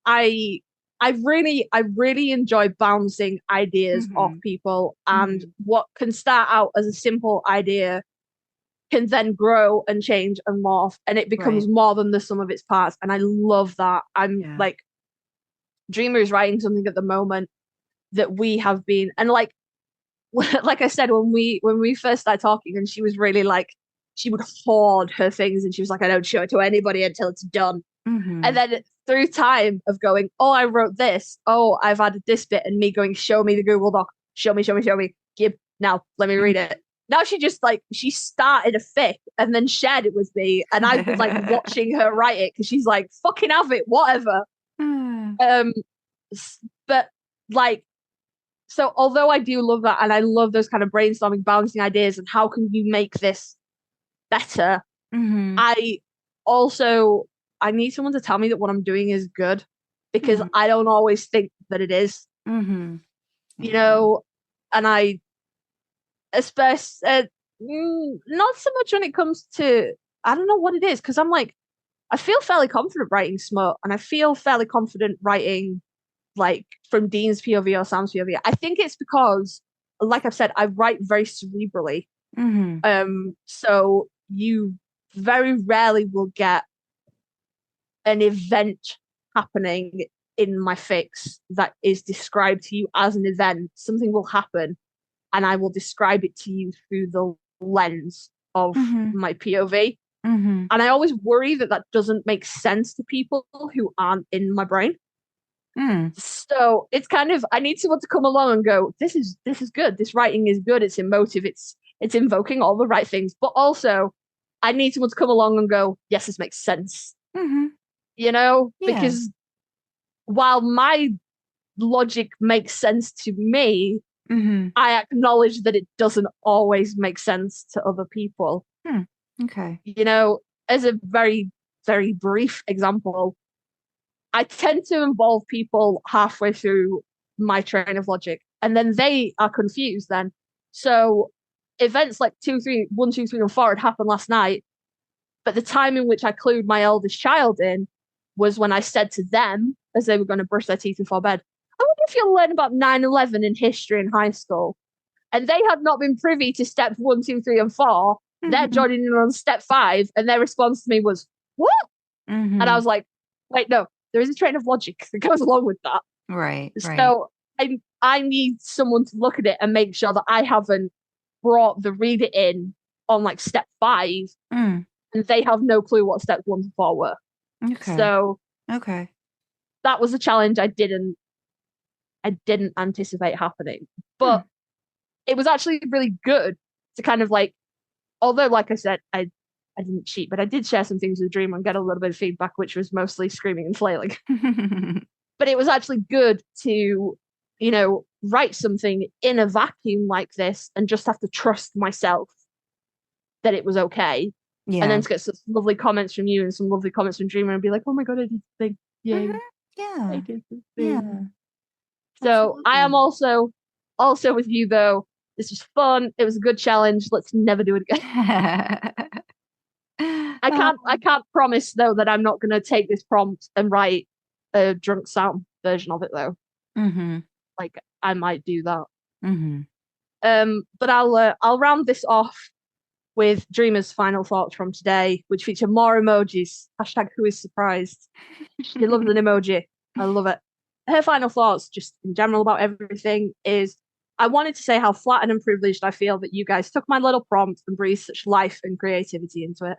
I really enjoy bouncing ideas off people, and what can start out as a simple idea can then grow and change and morph, and it becomes more than the sum of its parts. And I love that. I'm like, Dreamer is writing something at the moment that we have been, and like like I said, when we first started talking, and she was really like, she would hoard her things, and she was like, I don't show it to anybody until it's done. And then through time of going, oh, I wrote this, oh, I've added this bit, and me going, show me the Google Doc, show me, give now, let me read it. Now she just like, she started a fic and then shared it with me, and I've been like watching her write it because she's like, fucking have it, whatever. But like, so although I do love that, and I love those kind of brainstorming, balancing ideas, and how can you make this better, I need someone to tell me that what I'm doing is good, because I don't always think that it is. You know, and I, especially not so much when it comes to, I don't know what it is, because I'm like, I feel fairly confident writing smut, and I feel fairly confident writing like from Dean's POV or Sam's POV. I think it's because, like I've said, I write very cerebrally. So you very rarely will get an event happening in my fics that is described to you as an event. Something will happen, and I will describe it to you through the lens of my POV. And I always worry that that doesn't make sense to people who aren't in my brain. So it's kind of, I need someone to come along and go, this is good. This writing is good. It's emotive. It's invoking all the right things. But also, I need someone to come along and go, yes, this makes sense. You know, because while my logic makes sense to me, I acknowledge that it doesn't always make sense to other people. Okay. You know, as a very, very brief example, I tend to involve people halfway through my train of logic, and then they are confused then. So events like 1, 2, 3, and 4 had happened last night, but the time in which I clued my eldest child in was when I said to them, as they were going to brush their teeth before bed, I wonder if you'll learn about 9/11 in history in high school. And they had not been privy to steps 1, 2, 3, and 4. They're joining in on step 5, and their response to me was, what? And I was like, wait, no, there is a train of logic that goes along with that. Right. So I need someone to look at it and make sure that I haven't brought the reader in on like step 5, and they have no clue what steps 1 to 4 were. So that was a challenge I didn't anticipate happening. But it was actually really good to kind of like, although like I said, I didn't cheat, but I did share some things with Dream and get a little bit of feedback, which was mostly screaming and flailing. But it was actually good to, you know, write something in a vacuum like this and just have to trust myself that it was okay. And then to get some lovely comments from you and some lovely comments from Dreamer and be like, oh my God, I did the thing. Yay. I did the thing. So I am also with you though. This was fun. It was a good challenge. Let's never do it again. I can't promise though that I'm not going to take this prompt and write a drunk sound version of it though. Mm-hmm. Like I might do that. Mm-hmm. But I'll round this off with Dreamer's final thoughts from today, which feature more emojis. Hashtag who is surprised. She loves an emoji. I love it. Her final thoughts, just in general about everything, is I wanted to say how flattered and privileged I feel that you guys took my little prompt and breathed such life and creativity into it.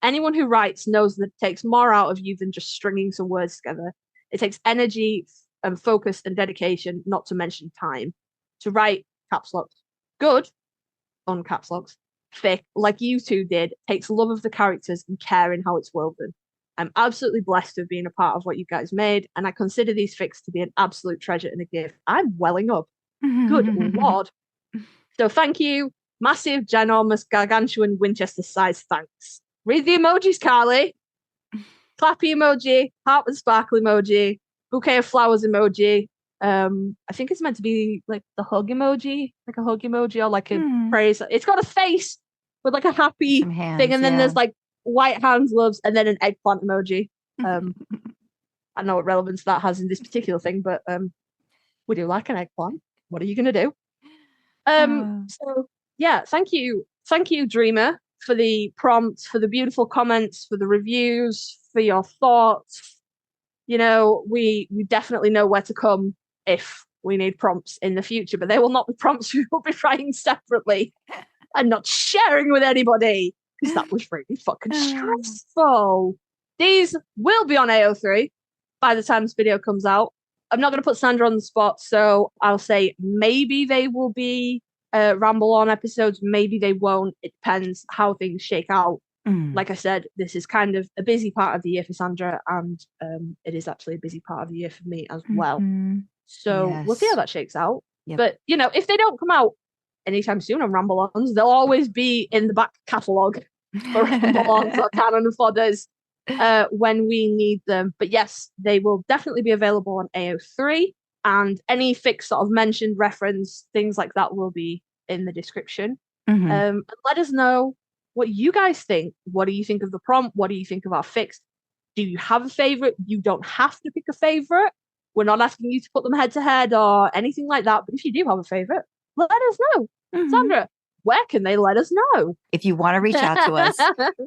Anyone who writes knows that it takes more out of you than just stringing some words together. It takes energy and focus and dedication, not to mention time, to write caps locks. Good, on caps locks. Fic, like you two did, takes love of the characters and care in how it's woven. I'm absolutely blessed to have been a part of what you guys made, and I consider these fics to be an absolute treasure and a gift. I'm welling up. Good Lord. So thank you. Massive, ginormous, gargantuan, Winchester-sized thanks. Read the emojis, Karlee. Clappy emoji, heart with sparkle emoji, bouquet of flowers emoji. I think it's meant to be like the hug emoji, like a hug emoji or like a praise. It's got a face with like a happy hands, thing, and then there's like white hands, loves, and then an eggplant emoji. I don't know what relevance that has in this particular thing, but we do like an eggplant. What are you gonna do? So yeah, thank you, Dreamer, for the prompts, for the beautiful comments, for the reviews, for your thoughts. You know, we definitely know where to come if we need prompts in the future, but they will not be prompts we will be writing separately and not sharing with anybody, because that was really fucking stressful. These will be on AO3 by the time this video comes out. I'm not going to put Sandra on the spot, so I'll say maybe they will be ramble on episodes, maybe they won't. It depends how things shake out. Like I said, this is kind of a busy part of the year for Sandra, and it is actually a busy part of the year for me as well. So we'll see how that shakes out. Yep. But, you know, if they don't come out anytime soon on Ramble-Ons, they'll always be in the back catalogue for Ramble-Ons or Canon and Fodders when we need them. But yes, they will definitely be available on AO3, and any fics sort of mentioned, reference, things like that will be in the description. And let us know what you guys think. What do you think of the prompt? What do you think of our fics? Do you have a favorite? You don't have to pick a favorite. We're not asking you to put them head to head or anything like that. But if you do have a favorite, let us know. Sandra, where can they let us know? If you want to reach out to us,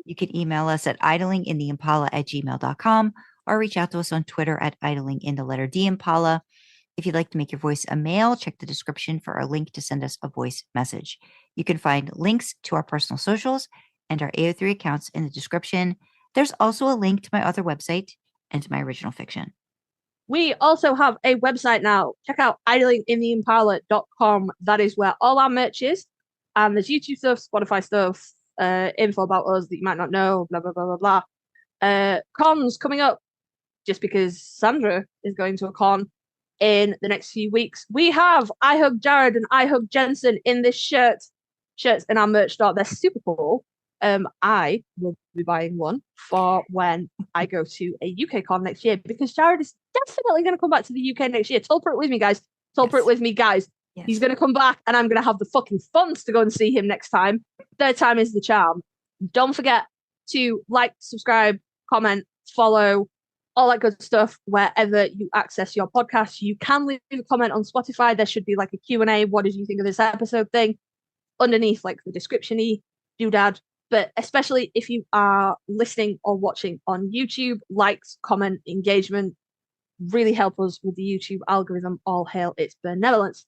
you can email us at idlingintheimpala@gmail.com or reach out to us on Twitter at idlinginthelletterdImpala. If you'd like to make your voice a mail, check the description for a link to send us a voice message. You can find links to our personal socials and our AO3 accounts in the description. There's also a link to my other website and to my original fiction. We also have a website now. Check out idlingintheimpala.com. That is where all our merch is. And there's YouTube stuff, Spotify stuff, info about us that you might not know, blah, blah, blah, blah, blah. Cons coming up, just because Sandra is going to a con in the next few weeks. We have I Hug Jared and I Hug Jensen in this shirts in our merch store. They're super cool. I will be buying one for when I go to a UK con next year, because Jared is definitely going to come back to the UK next year. Tulper it with me, guys. Tulper it with me, guys. Yes. He's going to come back, and I'm going to have the fucking funds to go and see him next time. Third time is the charm. Don't forget to like, subscribe, comment, follow, all that good stuff wherever you access your podcast. You can leave a comment on Spotify. There should be like a Q&A. What did you think of this episode thing? Underneath like the description-y doodad. But especially if you are listening or watching on YouTube, likes, comment, engagement really help us with the YouTube algorithm. All hail its benevolence.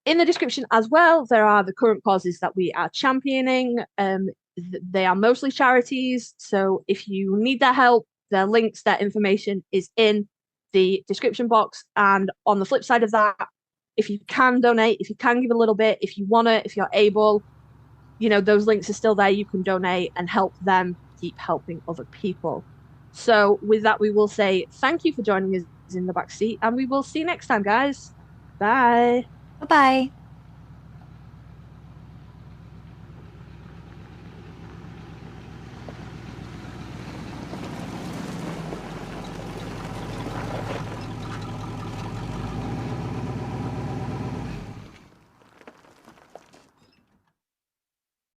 In the description as well, there are the current causes that we are championing. They are mostly charities. So if you need their help, their links, their information is in the description box. And on the flip side of that, if you can donate, if you can give a little bit, if you want to, if you're able, you know, those links are still there. You can donate and help them keep helping other people. So with that, we will say thank you for joining us in the back seat, and we will see you next time, guys. Bye. Bye-bye.